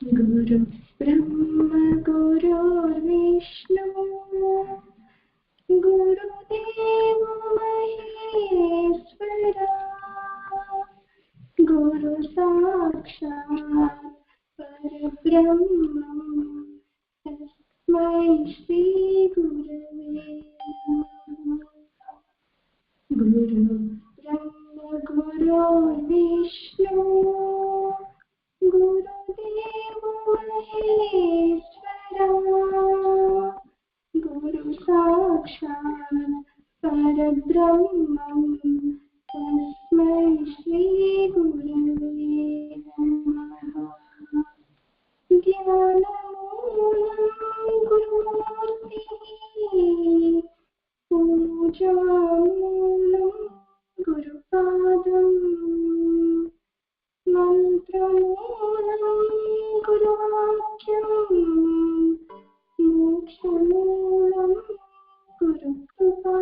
गुरु ब्रह्म गुरुर्विष्णु गुरुदेव महेश्वरा गुरु साक्षात् परब्रह्म तस्मै श्री गुरवे नमः। गुरु ब्रह्म गुरुर्विष्णु गुरुदेव महेश्वरा गुरु साक्षात् परब्रह्मं तस्मै श्री गुरवे नमः। ज्ञानमूलं गुरुमूर्तिः पूजामूलं गुरुपादम् मंत्रमूलं गुरुवाक्यम् मोक्षमूलं गुरुकृपा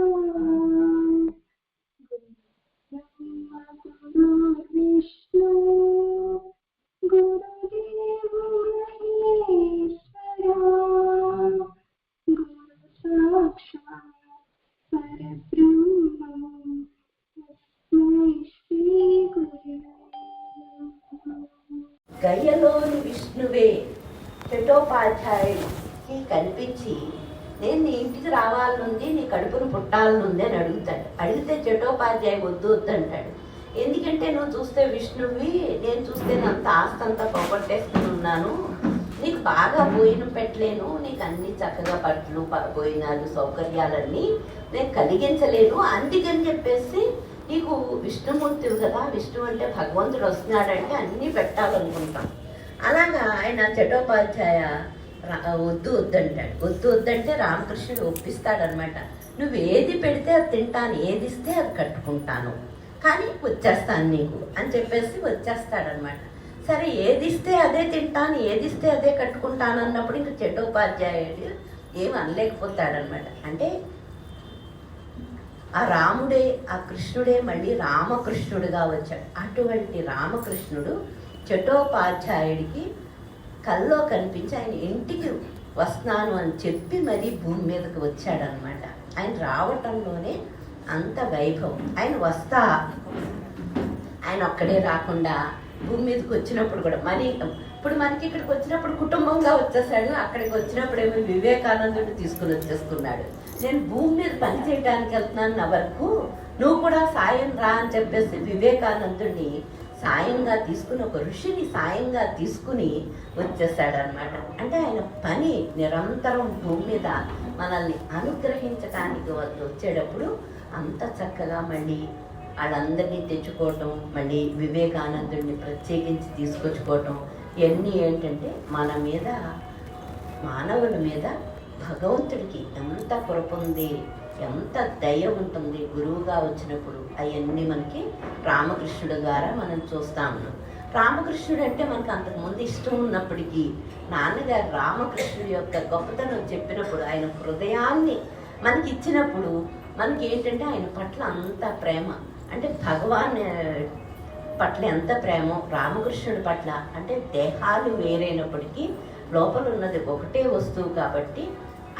ब्रह्म गुरुर्विष्णु गुरुदेव महेश्वरा गुरु साक्षात् परब्रह्मं तस्मै श्री गुरवे। గయ్యలోని విష్ణువే చటోపాధ్యాయుడికి కనిపించి నేను నీ ఇంటికి రావాలనుంది, నీ కడుపును పుట్టాలనుంది అని అడుగుతాడు. అడిగితే చటోపాధ్యాయుడు వద్దు వద్దంటాడు. ఎందుకంటే నువ్వు చూస్తే విష్ణువి, నేను చూస్తే అంత ఆస్తంతా పోగొట్టేసుకుని ఉన్నాను, నీకు బాగా భోజనం పెట్టలేను, నీకు అన్ని చక్కగా పట్లు భోజనాలు సౌకర్యాలన్నీ నేను కలిగించలేను, అందుకని చెప్పేసి నీకు విష్ణుమూర్తివి కదా, విష్ణు అంటే భగవంతుడు వస్తున్నాడంటే అన్నీ పెట్టాలనుకుంటాం. అలాగా ఆయన చటోపాధ్యాయ వద్దు వద్దంటాడు. వద్దు వద్దంటే రామకృష్ణుడు ఒప్పిస్తాడనమాట. నువ్వు ఏది పెడితే అది తింటాను, ఏది ఇస్తే అది కట్టుకుంటాను, కానీ వచ్చేస్తాను నీకు అని చెప్పేసి వచ్చేస్తాడనమాట. సరే ఏది ఇస్తే అదే తింటాను, ఏది ఇస్తే అదే కట్టుకుంటాను అన్నప్పుడు ఇంక చటోపాధ్యాయుడు ఏం అనలేకపోతాడనమాట. అంటే ఆ రాముడే, ఆ కృష్ణుడే మళ్ళీ రామకృష్ణుడుగా వచ్చాడు. అటువంటి రామకృష్ణుడు చటోపాధ్యాయుడికి కల్లో కనిపించి ఆయన ఇంటికి వస్తున్నాను అని చెప్పి మరీ భూమి మీదకి వచ్చాడనమాట. ఆయన రావటంలోనే అంత వైభవం. ఆయన వస్తా ఆయన ఒక్కడే రాకుండా భూమి మీదకి వచ్చినప్పుడు కూడా మరి ఇప్పుడు మనకి ఇక్కడికి వచ్చినప్పుడు కుటుంబంగా వచ్చేసాడు, అక్కడికి వచ్చినప్పుడు ఏమో వివేకానందుడు తీసుకుని వచ్చేసుకున్నాడు. నేను భూమి మీద పని చేయడానికి వెళ్తున్నాను నా వరకు, నువ్వు కూడా సాయం రా అని చెప్పేసి వివేకానందుడిని సాయంగా తీసుకుని, ఒక ఋషిని సాయంగా తీసుకుని వచ్చేసాడనమాట. అంటే ఆయన పని నిరంతరం భూమి మీద మనల్ని అనుగ్రహించడానికి వచ్చేటప్పుడు అంత చక్కగా మళ్ళీ వాళ్ళందరినీ తెచ్చుకోవటం, మళ్ళీ వివేకానందుడిని ప్రత్యేకించి తీసుకొచ్చుకోవటం, ఇవన్నీ ఏంటంటే మన మీద, మానవుల మీద భగవంతుడికి ఎంత కృప ఉంది, ఎంత దయ ఉంటుంది గురువుగా వచ్చినప్పుడు. అవన్నీ మనకి రామకృష్ణుడు ద్వారా మనం చూస్తా ఉన్నాం. రామకృష్ణుడు అంటే మనకు అంతకుముందు ఇష్టం ఉన్నప్పటికీ నాన్నగారు రామకృష్ణుడి యొక్క గొప్పతనం చెప్పినప్పుడు, ఆయన హృదయాన్ని మనకి ఇచ్చినప్పుడు మనకి ఏంటంటే ఆయన పట్ల అంత ప్రేమ, అంటే భగవాన్ పట్ల ఎంత ప్రేమో రామకృష్ణుడి పట్ల. అంటే దేహాలు వేరైనప్పటికీ లోపల ఉన్నది ఒకటే వస్తువు కాబట్టి,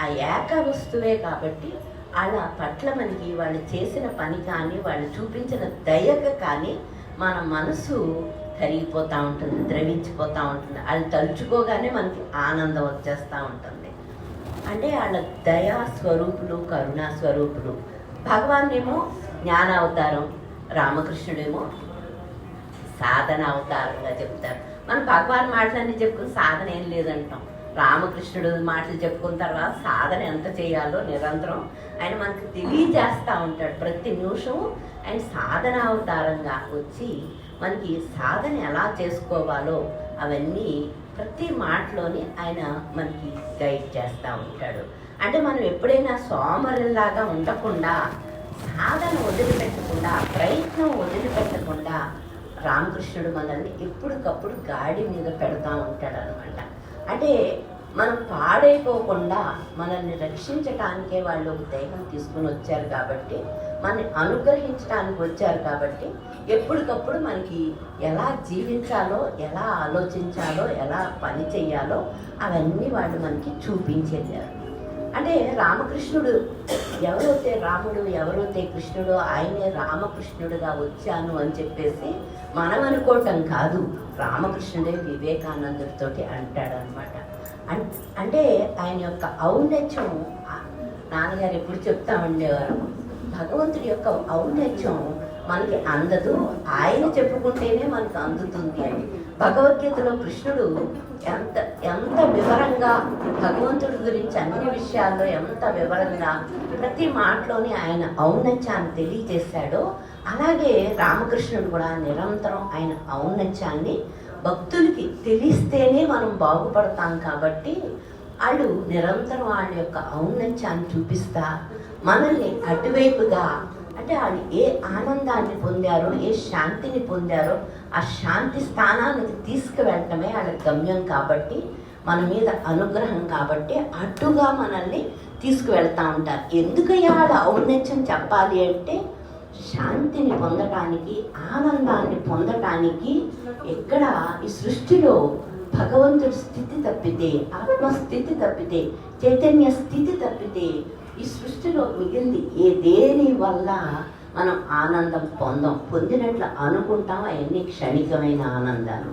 ఆ ఏక వస్తువే కాబట్టి వాళ్ళ పట్ల మనకి వాళ్ళు చేసిన పని కానీ వాళ్ళు చూపించిన దయకు కానీ మన మనసు కరిగిపోతూ ఉంటుంది, ద్రవించిపోతూ ఉంటుంది. వాళ్ళు తలుచుకోగానే మనకి ఆనందం వచ్చేస్తూ ఉంటుంది. అంటే వాళ్ళ దయా స్వరూపులు, కరుణా స్వరూపులు. భగవాన్ ఏమో జ్ఞాన అవతారం, రామకృష్ణుడేమో సాధన అవతారంగా చెప్తారు. మనం భగవాన్ మాటలన్నీ చెప్పుకుని సాధన ఏం లేదంటాం. రామకృష్ణుడు మాటలు చెప్పుకున్న తర్వాత సాధన ఎంత చేయాలో నిరంతరం ఆయన మనకు తెలియజేస్తూ ఉంటాడు. ప్రతి నిమిషము ఆయన సాధన అవతారంగా వచ్చి మనకి సాధన ఎలా చేసుకోవాలో అవన్నీ ప్రతి మాటలోని ఆయన మనకి గైడ్ చేస్తూ ఉంటాడు. అంటే మనం ఎప్పుడైనా సోమరిలాగా ఉండకుండా, సాధన వదిలిపెట్టకుండా, ప్రయత్నం వదిలిపెట్టకుండా రామకృష్ణుడు మనల్ని ఎప్పటికప్పుడు గాడి మీద పెడతా ఉంటాడు అనమాట. అంటే మనం పాడైపోకుండా మనల్ని రక్షించటానికే వాళ్ళు ఒక దేహం తీసుకుని వచ్చారు కాబట్టి మనని అనుగ్రహించడానికి వచ్చారు కాబట్టి ఎప్పటికప్పుడు మనకి ఎలా జీవించాలో, ఎలా ఆలోచించాలో, ఎలా పని చేయాలో అవన్నీ వాళ్ళు మనకి చూపించేశారు. అంటే రామకృష్ణుడు ఎవరైతే రాముడు, ఎవరైతే కృష్ణుడు, ఆయనే రామకృష్ణుడుగా వచ్చాను అని చెప్పేసి మనం అనుకోవటం కాదు, రామకృష్ణుడే వివేకానందుడితోటి అంటాడనమాట. అంటే ఆయన యొక్క ఔన్నత్యం నాన్నగారు ఎప్పుడు చెప్తా ఉండేవారు, భగవంతుడి యొక్క ఔన్నత్యం మనకి అందదు, ఆయన చెప్పుకుంటేనే మనకు అందుతుంది అని. భగవద్గీతలో కృష్ణుడు ఎంత ఎంత వివరంగా భగవంతుడి గురించి అన్ని విషయాల్లో ఎంత వివరంగా ప్రతి మాటలోని ఆయన ఔన్నత్యాన్ని తెలియజేశాడో, అలాగే రామకృష్ణుడు కూడా నిరంతరం ఆయన ఔన్నత్యాన్ని భక్తులకి తెలిస్తేనే మనం బాగుపడతాం కాబట్టి వాళ్ళు నిరంతరం వాళ్ళ యొక్క ఔన్నత్యాన్ని చూపిస్తా మనల్ని అటువైపుగా, అంటే వాళ్ళు ఏ ఆనందాన్ని పొందారో, ఏ శాంతిని పొందారో ఆ శాంతి స్థానానికి తీసుకువెళ్ళటమే వాళ్ళ గమ్యం కాబట్టి, మన మీద అనుగ్రహం కాబట్టి అటుగా మనల్ని తీసుకువెళ్తా ఉంటారు. ఎందుకయ్యా వాళ్ళ ఔన్నత్యం చెప్పాలి అంటే, శాంతిని పొందటానికి, ఆనందాన్ని పొందటానికి. ఎక్కడ ఈ సృష్టిలో భగవంతుడి స్థితి తప్పితే, ఆత్మస్థితి తప్పితే, చైతన్య స్థితి తప్పితే ఈ సృష్టిలో మిగిలింది ఏ దేని వల్ల మనం ఆనందం పొందినట్లు అనుకుంటాం. అవన్నీ క్షణికమైన ఆనందాలు.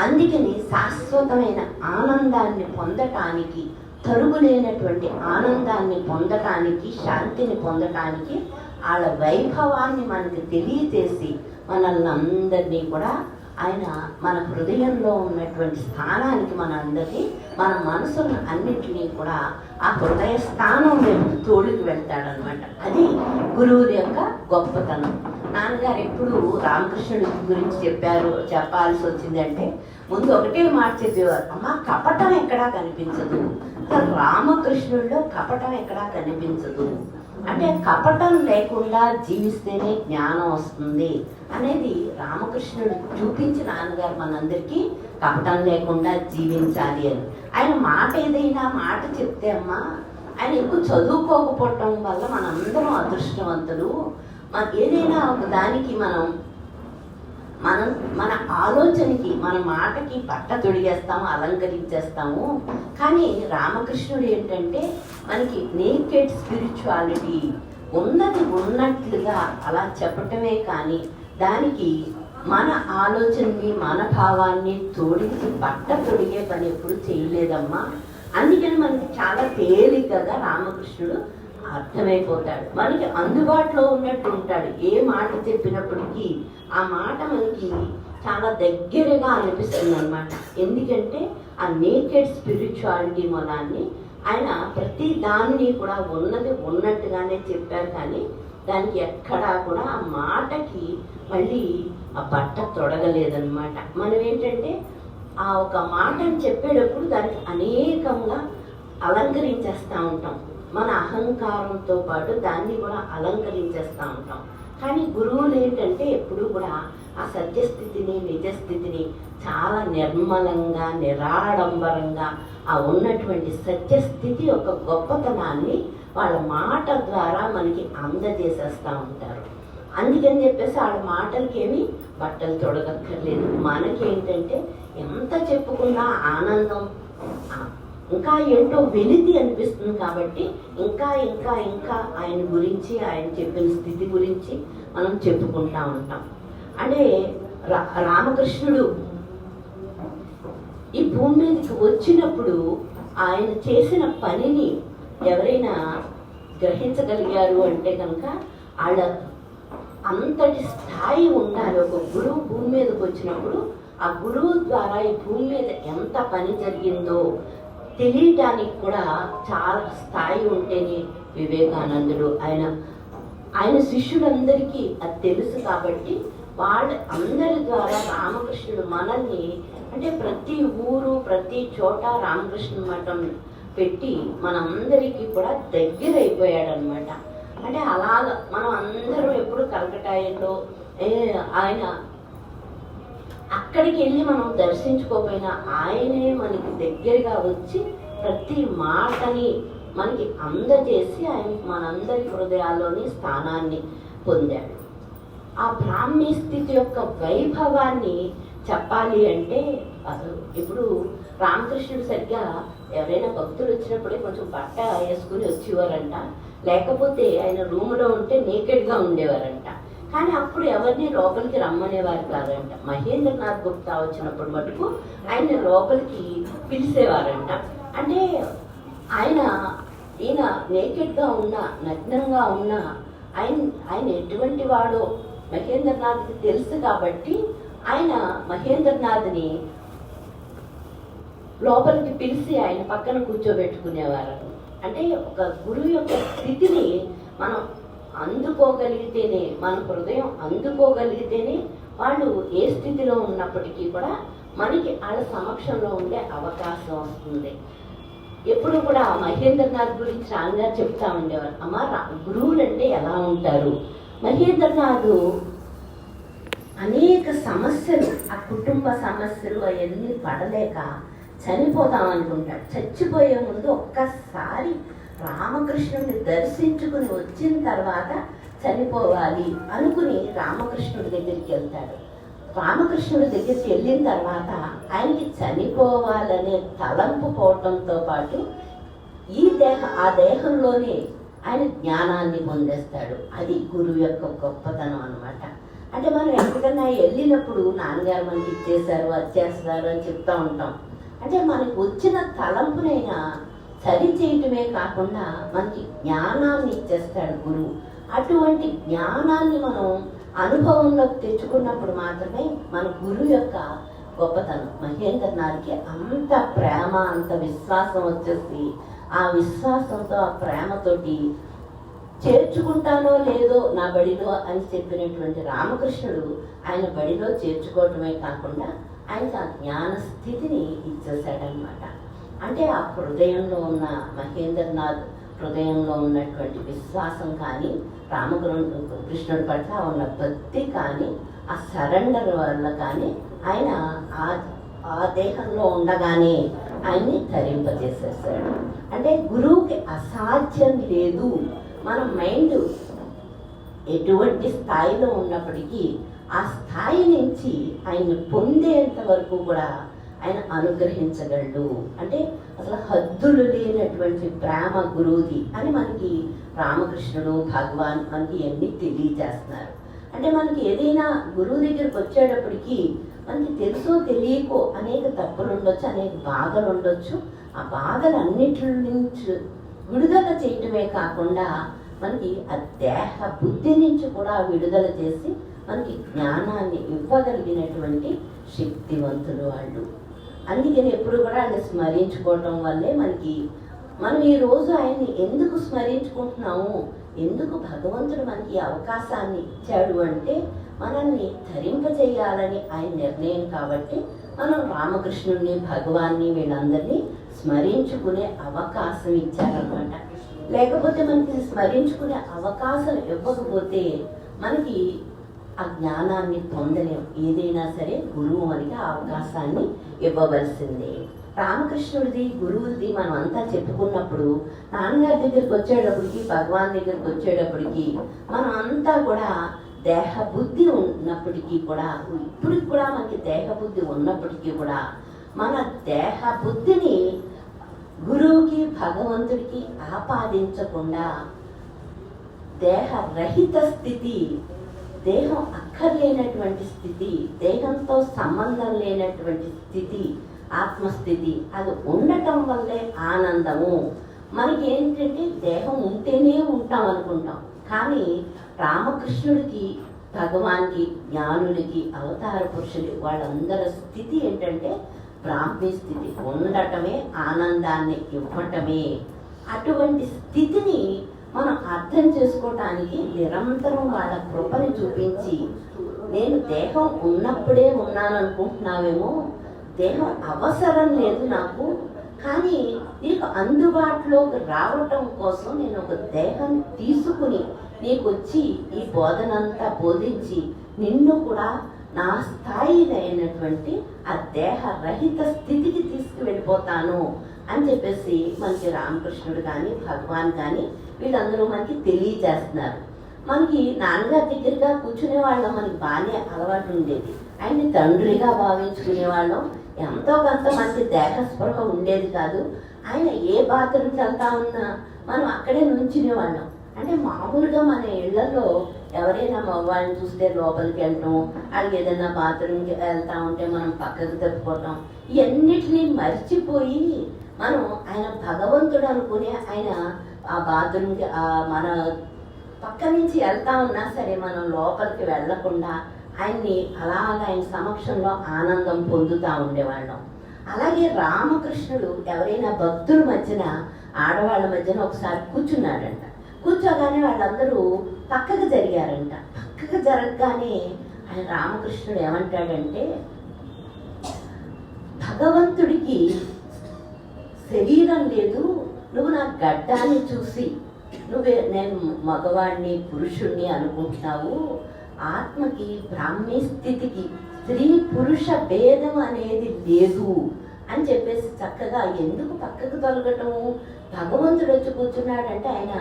అందుకని శాశ్వతమైన ఆనందాన్ని పొందటానికి, తరుగులేనటువంటి ఆనందాన్ని పొందటానికి, శాంతిని పొందటానికి వాళ్ళ వైభవాన్ని మనకి తెలియజేసి మనల్ని అందరినీ కూడా ఆయన మన హృదయంలో ఉన్నటువంటి స్థానానికి మనందరినీ, మన మనసును అన్నింటినీ కూడా ఆ హృదయ స్థానం వైపు తోడుకు వెళ్తాడనమాట. అది గురువుల యొక్క గొప్పతనం. నాన్నగారు ఎప్పుడు రామకృష్ణుడి గురించి చెప్పాల్సి వచ్చిందంటే ముందు ఒకటే మాట చెప్పేవారు, అమ్మ కపటం ఎక్కడా కనిపించదు, అసలు రామకృష్ణుడిలో కపటం ఎక్కడా కనిపించదు. అంటే కపటం లేకుండా జీవిస్తేనే జ్ఞానం వస్తుంది అనేది రామకృష్ణుడు చూపించి నాన్నగారు మనందరికీ కపటం లేకుండా జీవించాలి అని. ఆయన మాట ఏదైనా మాట చెప్తే అమ్మా, ఆయన ఎక్కువ చదువుకోకపోవటం వల్ల మనందరం అదృష్టవంతులు. ఏదైనా ఒక దానికి మన ఆలోచనకి, మన మాటకి పట్ట తొడిగేస్తాము, అలంకరించేస్తాము. కానీ రామకృష్ణుడు ఏంటంటే మనకి నేకెడ్ స్పిరిచువాలిటీ, ఉన్నది ఉన్నట్లుగా అలా చెప్పటమే కానీ దానికి మన ఆలోచనని, మన భావాన్ని తోడించి పట్ట తొడిగే పని ఎప్పుడు చేయలేదమ్మా. అందుకని మనకి చాలా తేలికగా రామకృష్ణుడు అర్థమైపోతాడు, మనకి అందుబాటులో ఉన్నట్టు ఉంటాడు. ఏ మాట చెప్పినప్పటికీ ఆ మాట మనకి చాలా దగ్గరగా అనిపిస్తుంది అనమాట. ఎందుకంటే ఆ నేకెడ్ స్పిరిచువాలిటీ మూలాన్ని ఆయన ప్రతి దానిని కూడా ఉన్నది ఉన్నట్టుగానే చెప్పారు. కానీ దానికి ఎక్కడా కూడా ఆ మాటకి మళ్ళీ ఆ బట్ట తొడగలేదన్నమాట. మనం ఏంటంటే ఆ ఒక మాటని చెప్పేటప్పుడు దానికి అనేకంగా అలంకరించేస్తూ ఉంటాం. మన అహంకారంతో పాటు దాన్ని కూడా అలంకరించేస్తూ ఉంటాం. కానీ గురువులు ఏంటంటే ఎప్పుడు కూడా ఆ సత్యస్థితిని, నిజస్థితిని చాలా నిర్మలంగా, నిరాడంబరంగా ఆ ఉన్నటువంటి సత్యస్థితి యొక్క గొప్పతనాన్ని వాళ్ళ మాట ద్వారా మనకి అందజేసేస్తూ ఉంటారు. అందుకని చెప్పేసి వాళ్ళ మాటలకేమి బట్టలు తొడగక్కర్లేదు. మనకేంటంటే ఎంత చెప్పుకున్నా ఆనందం, ఇంకా ఏంటో వెలితి అనిపిస్తుంది. కాబట్టి ఇంకా ఇంకా ఇంకా ఆయన గురించి, ఆయన చెప్పిన స్థితి గురించి మనం చెప్పుకుంటా ఉంటాం. అంటే రామకృష్ణుడు ఈ భూమి మీదకి వచ్చినప్పుడు ఆయన చేసిన పనిని ఎవరైనా గ్రహించగలిగారు అంటే కనుక వాళ్ళ అంతటి స్థాయి ఉండాలి. ఒక గురువు భూమి మీదకి వచ్చినప్పుడు ఆ గురువు ద్వారా ఈ భూమి మీద ఎంత పని జరిగిందో తెలియటానికి కూడా చాలా స్థాయి ఉంటేనే వివేకానందుడు ఆయన శిష్యులందరికీ అది తెలుసు. కాబట్టి వాళ్ళ అందరి ద్వారా రామకృష్ణుడు మనల్ని, అంటే ప్రతి ఊరు, ప్రతి చోట రామకృష్ణ మఠం పెట్టి మనందరికీ కూడా దగ్గర అయిపోయాడు అనమాట. అంటే అలాగ మనం అందరం ఎప్పుడు కలకటాయిలో ఆయన అక్కడికి వెళ్ళి మనం దర్శించుకోకపోయినా ఆయనే మనకి దగ్గరగా వచ్చి ప్రతి మాటని మనకి అందజేసి ఆయన మనందరి హృదయాల్లోని స్థానాన్ని పొందాడు. ఆ బ్రాహ్మీ స్థితి యొక్క వైభవాన్ని చెప్పాలి అంటే అసలు ఇప్పుడు రామకృష్ణుడు సరిగ్గా ఎవరైనా భక్తులు వచ్చినప్పుడే కొంచెం బట్ట వేసుకుని వచ్చేవారంట, లేకపోతే ఆయన రూమ్లో ఉంటే నేకెడ్గా ఉండేవారంట. కానీ అప్పుడు ఎవరిని లోపలికి రమ్మనేవారు కాదంట. మహేంద్రనాథ్ గుప్తా వచ్చినప్పుడు మటుకు ఆయన లోపలికి పిలిచేవారంట. అంటే ఈయన నేకెడ్గా ఉన్నా, నగ్నంగా ఉన్నా ఆయన ఎటువంటి వాడో మహేంద్రనాథ్కి తెలుసు కాబట్టి ఆయన మహేంద్రనాథ్ని లోపలికి పిలిచి ఆయన పక్కన కూర్చోబెట్టుకునేవారు. అంటే ఒక గురువు యొక్క స్థితిని మనం అందుకోగలిగితేనే, మన హృదయం అందుకోగలిగితేనే వాళ్ళు ఏ స్థితిలో ఉన్నప్పటికీ కూడా మనకి వాళ్ళ సమక్షంలో ఉండే అవకాశం వస్తుంది. ఎప్పుడు కూడా మహేంద్రనాథ్ గురించి రాంగారు చెప్తా ఉండేవారు, అమ్మ గురువులు అంటే ఎలా ఉంటారు. మహేంద్రనాథ్ అనేక సమస్యలు, ఆ కుటుంబ సమస్యలు అవన్నీ పడలేక చనిపోతాం అనుకుంటాడు. చచ్చిపోయే ముందు ఒక్కసారి రామకృష్ణుడిని దర్శించుకుని వచ్చిన తర్వాత చనిపోవాలి అనుకుని రామకృష్ణుడి దగ్గరికి వెళ్తాడు. రామకృష్ణుడి దగ్గరికి వెళ్ళిన తర్వాత ఆయనకి చనిపోవాలనే తలంపు పోవటంతో పాటు ఆ దేహంలోనే ఆయన జ్ఞానాన్ని పొందేస్తాడు. అది గురువు యొక్క గొప్పతనం అన్నమాట. అంటే మనం ఎక్కడికన్నా వెళ్ళినప్పుడు నాన్నగారు మనకి ఇచ్చేశారు, అది చేస్తారు అని చెప్తా ఉంటాం. అంటే మనకు వచ్చిన తలంపునైనా సరి చేయటమే కాకుండా మనకి జ్ఞానాన్ని ఇచ్చేస్తాడు గురువు. అటువంటి జ్ఞానాన్ని మనం అనుభవంలోకి తెచ్చుకున్నప్పుడు మాత్రమే మన గురువు యొక్క గొప్పతనం. మహేంద్రనాథ్కి అంత ప్రేమ, అంత విశ్వాసం వచ్చేసి ఆ విశ్వాసంతో, ఆ ప్రేమతోటి చేర్చుకుంటానో లేదో నా బడిలో అని చెప్పినటువంటి రామకృష్ణుడు ఆయన బడిలో చేర్చుకోవటమే కాకుండా ఆయనకు ఆ జ్ఞాన స్థితిని ఇచ్చేసాడనమాట. అంటే ఆ హృదయంలో ఉన్న మహేంద్రనాథ్ హృదయంలో ఉన్నటువంటి విశ్వాసం కానీ, రామకృష్ణుడి పట్ల ఉన్న భక్తి కానీ, ఆ సరెండర్ వల్ల కానీ ఆయన ఆ దేహంలో ఉండగానే ఆయన్ని ధరింపజేసేసాడు. అంటే గురువుకి అసాధ్యం లేదు. మన మైండ్ ఎటువంటి స్థాయిలో ఉన్నప్పటికీ ఆ స్థాయి నుంచి ఆయన్ని పొందేంత వరకు కూడా ఆయన అనుగ్రహించగలడు. అంటే అసలు హద్దులు లేనటువంటి ప్రేమ గురువుది అని మనకి రామకృష్ణుడు, భగవాన్ మనకి ఇవన్నీ తెలియజేస్తున్నారు. అంటే మనకి ఏదైనా గురువు దగ్గరికి వచ్చేటప్పటికి మనకి తెలుసో తెలియకో అనేక తప్పులు ఉండొచ్చు, అనేక బాధలు ఉండొచ్చు. ఆ బాధలన్నిటి నుంచి విడుదల చేయటమే కాకుండా మనకి ఆ దేహ బుద్ధి నుంచి కూడా విడుదల చేసి మనకి జ్ఞానాన్ని ఇవ్వగలిగినటువంటి శక్తివంతులు వాళ్ళు. అందుకని ఎప్పుడు కూడా ఆయన స్మరించుకోవటం వల్లే మనం ఈరోజు ఆయన్ని ఎందుకు స్మరించుకుంటున్నాము, ఎందుకు భగవంతుడు మనకి అవకాశాన్ని ఇచ్చాడు అంటే మనల్ని ధరింపజేయాలని ఆయన నిర్ణయం. కాబట్టి మనం రామకృష్ణుడిని, భగవాన్ని, వీళ్ళందరినీ స్మరించుకునే అవకాశం ఇచ్చారన్నమాట. లేకపోతే మనకి స్మరించుకునే అవకాశం ఇవ్వకపోతే మనకి ఆ జ్ఞానాన్ని పొందలేం. ఏదైనా సరే గురువు మనకి ఆ అవకాశాన్ని ఇవ్వవలసిందే. రామకృష్ణుడిది, గురువుది మనం అంతా చెప్పుకున్నప్పుడు నాన్నగారి దగ్గరికి వచ్చేటప్పటికి, భగవాన్ దగ్గరికి వచ్చేటప్పటికి మనం అంతా కూడా దేహ బుద్ధి ఉన్నప్పటికీ కూడా, ఇప్పటికి కూడా మనకి దేహ బుద్ధి ఉన్నప్పటికీ కూడా మన దేహ బుద్ధిని గురువుకి, భగవంతుడికి ఆపాదించకుండా దేహరహిత స్థితి, దేహం అక్కర్లేనటువంటి స్థితి, దేహంతో సంబంధం లేనటువంటి స్థితి, ఆత్మస్థితి, అది ఉండటం వల్లే ఆనందము. మనకి ఏంటంటే దేహం ఉంటేనే ఉంటాం అనుకుంటాం. కానీ రామకృష్ణుడికి, భగవాన్కి, జ్ఞానులకి, అవతార పురుషులు వాళ్ళందరి స్థితి ఏంటంటే బ్రాహ్మీ స్థితి. ఉండటమే ఆనందాన్ని ఇవ్వటమే. అటువంటి స్థితిని మనం అర్థం చేసుకోవటానికి నిరంతరం వాళ్ళ కృపని చూపించి, నేను దేహం ఉన్నప్పుడే ఉన్నాను అనుకుంటున్నావేమో, దేహం అవసరం లేదు నాకు, కానీ నీకు అందుబాటులోకి రావటం కోసం నేను ఒక దేహం తీసుకుని నీకు వచ్చి ఈ బోధనంతా బోధించి నిన్ను కూడా నా స్థాయి అయినటువంటి ఆ దేహరహిత స్థితికి తీసుకువెళ్ళిపోతాను అని చెప్పేసి మనకి రామకృష్ణుడు కానీ, భగవాన్ కానీ వీళ్ళందరూ మనకి తెలియజేస్తున్నారు. మనకి నాన్నగారి దగ్గరగా కూర్చునే వాళ్ళం మనకి బాగానే అలవాటు ఉండేది. ఆయన్ని తండ్రిగా భావించుకునే వాళ్ళం. ఎంతో కొంత మనకి దేహస్పృహ ఉండేది కాదు. ఆయన ఏ బాత్రూమ్కి వెళ్తా ఉన్నా మనం అక్కడే నుంచునే వాళ్ళం. అంటే మామూలుగా మన ఇళ్లలో ఎవరైనా మగవాళ్ళని చూస్తే లోపలికి వెళ్ళటం, వాళ్ళకి ఏదైనా బాత్రూమ్కి వెళ్తా ఉంటే మనం పక్కకు తప్పుకోవటం, ఇవన్నిటినీ మర్చిపోయి మనం ఆయన భగవంతుడు అనుకునే ఆయన ఆ బాత్రూమ్కి మన పక్క నుంచి వెళ్తా ఉన్నా సరే మనం లోపలికి వెళ్లకుండా ఆయన్ని అలాగా ఆయన సమక్షంలో ఆనందం పొందుతూ ఉండేవాళ్ళం. అలాగే రామకృష్ణుడు ఎవరైనా భక్తుల మధ్యన ఆడవాళ్ళ మధ్యన ఒకసారి కూర్చున్నాడంట. కూర్చోగానే వాళ్ళందరూ పక్కకు జరిగారంట. పక్కకు జరగగానే ఆయన రామకృష్ణుడు ఏమంటాడంటే, భగవంతుడికి శరీరం లేదు, నువ్వు నా గడ్డాన్ని చూసి నేను మగవాడిని పురుషుణ్ణి అనుకుంటున్నావు. ఆత్మకి బ్రాహ్మీ స్థితికి స్త్రీ పురుష భేదం అనేది లేదు అని చెప్పేసి చక్కగా ఎందుకు పక్కకు తొలగటము? భగవంతుడు వచ్చి కూర్చున్నాడంటే ఆయన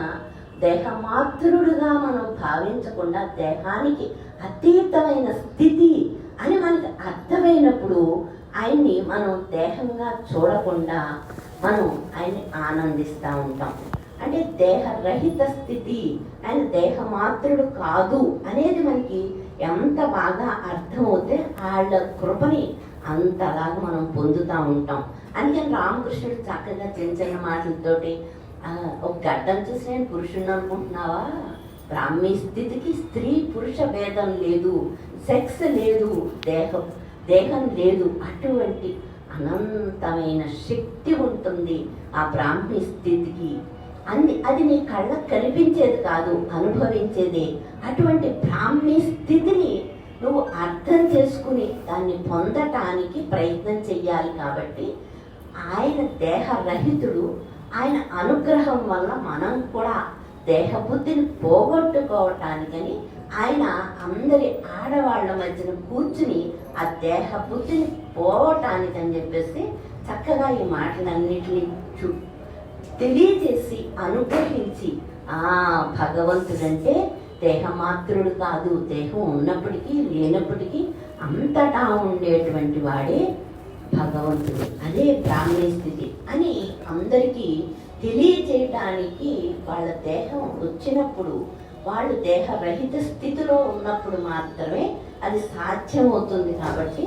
దేహమాత్రుడుగా మనం భావించకుండా దేహానికి అతీతమైన స్థితి అని మనకి అర్థమైనప్పుడు ఆయన్ని మనం దేహంగా చూడకుండా మనం ఆయన్ని ఆనందిస్తూ ఉంటాం. అంటే దేహరహిత స్థితి, ఆయన దేహమాత్రుడు కాదు అనేది మనకి ఎంత బాగా అర్థమవుతే వాళ్ళ కృపని అంతలాగా మనం పొందుతూ ఉంటాం. అందుకని రామకృష్ణుడు చక్కగా చిన్న చిన్న మాటలతోటి ఒక గడ్డం చూసి నేను పురుషుని అనుకుంటున్నావా? బ్రాహ్మీ స్థితికి స్త్రీ పురుష భేదం లేదు, సెక్స్ లేదు, దేహం లేదు. అటువంటి అనంతమైన శక్తి ఉంటుంది ఆ బ్రాహ్మీ స్థితికి. అది నీ కళ్ళకు కనిపించేది కాదు, అనుభవించేదే. అటువంటి బ్రాహ్మీ స్థితిని నువ్వు అర్థం చేసుకుని దాన్ని పొందటానికి ప్రయత్నం చెయ్యాలి. కాబట్టి ఆయన దేహరహితుడు. ఆయన అనుగ్రహం వల్ల మనం కూడా దేహబుద్ధిని పోగొట్టుకోవటానికని ఆయన అందరి ఆడవాళ్ల మధ్యన కూర్చుని ఆ దేహబుద్ధిని పోవటానికని చెప్పేసి చక్కగా ఈ మాటలన్నిటినీ తెలియజేసి అనుగ్రహించి, భగవంతుడంటే దేహమాత్రుడు కాదు, దేహం ఉన్నప్పటికీ లేనప్పటికీ అంతటా ఉండేటువంటి వాడే భగవంతుడు, అదే బ్రాహ్మీ స్థితి అని అందరికీ తెలియజేయటానికి వాళ్ళ దేహం వచ్చినప్పుడు, వాళ్ళు దేహరహిత స్థితిలో ఉన్నప్పుడు మాత్రమే అది సాధ్యమవుతుంది. కాబట్టి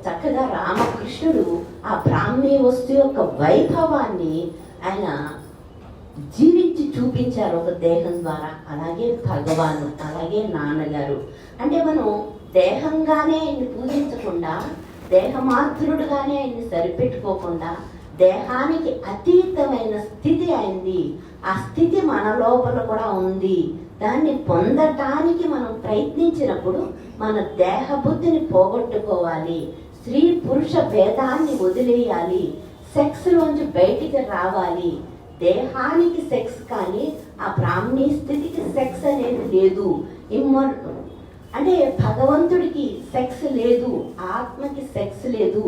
చక్కగా రామకృష్ణుడు ఆ బ్రాహ్మీ వస్తువు యొక్క వైభవాన్ని ఆయన జీవించి చూపించారు ఒక దేహం ద్వారా. అలాగే భగవాను, అలాగే నాన్నగారు. అంటే మనం దేహంగానే ఆయన్ని పూజించకుండా, దేహమాత్రుడుగానే ఆయన్ని సరిపెట్టుకోకుండా, దేహానికి అతీతమైన స్థితి అయింది. ఆ స్థితి మన లోపల కూడా ఉంది. దాన్ని పొందటానికి మనం ప్రయత్నించినప్పుడు మన దేహ బుద్ధిని పోగొట్టుకోవాలి, స్త్రీ పురుష భేదాన్ని వదిలేయాలి, సెక్స్ లోంచి బయటికి రావాలి. దేహానికి సెక్స్ కానీ ఆ బ్రాహ్మీ స్థితికి సెక్స్ అనేది లేదు. అంటే భగవంతుడికి సెక్స్ లేదు, ఆత్మకి సెక్స్ లేదు,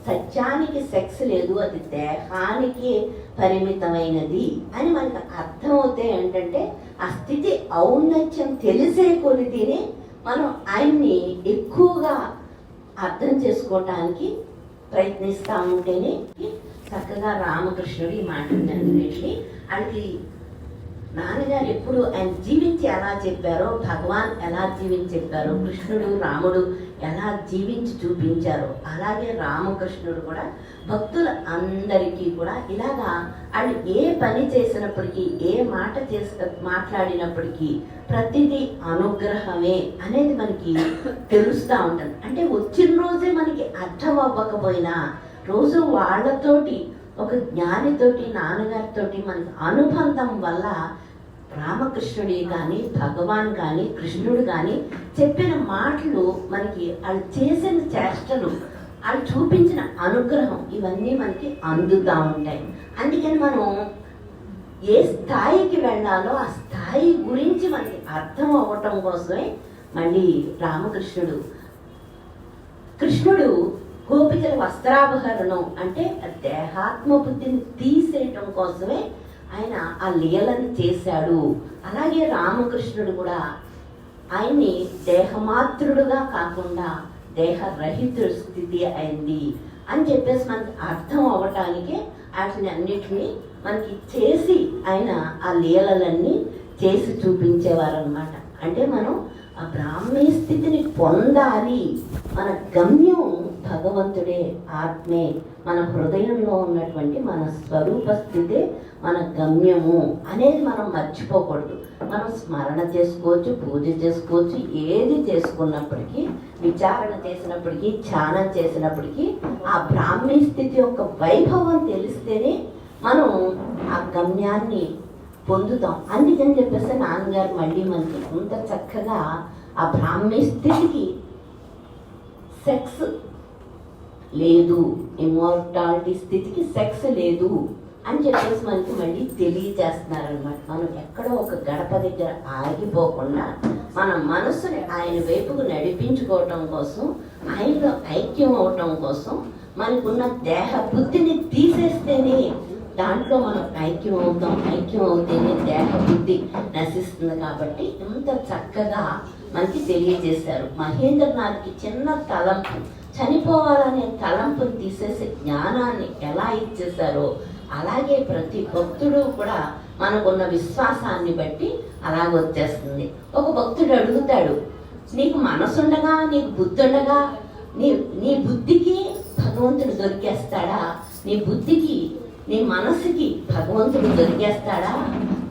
సత్యానికి సెక్స్ లేదు, అది దేహానికి పరిమితమైనది అని మనకు అర్థమవుతే ఏంటంటే ఆ స్థితి ఔన్నత్యం తెలిసే కొలిదిని మనం ఆయన్ని ఎక్కువగా అర్థం చేసుకోవటానికి ప్రయత్నిస్తూ ఉంటేనే చక్కగా రామకృష్ణుడు ఈ మాటలన్నిటిని ఆయనకి నాన్నగారు ఎప్పుడు ఆయన జీవించి ఎలా చెప్పారో, భగవాన్ ఎలా జీవించి చెప్పారో, కృష్ణుడు రాముడు ఎలా జీవించి చూపించారో, అలాగే రామకృష్ణుడు కూడా భక్తుల అందరికీ కూడా ఇలాగా వాళ్ళు ఏ పని చేసినప్పటికీ, ఏ మాట మాట్లాడినప్పటికీ ప్రతిదీ అనుగ్రహమే అనేది మనకి తెలుస్తూ ఉంటుంది. అంటే వచ్చిన రోజే మనకి అర్థం అవ్వకపోయినా రోజు వాళ్ళతోటి, ఒక జ్ఞానితోటి, నాన్నగారితోటి మనకి అనుబంధం వల్ల రామకృష్ణుడి కానీ, భగవాన్ కానీ, కృష్ణుడు కానీ చెప్పిన మాటలు, మనకి వాళ్ళు చేసిన చేష్టలు, వాళ్ళు చూపించిన అనుగ్రహం, ఇవన్నీ మనకి అందుతూ ఉంటాయి. అందుకని మనం ఏ స్థాయికి వెళ్ళాలో ఆ స్థాయి గురించి మనకి అర్థం అవ్వటం కోసమే మళ్ళీ కృష్ణుడు గోపికల వస్త్రాభరణం అంటే దేహాత్మ బుద్ధిని తీసేయటం కోసమే ఆయన ఆ లీలను చేశాడు. అలాగే రామకృష్ణుడు కూడా ఆయన్ని దేహమాత్రుడుగా కాకుండా దేహరహిత స్థితి అయింది అని చెప్పేసి మనకి అర్థం అవ్వటానికి వాటిని అన్నిటినీ మనకి చేసి ఆయన ఆ లీలలన్నీ చేసి చూపించేవారు అనమాట. అంటే మనం ఆ బ్రాహ్మీ స్థితిని పొందాలి. మన గమ్యం భగవంతుడే, ఆత్మే, మన హృదయంలో ఉన్నటువంటి మన స్వరూప స్థితే మన గమ్యము అనేది మనం మర్చిపోకూడదు. మనం స్మరణ చేసుకోవచ్చు, పూజ చేసుకోవచ్చు, ఏది చేసుకున్నప్పటికీ, విచారణ చేసినప్పటికీ, ధ్యానం చేసినప్పటికీ ఆ బ్రాహ్మీ స్థితి యొక్క వైభవం తెలిస్తేనే మనం ఆ గమ్యాన్ని పొందుతాం. అందుకని చెప్పేసి నాన్నగారు మళ్ళీ మనకి ఇంత చక్కగా ఆ బ్రాహ్మీ స్థితికి సెక్స్ లేదు, ఇమ్మోర్టాలిటీ స్థితికి సెక్స్ లేదు అని చెప్పేసి మనకి మళ్ళీ తెలియజేస్తున్నారనమాట. మనం ఎక్కడో ఒక గడప దగ్గర ఆగిపోకుండా మన మనసుని ఆయన వైపుకు నడిపించుకోవటం కోసం, ఆయనలో ఐక్యం అవటం కోసం మనకున్న దేహ బుద్ధిని తీసేస్తేనే దాంట్లో మనం ఐక్యం అవుతాం. ఐక్యం అవుతేనే దేహ బుద్ధి నశిస్తుంది. కాబట్టి ఇంత చక్కగా మనకి తెలియజేశారు. మహేంద్రనాథ్కి చిన్న తలంపు, చనిపోవాలనే తలంపుని తీసేసి జ్ఞానాన్ని ఎలా ఇచ్చేశారో అలాగే ప్రతి భక్తుడు కూడా మనకున్న విశ్వాసాన్ని బట్టి అలాగ వచ్చేస్తుంది. ఒక భక్తుడు అడుగుతాడు, నీకు మనసుండగా, నీకు బుద్ధి ఉండగా నీ బుద్ధికి భగవంతుడు దొరికేస్తాడా? నీ బుద్ధికి, నీ మనసుకి భగవంతుడు దొరికేస్తాడా?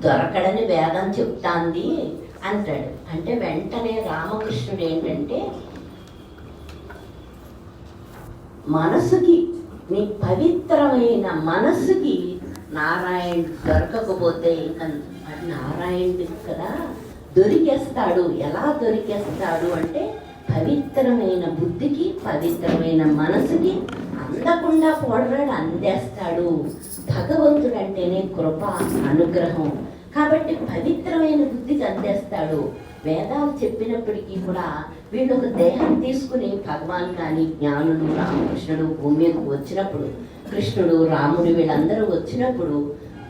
దొరకడని వేదం చెప్తాంది అంటాడు. అంటే వెంటనే రామకృష్ణుడు ఏంటంటే, మనసుకి, నీ పవిత్రమైన మనసుకి నారాయణుడు దొరకకపోతే ఇంకా నారాయణుడు కదా దొరికేస్తాడు. ఎలా దొరికేస్తాడు అంటే, పవిత్రమైన బుద్ధికి, పవిత్రమైన మనసుకి అందకుండా పోడరాడు, అందేస్తాడు. భగవంతుడు అంటేనే కృప, అనుగ్రహం. కాబట్టి పవిత్రమైన బుద్ధికి అందేస్తాడు. వేదాలు చెప్పినప్పటికీ కూడా వీళ్ళు ఒక దేహం తీసుకుని భగవాన్ కానీ, జ్ఞానుడు, రామకృష్ణుడు భూమి మీదకు వచ్చినప్పుడు, కృష్ణుడు, రాముడు వీళ్ళందరూ వచ్చినప్పుడు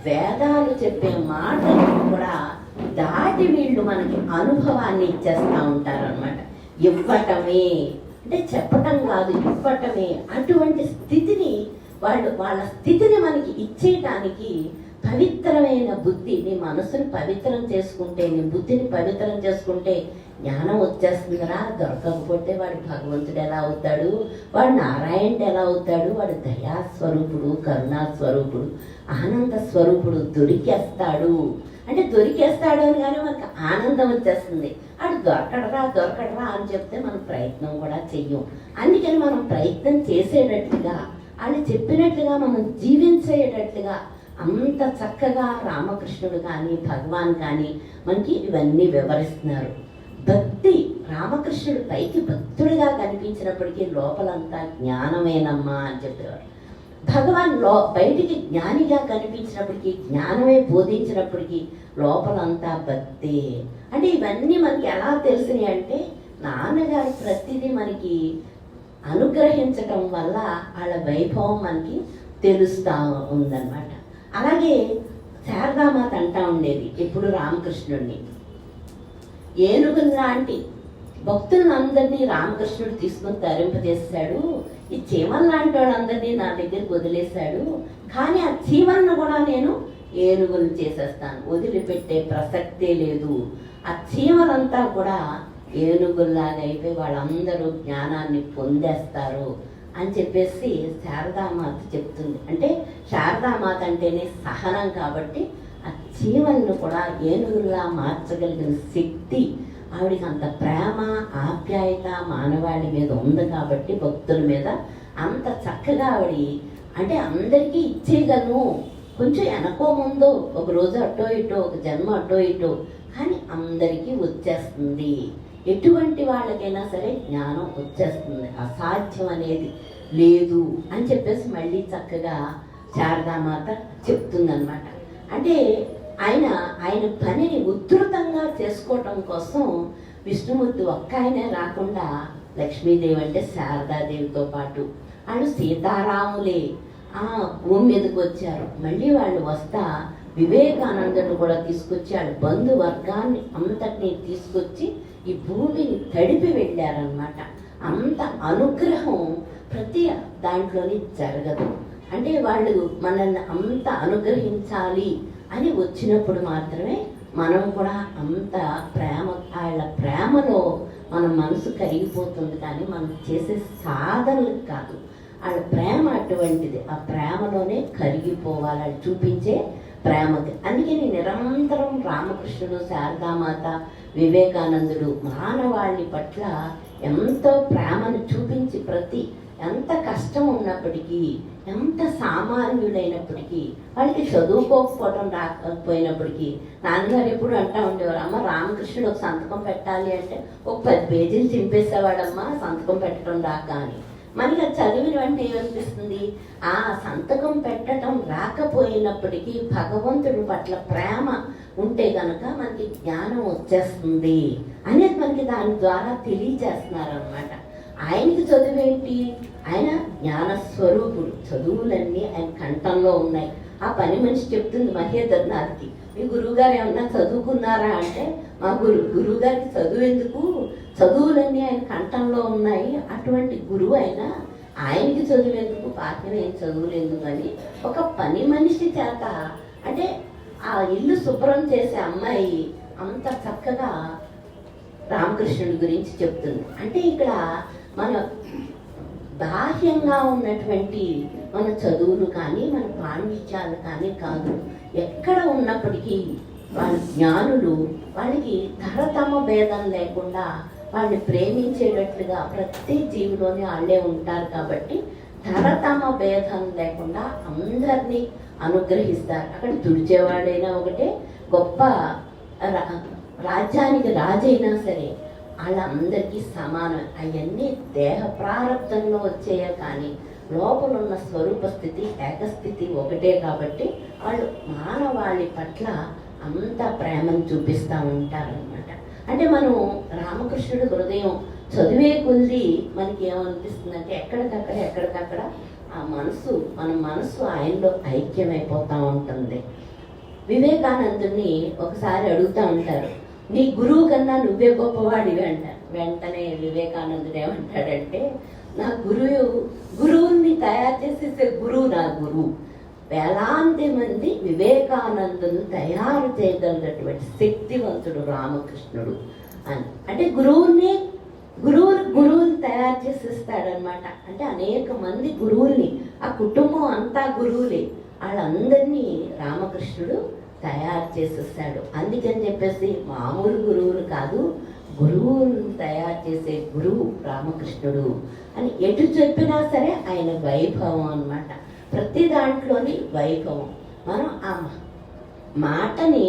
వేదాలు చెప్పే మాటలు కూడా దాటి వీళ్ళు మనకి అనుభవాన్ని ఇచ్చేస్తూ ఉంటారనమాట. ఇవ్వటమే అంటే చెప్పటం కాదు, ఇవ్వటమే. అటువంటి స్థితిని వాళ్ళ స్థితిని మనకి ఇచ్చేయటానికి పవిత్రమైన బుద్ధి, నీ మనసుని పవిత్రం చేసుకుంటే, నీ బుద్ధిని పవిత్రం చేసుకుంటే జ్ఞానం వచ్చేస్తుందిరా. దొరకకపోతే వాడు భగవంతుడు ఎలా అవుతాడు? వాడు నారాయణుడు ఎలా అవుతాడు? వాడు దయాస్వరూపుడు, కరుణాస్వరూపుడు, ఆనంద స్వరూపుడు. దొరికేస్తాడు అంటే దొరికేస్తాడు అని కానీ మనకు ఆనందం వచ్చేస్తుంది. వాడు దొరకడరా అని చెప్తే మనం ప్రయత్నం కూడా చెయ్యం. అందుకని మనం ప్రయత్నం చేసేటట్లుగా, వాళ్ళు చెప్పినట్లుగా మనం జీవించేటట్లుగా అంత చక్కగా రామకృష్ణుడు కానీ, భగవాన్ కానీ మనకి ఇవన్నీ వివరిస్తున్నారు. భక్తి, రామకృష్ణుడు పైకి భక్తుడిగా కనిపించినప్పటికీ లోపలంతా జ్ఞానమేనమ్మా అని చెప్పేవారు. భగవాన్ బయటికి జ్ఞానిగా కనిపించినప్పటికీ, జ్ఞానమే బోధించినప్పటికీ లోపలంతా భక్తే. అంటే ఇవన్నీ మనకి ఎలా తెలిసినాయి అంటే, నాన్నగారు ప్రతిదీ మనకి అనుగ్రహించటం వల్ల వాళ్ళ వైభవం మనకి తెలుస్తూ ఉందన్నమాట. అలాగే శారదామాత అంటా ఉండేది ఎప్పుడు రామకృష్ణుడిని, ఏనుగుల లాంటి భక్తులందరినీ రామకృష్ణుడు తీసుకొని తరింపజేశాడు. ఈ చీమల లాంటి వాళ్ళందరినీ నా దగ్గరికి వదిలేశాడు. కానీ ఆ చీమలను కూడా నేను ఏనుగులు చేసేస్తాను, వదిలిపెట్టే ప్రసక్తే లేదు. ఆ చీమలంతా కూడా ఏనుగుల్లాగా అయిపోయి వాళ్ళందరూ జ్ఞానాన్ని పొందేస్తారు అని చెప్పేసి శారదామాత చెప్తుంది. అంటే శారదామాత అంటేనే సహనం కాబట్టి ఆ చీమలను కూడా ఏనుగుల్లా మార్చగలిగిన శక్తి ఆవిడికి, అంత ప్రేమ, ఆప్యాయత మానవాళి మీద ఉంది కాబట్టి, భక్తుల మీద అంత చక్కగా ఆవిడ అంటే అందరికీ ఇచ్చేయగలను. కొంచెం వెనకో ముందో, ఒక రోజు అటో ఇటో, ఒక జన్మ అటో ఇటో, కానీ అందరికీ వచ్చేస్తుంది. ఎటువంటి వాళ్ళకైనా సరే జ్ఞానం వచ్చేస్తుంది, అసాధ్యం అనేది లేదు అని చెప్పేసి మళ్ళీ చక్కగా శారదామాత చెప్తుందన్నమాట. అంటే ఆయన పనిని ఉధృతంగా చేసుకోవటం కోసం విష్ణుమూర్తి ఒక్క ఆయనే రాకుండా లక్ష్మీదేవి అంటే శారదాదేవితో పాటు వాళ్ళు సీతారాములే భూమి మీదకి వచ్చారు. మళ్ళీ వాళ్ళు వస్తా వివేకానందుడు కూడా తీసుకొచ్చి వాళ్ళ బంధువర్గాన్ని అంతటినీ తీసుకొచ్చి ఈ భూమిని తడిపి వెళ్ళారనమాట. అంత అనుగ్రహం ప్రతి దాంట్లోని జరగదు. అంటే వాళ్ళు మనల్ని అంత అనుగ్రహించాలి అని వచ్చినప్పుడు మాత్రమే మనం కూడా అంత ప్రేమ, వాళ్ళ ప్రేమలో మన మనసు కరిగిపోతుంది. కానీ మనం చేసే సాధనలకు కాదు, వాళ్ళ ప్రేమ అటువంటిది. ఆ ప్రేమలోనే కరిగిపోవాలి, వాళ్ళు చూపించే ప్రేమకి. అందుకని నిరంతరం రామకృష్ణుడు, శారదామాత, వివేకానందుడు మానవాళి పట్ల ఎంతో ప్రేమను చూపించి ఎంత కష్టం ఉన్నప్పటికీ, ఎంత సామాన్యుడైనప్పటికీ, వాళ్ళకి చదువుకోకపోవడం రాకపోయినప్పటికీ నాన్నగారు ఎప్పుడు అంటూ ఉండేవారు, అమ్మ రామకృష్ణుడు ఒక సంతకం పెట్టాలి అంటే ఒక 10 పేజీలు చింపేసేవాడమ్మా సంతకం పెట్టడం రాక అని. మనకి అది చదివిన వెంటనే ఏమనిపిస్తుంది, ఆ సంతకం పెట్టడం రాకపోయినప్పటికీ భగవంతుడి పట్ల ప్రేమ ఉంటే కనుక మనకి జ్ఞానం వచ్చేస్తుంది అనేది మనకి దాని ద్వారా తెలియజేస్తున్నారనమాట. ఆయనకి చదువేంటి, ఆయన జ్ఞానస్వరూపుడు, చదువులన్నీ ఆయన కంఠంలో ఉన్నాయి. ఆ పని మనిషి చెప్తుంది మహేంద్రనాథ్కి, మీ గురువుగారు ఏమన్నా చదువుకున్నారా అంటే, మా గురువుగారికి చదువు ఎందుకు, చదువులన్నీ ఆయన కంఠంలో ఉన్నాయి. అటువంటి గురువు అయినా ఆయనకి చదువు ఎందుకు, బాకిన ఏం చదువులు ఎందుకు అని ఒక పని మనిషి చేత, అంటే ఆ ఇల్లు శుభ్రం చేసే అమ్మాయి అంత చక్కగా రామకృష్ణుడి గురించి చెప్తుంది. అంటే ఇక్కడ మన బాహ్యంగా ఉన్నటువంటి మన చదువులు కానీ మన పాండిత్యాలు కానీ కాదు, ఎక్కడ ఉన్నప్పటికీ వాళ్ళ జ్ఞానులు వాళ్ళకి తరతమ భేదం లేకుండా వాళ్ళని ప్రేమించేటట్లుగా ప్రతి జీవిలోనే వాళ్ళే ఉంటారు. కాబట్టి తరతమ భేదం లేకుండా అందరినీ అనుగ్రహిస్తారు. అక్కడ తుడిచేవాడైనా ఒకటే, గొప్ప రాజ్యానికి రాజైనా సరే వాళ్ళందరికీ సమానం. అవన్నీ దేహ ప్రారంభంలో వచ్చేయే కానీ లోపల ఉన్న స్వరూప స్థితి, ఏకస్థితి ఒకటే. కాబట్టి వాళ్ళు మానవాళి పట్ల అంత ప్రేమను చూపిస్తూ ఉంటారనమాట. అంటే మనం రామకృష్ణుడి హృదయం చదివే కొద్ది మనకి ఏమనిపిస్తుందంటే ఎక్కడికక్కడ మన మనసు ఆయనలో ఐక్యమైపోతూ ఉంటుంది. వివేకానందుని ఒకసారి అడుగుతూ ఉంటారు, నీ గురువు కన్నా నువ్వే గొప్పవాడివి అంటారు. వెంటనే వివేకానందుడు ఏమంటాడంటే, నా గురువుని తయారు చేసేసే గురువు నా గురువు. వేలాంటి మంది వివేకానందుని తయారు చేయగలిగినటువంటి శక్తివంతుడు రామకృష్ణుడు అని. అంటే గురువుని తయారు చేసేస్తాడనమాట. అంటే అనేక మంది గురువుల్ని, ఆ కుటుంబం అంతా గురువులే, వాళ్ళందరినీ రామకృష్ణుడు తయారు చేసేస్తాడు. అందుకని చెప్పేసి మామూలు గురువులు కాదు, గురువులను తయారు చేసే గురువు రామకృష్ణుడు అని ఎటు చెప్పినా సరే ఆయన వైభవం అన్నమాట. ప్రతి దాంట్లోని వైభవం. మనం ఆ మాటని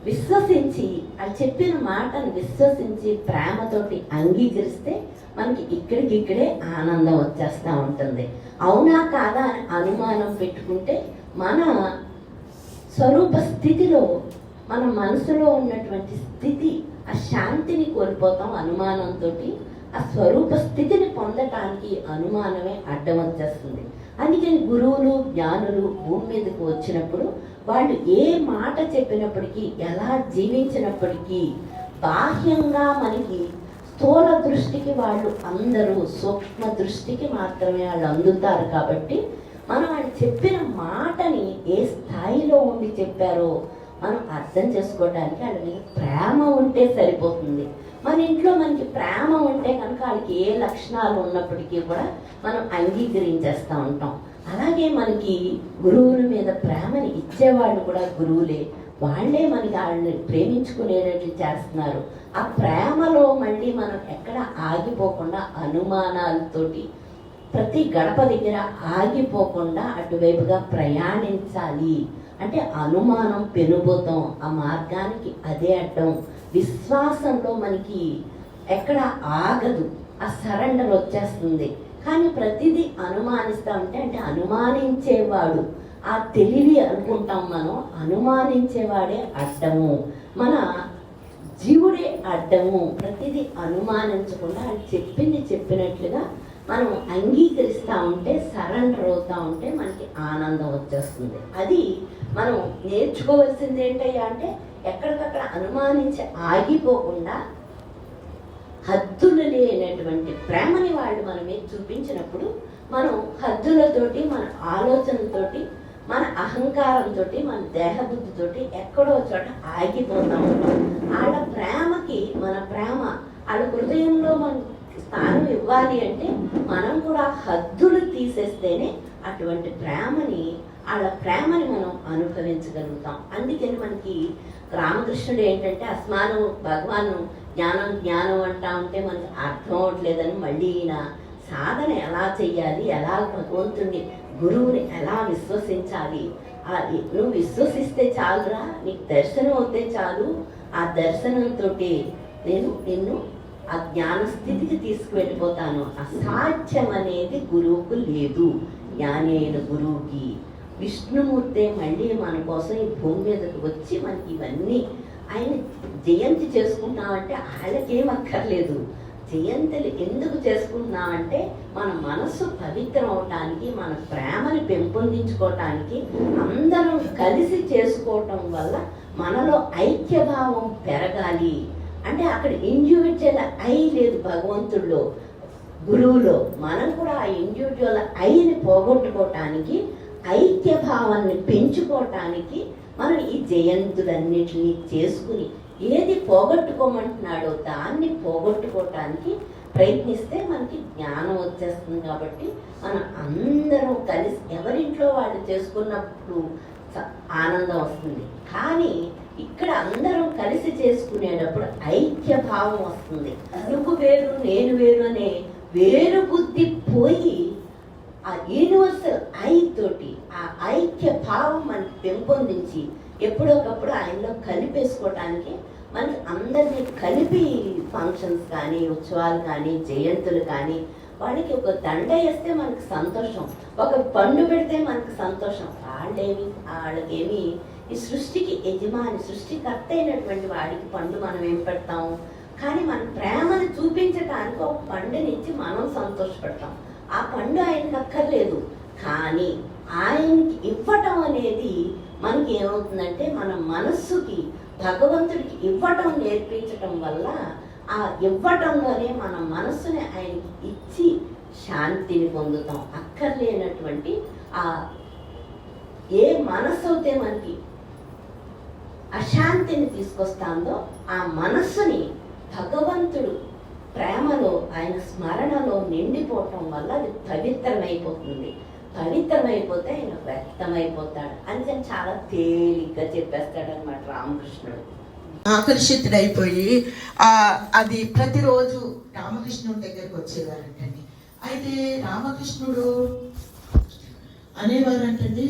విశ్వసించి, ఆ చెప్పిన మాటను విశ్వసించి ప్రేమతోటి అంగీకరిస్తే మనకి ఇక్కడికిక్కడే ఆనందం వచ్చేస్తూ ఉంటుంది. అవునా కాదా అని అనుమానం పెట్టుకుంటే మన స్వరూప స్థితిలో, మన మనసులో ఉన్నటువంటి స్థితి, ఆ శాంతిని కోల్పోతాం అనుమానంతో. ఆ స్వరూప స్థితిని పొందటానికి అనుమానమే అడ్డం వచ్చేస్తుంది. అందుకని గురువులు, జ్ఞానులు భూమి మీదకి వచ్చినప్పుడు వాళ్ళు ఏ మాట చెప్పినప్పటికీ, ఎలా జీవించినప్పటికీ బాహ్యంగా మనకి స్థూల దృష్టికి వాళ్ళు అందరూ సూక్ష్మ దృష్టికి మాత్రమే వాళ్ళు అందుతారు. కాబట్టి మనం వాళ్ళు చెప్పిన మాటని ఏ స్థాయిలో ఉండి చెప్పారో మనం అర్థం చేసుకోవడానికి వాళ్ళ మీద ప్రేమ ఉంటే సరిపోతుంది. మన ఇంట్లో మనకి ప్రేమ ఉంటే కనుక వాళ్ళకి ఏ లక్షణాలు ఉన్నప్పటికీ కూడా మనం అంగీకరించేస్తూ ఉంటాం. అలాగే మనకి గురువుల మీద ప్రేమని ఇచ్చేవాళ్ళు కూడా గురువులే. వాళ్ళే మనకి వాళ్ళని ప్రేమించుకునేటట్లు చేస్తున్నారు. ఆ ప్రేమలో మళ్ళీ మనం ఎక్కడ ఆగిపోకుండా అనుమానాలతోటి ప్రతి గడప దగ్గర ఆగిపోకుండా అటువైపుగా ప్రయాణించాలి. అంటే అనుమానం పెనుబోతాం, ఆ మార్గానికి అదే అడ్డం. విశ్వాసంలో మనకి ఎక్కడ ఆగదు, ఆ సరెండర్ వచ్చేస్తుంది. కానీ ప్రతిదీ అనుమానిస్తూ ఉంటే, అంటే అనుమానించేవాడు ఆ తెలివి అనుకుంటాం మనం, అనుమానించేవాడే అడ్డము, మన జీవుడే అడ్డము. ప్రతిదీ అనుమానించకుండా చెప్పింది చెప్పినట్లుగా మనం అంగీకరిస్తూ ఉంటే, సరెండర్ అవుతూ ఉంటే మనకి ఆనందం వచ్చేస్తుంది. అది మనం నేర్చుకోవాల్సింది ఏంటయ్యా అంటే, ఎక్కడికక్కడ అనుమానించి ఆగిపోకుండా హద్దులు లేనటువంటి ప్రేమని వాళ్ళు మన మీద చూపించినప్పుడు మనం హద్దులతోటి, మన ఆలోచనతోటి, మన అహంకారంతో, మన దేహబుద్ధితోటి ఎక్కడో చోట ఆగిపోతూ ఉంటాం. వాళ్ళ ప్రేమకి మన ప్రేమ వాళ్ళ హృదయంలో మన స్థానం ఇవ్వాలి అంటే మనం కూడా హద్దులు తీసేస్తేనే అటువంటి ప్రేమని, వాళ్ళ ప్రేమని మనం అనుభవించగలుగుతాం. అందుకని మనకి రామకృష్ణుడు ఏంటంటే, అస్మాను భగవాను జ్ఞానం జ్ఞానం అంటా ఉంటే మనకి అర్థం అవట్లేదని మళ్ళీ ఈయన సాధన ఎలా చెయ్యాలి, ఎలా భగవంతుడిని గురువుని ఎలా విశ్వసించాలి, నువ్వు విశ్వసిస్తే చాలురా, నీకు దర్శనం అవుతే చాలు, ఆ దర్శనంతో నేను నిన్ను ఆ జ్ఞానస్థితికి తీసుకువెళ్ళిపోతాను. అసాధ్యం అనేది గురువుకు లేదు, జ్ఞానైన గురువుకి. విష్ణుమూర్తే మళ్ళీ మన కోసం ఈ భూమి మీదకి వచ్చి మనకి ఇవన్నీ ఆయన జయంతి చేసుకుంటున్నామంటే వాళ్ళకేం అక్కర్లేదు. జయంతులు ఎందుకు చేసుకుంటున్నామంటే మన మనస్సు పవిత్రం అవటానికి, మన ప్రేమని పెంపొందించుకోవటానికి, అందరం కలిసి చేసుకోవటం వల్ల మనలో ఐక్యభావం పెరగాలి. అంటే అక్కడ ఇండివిజువల్ ఐ లేదు భగవంతుడిలో, గురువులో. మనం కూడా ఆ ఇండివిజువల్ ఐని పోగొట్టుకోవటానికి, ఐక్యభావాన్ని పెంచుకోవటానికి మనం ఈ జయంతులన్నిటినీ చేసుకుని ఏది పోగొట్టుకోమంటున్నాడో దాన్ని పోగొట్టుకోవటానికి ప్రయత్నిస్తే మనకి జ్ఞానం వచ్చేస్తుంది. కాబట్టి మనం అందరం కలిసి ఎవరింట్లో వాళ్ళు చేసుకున్నప్పుడు ఆనందం వస్తుంది. కానీ ఇక్కడ అందరం కలిసి చేసుకునేటప్పుడు ఐక్య భావం వస్తుంది. నువ్వు వేరు నేను వేరు అనే వేరు బుద్ధి పోయి ఆ యూనివర్సల్ ఐ తోటి ఆ ఐక్య భావం మనకి పెంపొందించి ఎప్పుడొకప్పుడు ఆయనలో కలిపేసుకోవటానికి మనకి అందరినీ కలిపి ఫంక్షన్స్ కానీ, ఉత్సవాలు కానీ, జయంతులు కానీ, వాడికి ఒక దండ వేస్తే మనకి సంతోషం, ఒక పండు పెడితే మనకి సంతోషం. వాళ్ళకేమి ఈ సృష్టికి యజమాని, సృష్టికర్త అయినటువంటి వాడికి పండు మనం ఏం పెడతాము? కానీ మన ప్రేమను చూపించడానికి ఒక పండునిచ్చి మనం సంతోషపడతాం. ఆ పండు ఆయనకు అక్కర్లేదు, కానీ ఆయనకి ఇవ్వటం అనేది మనకి ఏమవుతుందంటే, మన మనస్సుకి భగవంతుడికి ఇవ్వటం నేర్పించటం వల్ల ఆ ఇవ్వటంలోనే మన మనస్సుని ఆయనకి ఇచ్చి శాంతిని పొందుతాం. అక్కర్లేనటువంటి ఆ ఏ మనస్సు అయితే మనకి అశాంతిని తీసుకొస్తాందో ఆ మనస్సుని భగవంతుడు ప్రేమలో, ఆయన స్మరణలో నిండిపోవటం వల్ల అది పవిత్రమైపోతుంది. పవిత్రమైపోతే ఆయన వ్యక్తమైపోతాడు. అందుకని చాలా తేలిగ్గా చెప్పేస్తాడు అనమాట రామకృష్ణుడు. ఆకర్షితుడైపోయి అది ప్రతిరోజు రామకృష్ణుడి దగ్గరకు వచ్చేవారంటండి. అయితే రామకృష్ణుడు అనేవారంటండి,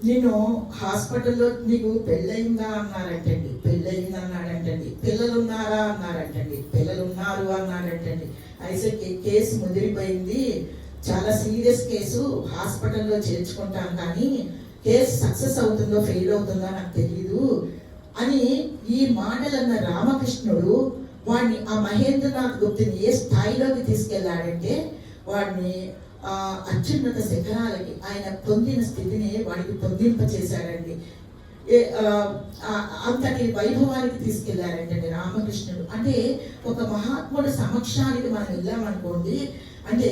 నేను హాస్పిటల్లో నీకు పెళ్ళయిందా అన్నారంటండి. పెళ్ళయింది అన్నాడంటండి. పిల్లలు ఉన్నారా అన్నారంటండి. పిల్లలు ఉన్నారు అన్నాడంటండి. అయితే కేసు ముదిరిపోయింది, చాలా సీరియస్ కేసు, హాస్పిటల్లో చేర్చుకుంటాను, కానీ కేసు సక్సెస్ అవుతుందో ఫెయిల్ అవుతుందో నాకు తెలియదు అని ఈ మాటలన్న రామకృష్ణుడు వాడిని, ఆ మహేంద్రనాథ్ గుప్తుని ఏ స్థాయిలోకి తీసుకెళ్లాడంటే, వాడిని అత్యున్నత శిఖరాలకి, ఆయన పొందిన స్థితిని వాడికి పొందింపచేశాడండి. అంతటి వైభవానికి తీసుకెళ్లారంటండి రామకృష్ణుడు. అంటే ఒక మహాత్ముడు సమక్షానికి మనం వెళ్ళామనుకోండి, అంటే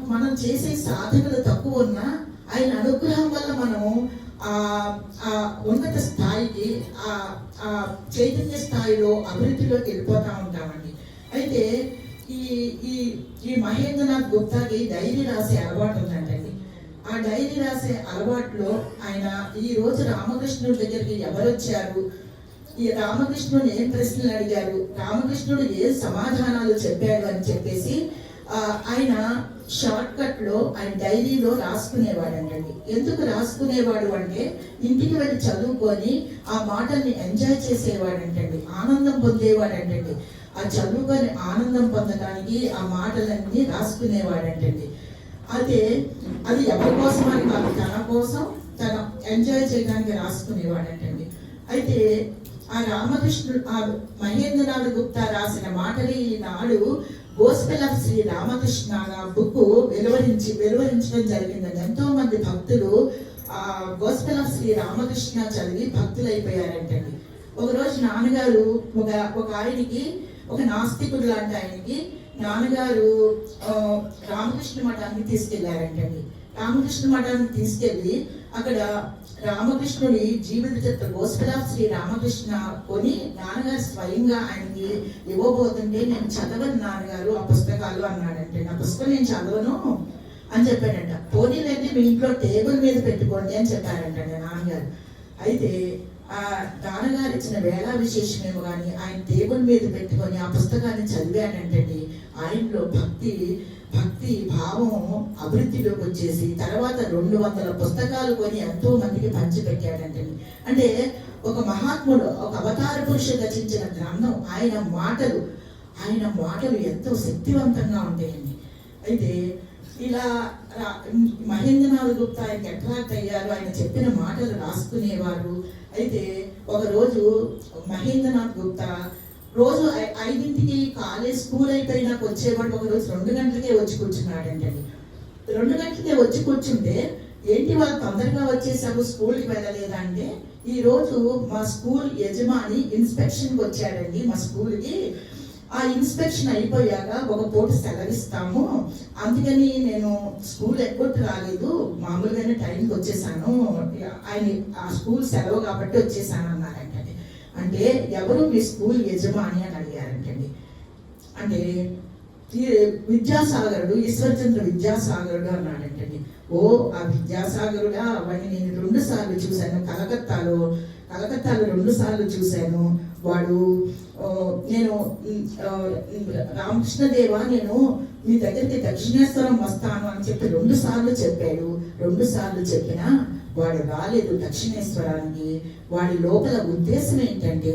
మనం చేసే సాధనలు తక్కువ ఉన్నా ఆయన అనుగ్రహం వల్ల మనం ఆ ఉన్నత స్థాయికి, ఆ చైతన్య స్థాయిలో అభివృద్ధిలోకి వెళ్ళిపోతూ ఉంటామండి. అయితే ఈ మహేంద్రనాథ్ గుప్తాకి డైరీ రాసే అలవాటు ఉందంటండి. ఆ డైరీ రాసే అలవాటులో ఆయన ఈ రోజు రామకృష్ణుడి దగ్గరికి ఎవరు వచ్చారు, ఈ రామకృష్ణుడు ఏం ప్రశ్నలు అడిగారు, రామకృష్ణుడు ఏ సమాధానాలు చెప్పాడు అని చెప్పేసి ఆయన షార్ట్ కట్ లో ఆయన డైరీలో రాసుకునేవాడంటండి. ఎందుకు రాసుకునేవాడు అంటే, ఇంటికి వెళ్ళి చదువుకొని ఆ మాటల్ని ఎంజాయ్ చేసేవాడంటండి, ఆనందం పొందేవాడంటండి. ఆ చదువుకొని ఆనందం పొందడానికి ఆ మాటలన్నీ రాసుకునేవాడంటండి. అయితే అది ఎవరి కోసం అని కాదు, తన కోసం, తన ఎంజాయ్ చేయడానికి రాసుకునేవాడంటండి. అయితే ఆ రామకృష్ణుడు, ఆ మహేంద్రనాథ్ గుప్తా రాసిన మాటలు ఈనాడు gospel of Shri Ramakrishna book వెలువరించడం జరిగిందండి. ఎంతో మంది భక్తులు ఆ గోస్పెల్ ఆఫ్ శ్రీ రామకృష్ణ చదివి భక్తులు అయిపోయారంటండి. ఒకరోజు నాన్నగారు ఒక ఆయనకి, ఒక నాస్తికుడు లాంటి ఆయనకి నాన్నగారు రామకృష్ణ మఠానికి తీసుకెళ్లారంటండి. రామకృష్ణ మఠానికి తీసుకెళ్లి అక్కడ రామకృష్ణుడి జీవిత చరిత్ర గోస్పెల్ ఆఫ్ శ్రీ రామకృష్ణ కొని నాన్నగారు స్వయంగా ఆయనకి ఇవ్వబోతుంటే, నేను చదవను నాన్నగారు ఆ పుస్తకాలు అన్నాడంటే. ఆ పుస్తకం నేను చదవను అని చెప్పాడంట. పోనీలన్నీ మీ ఇంట్లో టేబుల్ మీద పెట్టుకోండి అని చెప్పారంట నాన్నగారు. అయితే ఆ నాన్నగారు ఇచ్చిన వేళా విశేషమేమో కానీ ఆయన టేబుల్ మీద పెట్టుకొని ఆ పుస్తకాన్ని చదివాడంటండి. ఆయనలో భక్తి భావం అభివృద్ధిలోకి వచ్చేసి తర్వాత 200 పుస్తకాలు కొని ఎంతో మందికి పంచిపెట్టాడంటండి. అంటే ఒక మహాత్ముడు, ఒక అవతార పురుషుడు రచించిన గ్రంథం. ఆయన మాటలు ఎంతో శక్తివంతంగా ఉంటాయండి. అయితే ఇలా మహేంద్రనాథ్ గుప్తా ఆయనకి అట్రాక్ట్ అయ్యారు. ఆయన చెప్పిన మాటలు రాసుకునేవారు. అయితే ఒకరోజు మహేంద్రనాథ్ గుప్తా రోజు 5ంటికి కాలేజ్ స్కూల్ అయిపోయినాక వచ్చేవాడు. ఒకరోజు 2 గంటలకే వచ్చి కూర్చున్నాడంటండి. 2 గంటలకే వచ్చి కూర్చుంటే, ఏంటి వాళ్ళు తొందరగా వచ్చేసారు, స్కూల్కి వెళ్ళలేదా అంటే, ఈ రోజు మా స్కూల్ యజమాని ఇన్స్పెక్షన్కి వచ్చాడండి మా స్కూల్కి. ఆ ఇన్స్పెక్షన్ అయిపోయాక ఒక పూట సెలవిస్తాము, అందుకని నేను స్కూల్ ఎగ్గొట్టు రాలేదు, మామూలుగానే టైంకి వచ్చేసాను, ఆయన ఆ స్కూల్ సెలవు కాబట్టి వచ్చేసాను అన్నారంటండి. అంటే ఎవరు మీ స్కూల్ యజమాని అని అడిగారంటండి. అంటే విద్యాసాగరుడు, ఈశ్వర్చంద్ర విద్యాసాగరుడు అన్నాడంటండి. ఓ ఆ విద్యాసాగరుడా, వాడిని నేను 2 సార్లు చూశాను, కలకత్తాలో 2 సార్లు చూశాను. వాడు నేను రామకృష్ణదేవా నేను మీ దగ్గరికి దక్షిణేశ్వరం వస్తాను అని చెప్పి 2 సార్లు చెప్పాడు. 2 సార్లు చెప్పినా వాడు రాలేదు దక్షిణేశ్వరానికి. వాడి లోపల ఉద్దేశం ఏంటంటే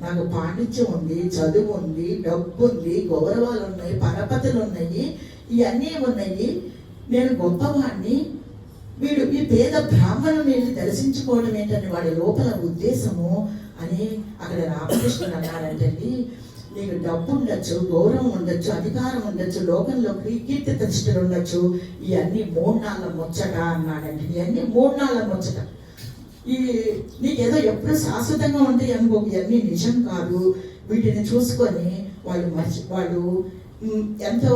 నాకు పాండిత్యం ఉంది, చదువు ఉంది, డబ్బు ఉంది, గౌరవాలు ఉన్నాయి, పరపతులు ఉన్నాయి, ఇవన్నీ ఉన్నాయి, నేను గొప్పవాడిని, వీడు ఈ పేద బ్రాహ్మణుని దర్శించుకోవడం ఏంటంటే వాడి లోపల ఉద్దేశము అని అక్కడ రామకృష్ణుడు అన్నారంటండి. నీకు డబ్బు ఉండొచ్చు, గౌరవం ఉండొచ్చు, అధికారం ఉండొచ్చు, లోకంలో కీర్తి ప్రతిష్టలు ఉండొచ్చు, ఇవన్నీ 3 నాళ్ళ ముచ్చట అన్నాడండి. ఇవన్నీ 3 నాళ్ళ ముచ్చట. నీకేదో ఎప్పుడు శాశ్వతంగా ఉంటాయి అనుకో, ఇవన్నీ నిజం కాదు. వీటిని చూసుకొని వాళ్ళు ఎంతో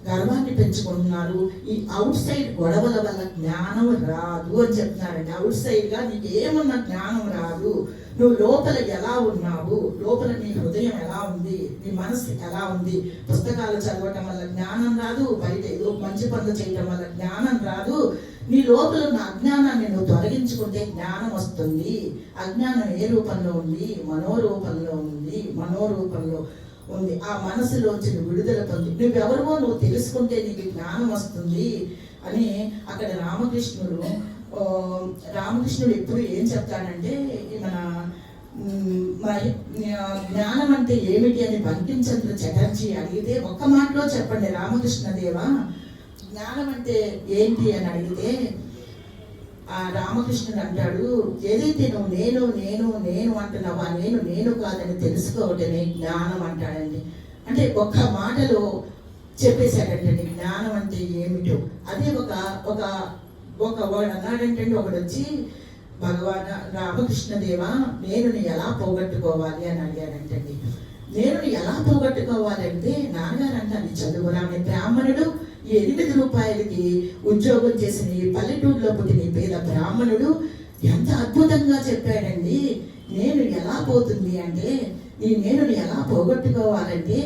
గర్వాన్ని పెంచుకుంటున్నారు. ఈ అవుట్ సైడ్ గొడవల వల్ల జ్ఞానం రాదు అని చెప్తున్నారండి. అవుట్ సైడ్ గా నీకు ఏమన్నా జ్ఞానం రాదు. నువ్వు లోపల ఎలా ఉన్నావు, లోపల నీ హృదయం ఎలా ఉంది, నీ మనసు ఎలా ఉంది. పుస్తకాలు చదవటం వల్ల జ్ఞానం రాదు, బయట ఏదో మంచి పనులు చేయటం వల్ల జ్ఞానం రాదు. నీ లోపల ఉన్న అజ్ఞానాన్ని నువ్వు తొలగించుకుంటే జ్ఞానం వస్తుంది. అజ్ఞానం ఏ రూపంలో ఉంది? మనోరూపంలో ఉంది. ఆ మనసులోంచి నువ్వు విడుదల పొంది నువ్వెవరో నువ్వు తెలుసుకుంటే నీకు జ్ఞానం వస్తుంది అని అక్కడ రామకృష్ణుడు ఎప్పుడు ఏం చెప్తాడంటే, మన జ్ఞానం అంటే ఏమిటి అని బంకించంద్ర చటర్జీ అడిగితే ఒక్క మాటలో చెప్పండి రామకృష్ణదేవా జ్ఞానం అంటే ఏంటి అని అడిగితే, ఆ రామకృష్ణుడు అంటాడు, ఏదైతే నేను అంటున్నావా, నేను కాదని తెలుసుకోవటమే జ్ఞానం అంటాడండి. అంటే ఒక్క మాటలో చెప్పేశాడంటండి జ్ఞానం అంటే ఏమిటో. అదే వాడు అన్నాడంటండి, ఒకడు వచ్చి భగవాన్ రామకృష్ణదేవా నేనుని ఎలా పోగొట్టుకోవాలి అని అడిగాడంటండి. నేనుని ఎలా పోగొట్టుకోవాలంటే, నాన్నగారు అంటాను చదువురాని బ్రాహ్మణుడు 8 రూపాయలకి ఉద్యోగం చేసిన ఈ పల్లెటూరులో పుట్టిన పేద బ్రాహ్మణుడు ఎంత అద్భుతంగా చెప్పాడండి. నేను ఎలా పోతుంది అంటే, నేను ఎలా పోగొట్టుకోవాలంటే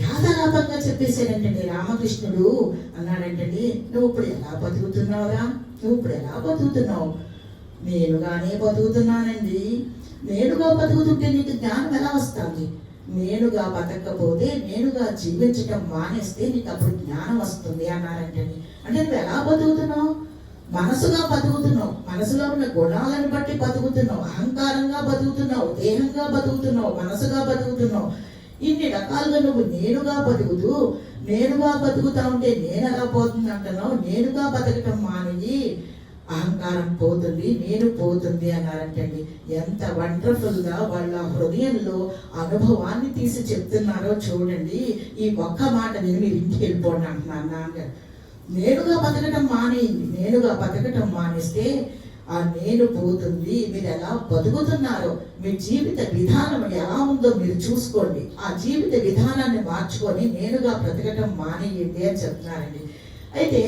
యాదలాపంగా చెప్పేశాడంటండి రామకృష్ణుడు. అన్నాడంటండి, నువ్వు ఇప్పుడు ఎలా బతుకుతున్నావురా, నేనుగానే బతుకుతున్నానండి. నేనుగా బతుకుతుంటే నీకు జ్ఞానం ఎలా వస్తుంది? నేనుగా బతకపోతే, నేనుగా జీవించటం మానేస్తే నీకు అప్పుడు జ్ఞానం వస్తుంది అన్నారంటండి. అంటే నువ్వు ఎలా బతుకుతున్నావు? మనసుగా బతుకుతున్నావు, మనసులో ఉన్న గుణాలను బట్టి బతుకుతున్నావు, అహంకారంగా బతుకుతున్నావు, దేహంగా బతుకుతున్నావు, మనసుగా బతుకుతున్నావు. ఇన్ని రకాలుగా నువ్వు నేనుగా బతుకుతా ఉంటే నేను ఎలా పోతుంది అంటున్నావు. నేనుగా బతకటం మానేయి, అహంకారం పోతుంది, నేను పోతుంది అన్నారంటండి. ఎంత వండర్ఫుల్గా వాళ్ళ హృదయంలో అనుభవాన్ని తీసి చెప్తున్నారో చూడండి. ఈ ఒక్క మాట నేను మీరు ఇంటికి వెళ్ళిపోండి అంటున్నాను నాన్నగారు. నేనుగా బతకటం మానేయండి. నేనుగా బతకటం మానేస్తే ఆ నేను పోతుంది. మీరు ఎలా బతుకుతున్నారో, మీ జీవిత విధానం ఎలా ఉందో మీరు చూసుకోండి. ఆ జీవిత విధానాన్ని మార్చుకొని నేనుగా బ్రతకటం మానేయండి అని చెప్తున్నారండి. అయితే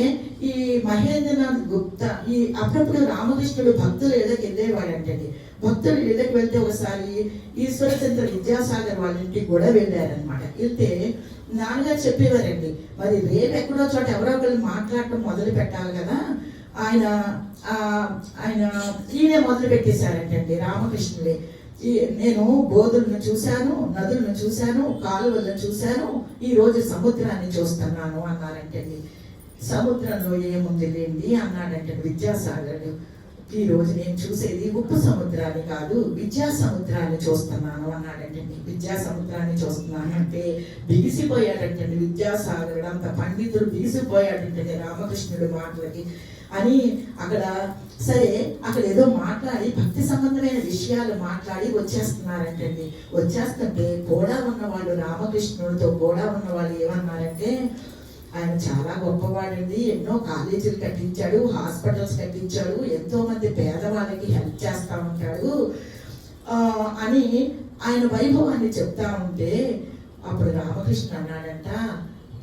ఈ మహేంద్రనాథ్ గుప్తా అప్పుడప్పుడు రామకృష్ణుడు భక్తుల ఇళ్ళకి వెళ్ళేవాడంటండి. భక్తులు ఇళ్ళకి వెళ్తే ఒకసారి ఈశ్వరచంద్ర విద్యాసాగర్ వాళ్ళ ఇంటికి కూడా వెళ్ళారనమాట. వెళ్తే నాన్నగారు చెప్పేవారండి, మరి రేపు ఎక్కడో చోట ఎవరో ఒకళ్ళు మాట్లాడటం మొదలు పెట్టాలి కదా. ఆయన ఈయనే మొదలు పెట్టేశారంటండి రామకృష్ణుడే. నేను బోధులను చూశాను, నదులను చూశాను, కాలువలను చూశాను, ఈ రోజు సముద్రాన్ని చూస్తున్నాను అన్నారంటండి. సముద్రంలో ఏముంది లేండి అన్నాడంటే విద్యాసాగరుడు. ఈ రోజు నేను చూసేది ఉప్పు సముద్రాన్ని కాదు, విద్యా సముద్రాన్ని చూస్తున్నాను అన్నాడంటండి. విద్యా సముద్రాన్ని చూస్తున్నాను అంటే బిగిసిపోయాడంటండి విద్యాసాగరుడు. అంత పండితుడు బిగిసిపోయాడంటండి రామకృష్ణుడు మాటలకి అని. సరే అక్కడ ఏదో మాట్లాడి భక్తి సంబంధమైన విషయాలు మాట్లాడి వచ్చేస్తున్నారంటండి. వచ్చేస్తుంటే కూడా ఉన్నవాళ్ళు, రామకృష్ణుడితో కూడా ఉన్నవాళ్ళు ఏమన్నారంటే, ఆయన చాలా గొప్పవాడండి, ఎన్నో కాలేజీలు కట్టించాడు, హాస్పిటల్స్ కట్టించాడు, ఎంతో మంది పేదవాళ్ళకి హెల్ప్ చేస్తూ ఉంటాడు అని ఆయన వైభవాన్ని చెప్తా ఉంటే అప్పుడు రామకృష్ణ అన్నాడంట,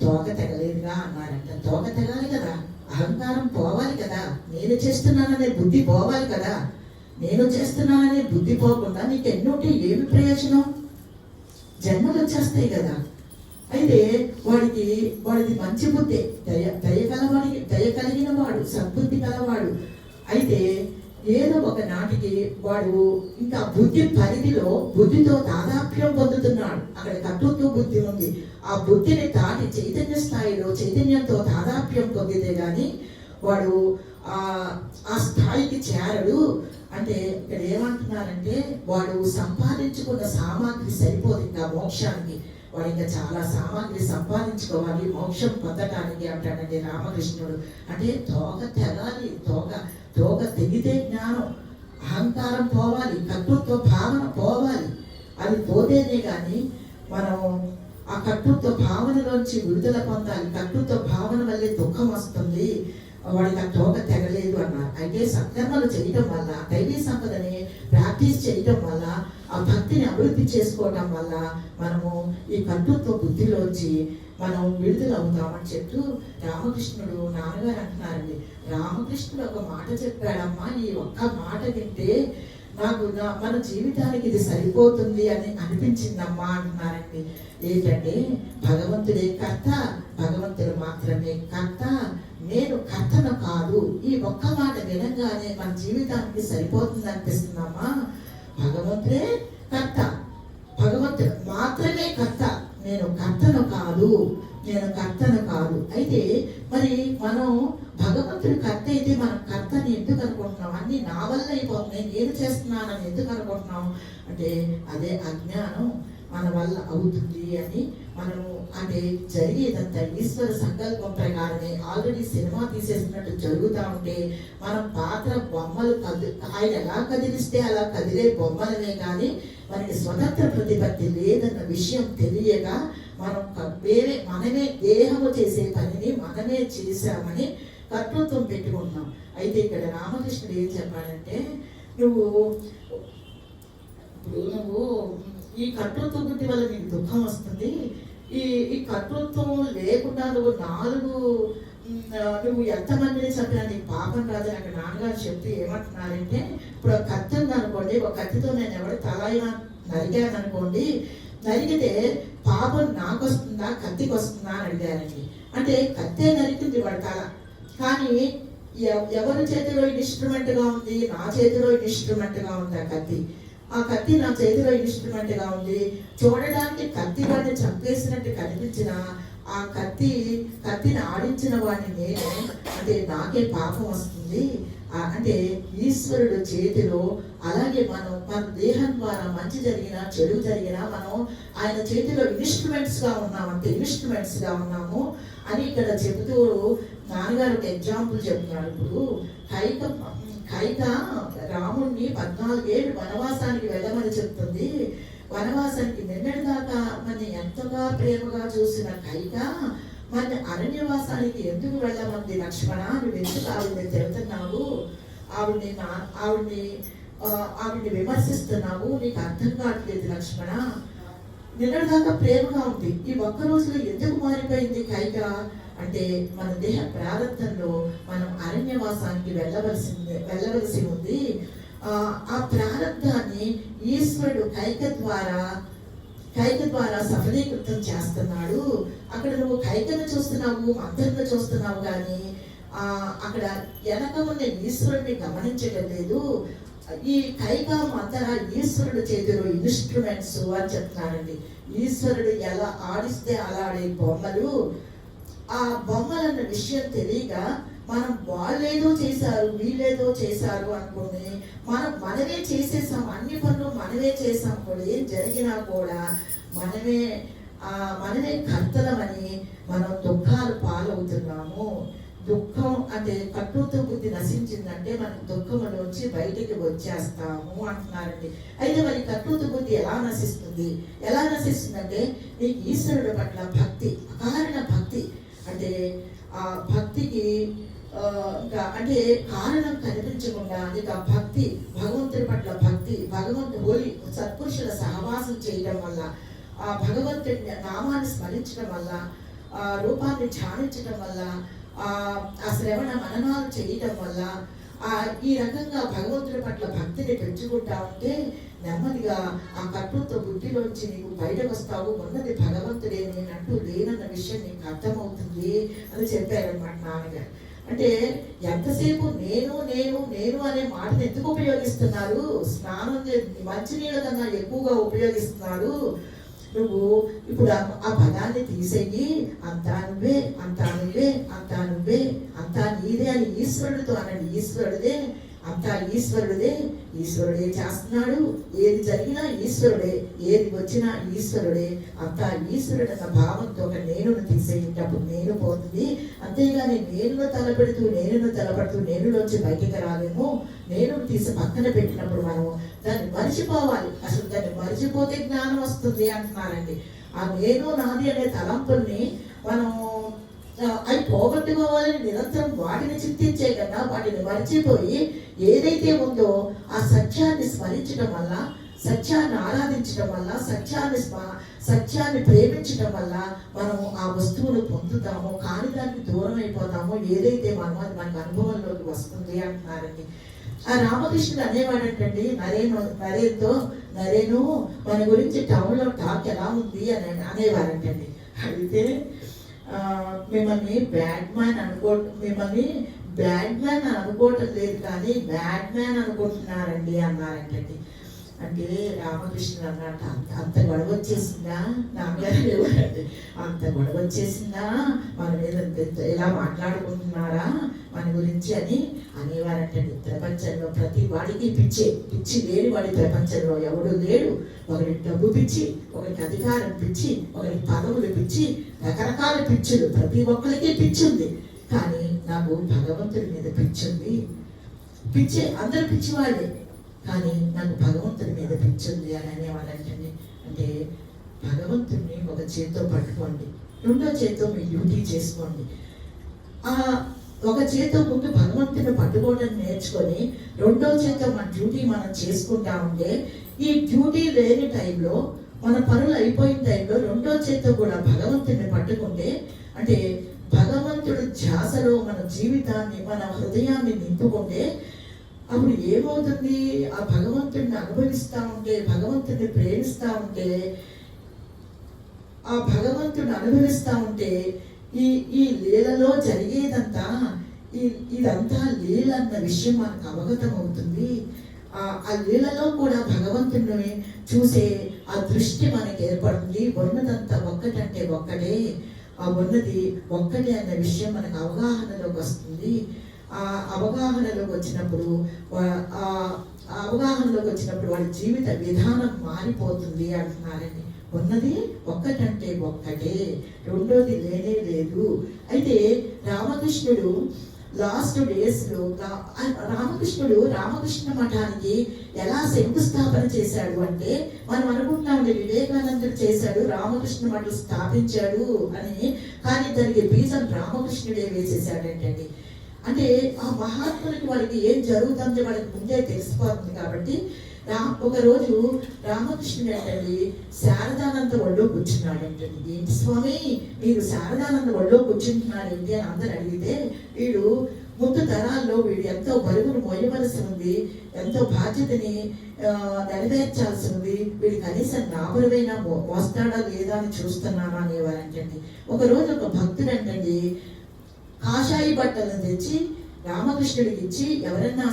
తోక తెగలేదుగా అన్నాడంట. తోక తెగాలి కదా, అహంకారం పోవాలి కదా, నేను చేస్తున్నాననే బుద్ధి పోవాలి కదా. నేను చేస్తున్నాననే బుద్ధి పోకుండా నీకు ఎన్నోటి ఏమి ప్రయోజనం? జన్మలు వచ్చేస్తాయి కదా. అయితే వాడిది మంచి బుద్ధి, దయ కలిగిన వాడు, సద్బుద్ధి కలవాడు. అయితే ఏదో ఒక నాటికి వాడు ఇంకా బుద్ధి పరిధిలో బుద్ధితో తాదాప్యం పొందుతున్నాడు. అక్కడ కర్తృత్వ బుద్ధి ఉంది. ఆ బుద్ధిని దాటి చైతన్య స్థాయిలో చైతన్యంతో తాదాప్యం పొందితే గాని వాడు ఆ స్థాయికి చేరడు. అంటే ఇక్కడ ఏమంటున్నారంటే, వాడు సంపాదించుకున్న సామాగ్రి సరిపోదు ఇంకా మోక్షానికి. వాడు ఇంకా చాలా సామాగ్రి సంపాదించుకోవాలి మోక్షం పొందటానికి అంటాడండి రామకృష్ణుడు. అంటే తోక తెగాలి, తోక తెగితే జ్ఞానం, అహంకారం పోవాలి, కర్తృత్వ భావన పోవాలి. అది పోతేనే కానీ మనం ఆ కర్తృత్వ భావనలోంచి విడుదల పొందాలి. కర్తృత్వ భావన వల్లే దుఃఖం వస్తుంది. వాడికి ఆ తోక తెగలేదు అన్నారు. అయితే సత్కర్మలు చేయటం వల్ల, దైవీ సంపదని ప్రాక్టీస్ చేయటం వల్ల, ఆ భక్తిని అభివృద్ధి చేసుకోవటం వల్ల మనము ఈ కర్తృత్వ బుద్ధిలోంచి మనం విడుదల అవుతామని చెప్తూ రామకృష్ణుడు నాన్నగారు అంటున్నారండి. రామకృష్ణుడు ఒక మాట చెప్పాడమ్మా, ఈ ఒక్క మాట వింటే నాకు మన జీవితానికి ఇది సరిపోతుంది అని అనిపించిందమ్మా అంటున్నారండి. ఏంటంటే భగవంతుడే కర్త, భగవంతుడు మాత్రమే కర్త, నేను కర్తను కాదు. ఈ ఒక్క మాట వినగానే మన జీవితానికి సరిపోతుంది అనిపిస్తుందమ్మా. భగవంతుడే కర్త, భగవంతుడు మాత్రమే కర్త, నేను కర్తను కాదు. అయితే మరి మనం భగవంతుడు కర్త అయితే మనం కర్తని ఎందుకు అనుకుంటున్నాం? అన్ని నా వల్ల అయిపోతున్నాయి, నేను చేస్తున్నానని ఎందుకు అనుకుంటున్నాం అంటే అదే అజ్ఞానం మన వల్ల అవుతుంది అని. మనము అంటే జరిగేదంతా ఈశ్వర సంకల్పం ప్రకారమే. ఆల్రెడీ సినిమా తీసేసినట్టు జరుగుతూ ఉంటే మనం పాత్ర బొమ్మలు ఆయన ఎలా కదిలిస్తే అలా కదిలే బొమ్మలనే కానీ మనకి స్వతంత్ర ప్రతిపత్తి లేదన్న విషయం తెలియక మనం మనమే దేహము చేసే పనిని మనమే చేశామని కర్తృత్వం పెట్టుకుంటున్నాం. అయితే ఇక్కడ రామకృష్ణుడు ఏం చెప్పాడంటే, నువ్వు ఈ కర్తృత్వ బుద్ధి వల్ల నీకు దుఃఖం వస్తుంది. ఈ కర్తృత్వం లేకుండా నువ్వు ఎంతమందిని చంపినా నీకు పాపం రాదని అక్కడ నాన్నగారు చెప్తే ఏమంటున్నారంటే, ఇప్పుడు కత్తి ఉంది అనుకోండి, ఒక కత్తితో నేను ఎవరి తల నరిగాను అనుకోండి, నరిగితే పాపం నాకు వస్తుందా కత్తికి వస్తుందా అని అడిగారండి. అంటే కత్తే నరికింది వాడి తల, కానీ ఎవరి చేతిలో ఇన్స్ట్రుమెంట్గా ఉంది? నా చేతిలో ఇన్స్ట్రుమెంట్గా ఉంది ఆ కత్తి. ఆ కత్తి నా చేతిలో ఇన్స్ట్రుమెంట్గా ఉంది. చూడడానికి కత్తి వాడిని చంపేసినట్టు కనిపించిన ఆ కత్తిని ఆడించిన వాడిని నేను, అంటే నాకే పాపం వస్తుంది. అంటే ఈశ్వరుడు చేతిలో, అలాగే మన దేహం ద్వారా మంచి జరిగినా చెడు జరిగినా మనం ఆయన చేతిలో ఇన్స్ట్రుమెంట్స్గా ఉన్నామంటే ఇన్స్ట్రుమెంట్స్గా ఉన్నాము అని ఇక్కడ చెబుతూ నాన్నగారు ఒక ఎగ్జాంపుల్ చెప్తున్నారు. ఇప్పుడు కైక రాముణ్ణి 14 ఏళ్ళు వనవాసానికి వెళ్ళమని చెప్తుంది. వనవాసానికి నిన్నటిదాకా మన ఎంతగా ప్రేమగా చూసిన కైక మన అరణ్యవాసానికి ఎందుకు వెళ్ళమంది? లక్ష్మణ, నువ్వు ఎందుకు ఆవిడ్ని తిడుతున్నావు, ఆవిడ్ని విమర్శిస్తున్నావు, నీకు అర్థం కావట్లేదు లక్ష్మణ. నిన్నటిదాకా ప్రేమగా ఉంది, ఈ ఒక్క రోజులో ఎందుకు మారిపోయింది కైక అంటే మన దేహ ప్రారంభంలో మనం అరణ్యవాసానికి వెళ్ళవలసి ఉంది. ఆ ప్రారంధాన్ని ఈశ్వరుడు కైక ద్వారా సఫలీకృతం చేస్తున్నాడు. అక్కడ నువ్వు కైకను చూస్తున్నావు, మంత్రను చూస్తున్నావు, కానీ అక్కడ వెనక ఉన్న ఈశ్వరుడిని గమనించడం లేదు. ఈ కైక మంత్ర ఈశ్వరుడు చేతిలో ఇన్స్ట్రుమెంట్స్ అని చెప్తున్నారండి. ఈశ్వరుడు ఎలా ఆడిస్తే అలా ఆడే బొమ్మలు. ఆ బొమ్మలన్న విషయం తెలియక మనం వాళ్ళేదో చేశారు వీళ్ళేదో చేశారు అనుకుని మనమే చేసేసాం, అన్ని పనులు మనమే చేసాం కూడా, ఏం జరిగినా కూడా మనమే కర్తలమని మనం దుఃఖాలు పాలవుతున్నాము. దుఃఖం అంటే కట్టుతో బుద్ధి నశించిందంటే మనం దుఃఖంలోంచి బయటికి వచ్చేస్తాము అంటున్నారండి. అయితే మరి కట్టుతో బుద్ధి ఎలా నశిస్తుందంటే నీకు ఈశ్వరుడు పట్ల భక్తి, అకారణ భక్తి, అంటే ఆ భక్తికి అంటే కారణం కనిపించకుండా నీకు ఆ భక్తి, భగవంతుడి పట్ల భక్తి, హోలీ సత్పురుషుల సహవాసం చేయడం వల్ల, ఆ భగవంతుడి నామాన్ని స్మరించడం వల్ల, ఆ రూపాన్ని ధ్యానించడం వల్ల, ఆ శ్రవణ మననాలు చేయడం వల్ల ఈ రకంగా భగవంతుడి పట్ల భక్తిని పెంచుకుంటా ఉంటే నెమ్మదిగా ఆ కట్టుతో బుద్ధిలోంచి నీకు బయటకు వస్తావు. ఉన్నది భగవంతుడే, నేనంటూ లేనన్న విషయం నీకు అర్థమవుతుంది అని చెప్పారనమాట నాన్నగారు. అంటే ఎంతసేపు నేను నేను నేను అనే మాటను ఎందుకు ఉపయోగిస్తున్నారు? స్నానం మంచినీళ్ళ కన్నా ఎక్కువగా ఉపయోగిస్తున్నారు. నువ్వు ఇప్పుడు ఆ పదాన్ని తీసేయి, అంతా నువ్వే అంతా నువ్వే అంతా నువ్వే అంతా నీదే అని ఈశ్వరుడితో అనండి. ఈశ్వరుడిదే, అంతా ఈశ్వరుడిదే, ఈశ్వరుడే చేస్తున్నాడు, ఏది జరిగినా ఈశ్వరుడే, ఏది వచ్చినా ఈశ్వరుడే, అంతా ఈశ్వరుడు అన్న భావంతో ఒక నేనును తీసేటప్పుడు నేను పోతుంది. అంతేగాని నేనును తలపెడుతూ నేనులోంచి బయటికి రాలేము. నేను తీసి పక్కన పెట్టినప్పుడు మనం దాన్ని మరిచిపోవాలి. అసలు దాన్ని మరిచిపోతే జ్ఞానం వస్తుంది అంటున్నారండి. ఆ నేను నాది అనే తలంపుల్ని మనం అవి పోగొట్టుకోవాలని నిరంతరం వాటిని చింతించే కన్నా వాటిని మర్చిపోయి ఏదైతే ఉందో ఆ సత్యాన్ని స్మరించడం వల్ల, సత్యాన్ని ఆరాధించడం వల్ల, సత్యాన్ని ప్రేమించడం వల్ల మనము ఆ వస్తువును పొందుతాము, కానీ దానికి దూరం అయిపోతాము. ఏదైతే మనమో అది మనకు అనుభవంలోకి వస్తుంది అంటున్నారండి. ఆ రామకృష్ణుడు అనేవాడంటండి, నరేను మన గురించి టౌన్లో టాక్ ఎలా ఉంది అని అనేవారంటండి. అయితే మిమ్మల్ని బ్యాడ్ మ్యాన్ అనుకోవటం లేదు, కానీ బ్యాడ్ మ్యాన్ అనుకుంటున్నారండి అన్నారంటండి. అంటే రామకృష్ణుడు అన్నట్టు అంత గొడవ వచ్చేసిందా నాన్నగారు, అంత గొడవ వచ్చేసిందా, మన మీద ఇలా మాట్లాడుకుంటున్నారా మన గురించి అని అనేవారంటండి. ప్రపంచంలో ప్రతి వాడికి పిచ్చి లేని వాడి ప్రపంచంలో ఎవడు లేడు. ఒకరికి డబ్బు పిచ్చి, ఒకరికి అధికారం పిచ్చి, ఒకరికి పదవులు పిచ్చి, రకరకాల పిచ్చులు ప్రతి ఒక్కరికి పిచ్చి ఉంది. కానీ నాకు భగవంతుడి మీద పిచ్చింది. పిచ్చి అందరూ పిచ్చివాళ్ళే, కానీ నాకు భగవంతుడి మీద పిచ్చింది అని అనేవాళ్ళంటండి. అంటే భగవంతుడిని ఒక చేత్తో పట్టుకోండి, రెండో చేత్తో మీ డ్యూటీ చేసుకోండి. ఆ ఒక చేత్తో ముందు భగవంతుని పట్టుకోవడం నేర్చుకొని రెండో చేత్తో మన డ్యూటీ మనం చేసుకుంటా ఉంటే, ఈ డ్యూటీ లేని టైంలో, మన పనులు అయిపోయిన టైంలో రెండో చేత్తో కూడా భగవంతుని పట్టుకుంటే, అంటే భగవంతుడు ధ్యాసలో మన జీవితాన్ని, మన హృదయాన్ని నింపుకుంటే అప్పుడు ఏమవుతుంది? ఆ భగవంతుడిని అనుభవిస్తూ ఉంటే, భగవంతుడిని ప్రేమిస్తూ ఉంటే, ఆ భగవంతుడిని అనుభవిస్తూ ఉంటే ఈ లీలలో జరిగేదంతా, ఇదంతా లీల అన్న విషయం మనకు అవగతం అవుతుంది. ఆ లీలలో కూడా భగవంతుడిని చూసే ఆ దృష్టి మనకి ఏర్పడుతుంది. ఉన్నదంతా ఒక్కటంటే ఒక్కటే. ఆ ఆ ఉన్నది ఒక్కటే అన్న విషయం మనకు అవగాహనలోకి వస్తుంది. ఆ అవగాహనలోకి వచ్చినప్పుడు వాళ్ళ జీవిత విధానం మారిపోతుంది అంటున్నారండి. ఉన్నది ఒక్కటంటే ఒక్కటే, రెండోది లేనే లేదు. అయితే రామకృష్ణుడు లాస్ట్ డేస్లో రామకృష్ణ మఠానికి ఎలా శంకుస్థాపన చేశాడు అంటే, మనం అనుకుంటున్నాం వివేకానందుడు చేశాడు, రామకృష్ణ మఠం స్థాపించాడు అని, కానీ దానికి బీజం రామకృష్ణుడే వేసేసాడంటండి. అంటే ఆ మహాత్ములకి వాళ్ళకి ఏం జరుగుతుందో వాళ్ళకి ముందే తెలిసిపోతుంది. కాబట్టి ఒకరోజు రామకృష్ణుడు ఏంటండి శారదానంద ఒళ్ళో కూర్చున్నాడు ఏంటండి. ఏంటి స్వామి మీరు శారదానంద ఒళ్ళో కూర్చుంటున్నాడు ఏంటి అని అందరు అడిగితే, వీడు ముందు తరాల్లో వీడు ఎంతో బరువును మోయవలసి ఉంది, ఎంతో బాధ్యతని నెరవేర్చాల్సి ఉంది, వీడు కనీసం నా బరువైనా మోస్తాడా లేదా అని చూస్తున్నాను అనేవారంటండి. ఒకరోజు ఒక భక్తుడు అంటండి కాషాయి బట్టలను తెచ్చి రామకృష్ణుడికి ఇచ్చి, ఎవరన్నా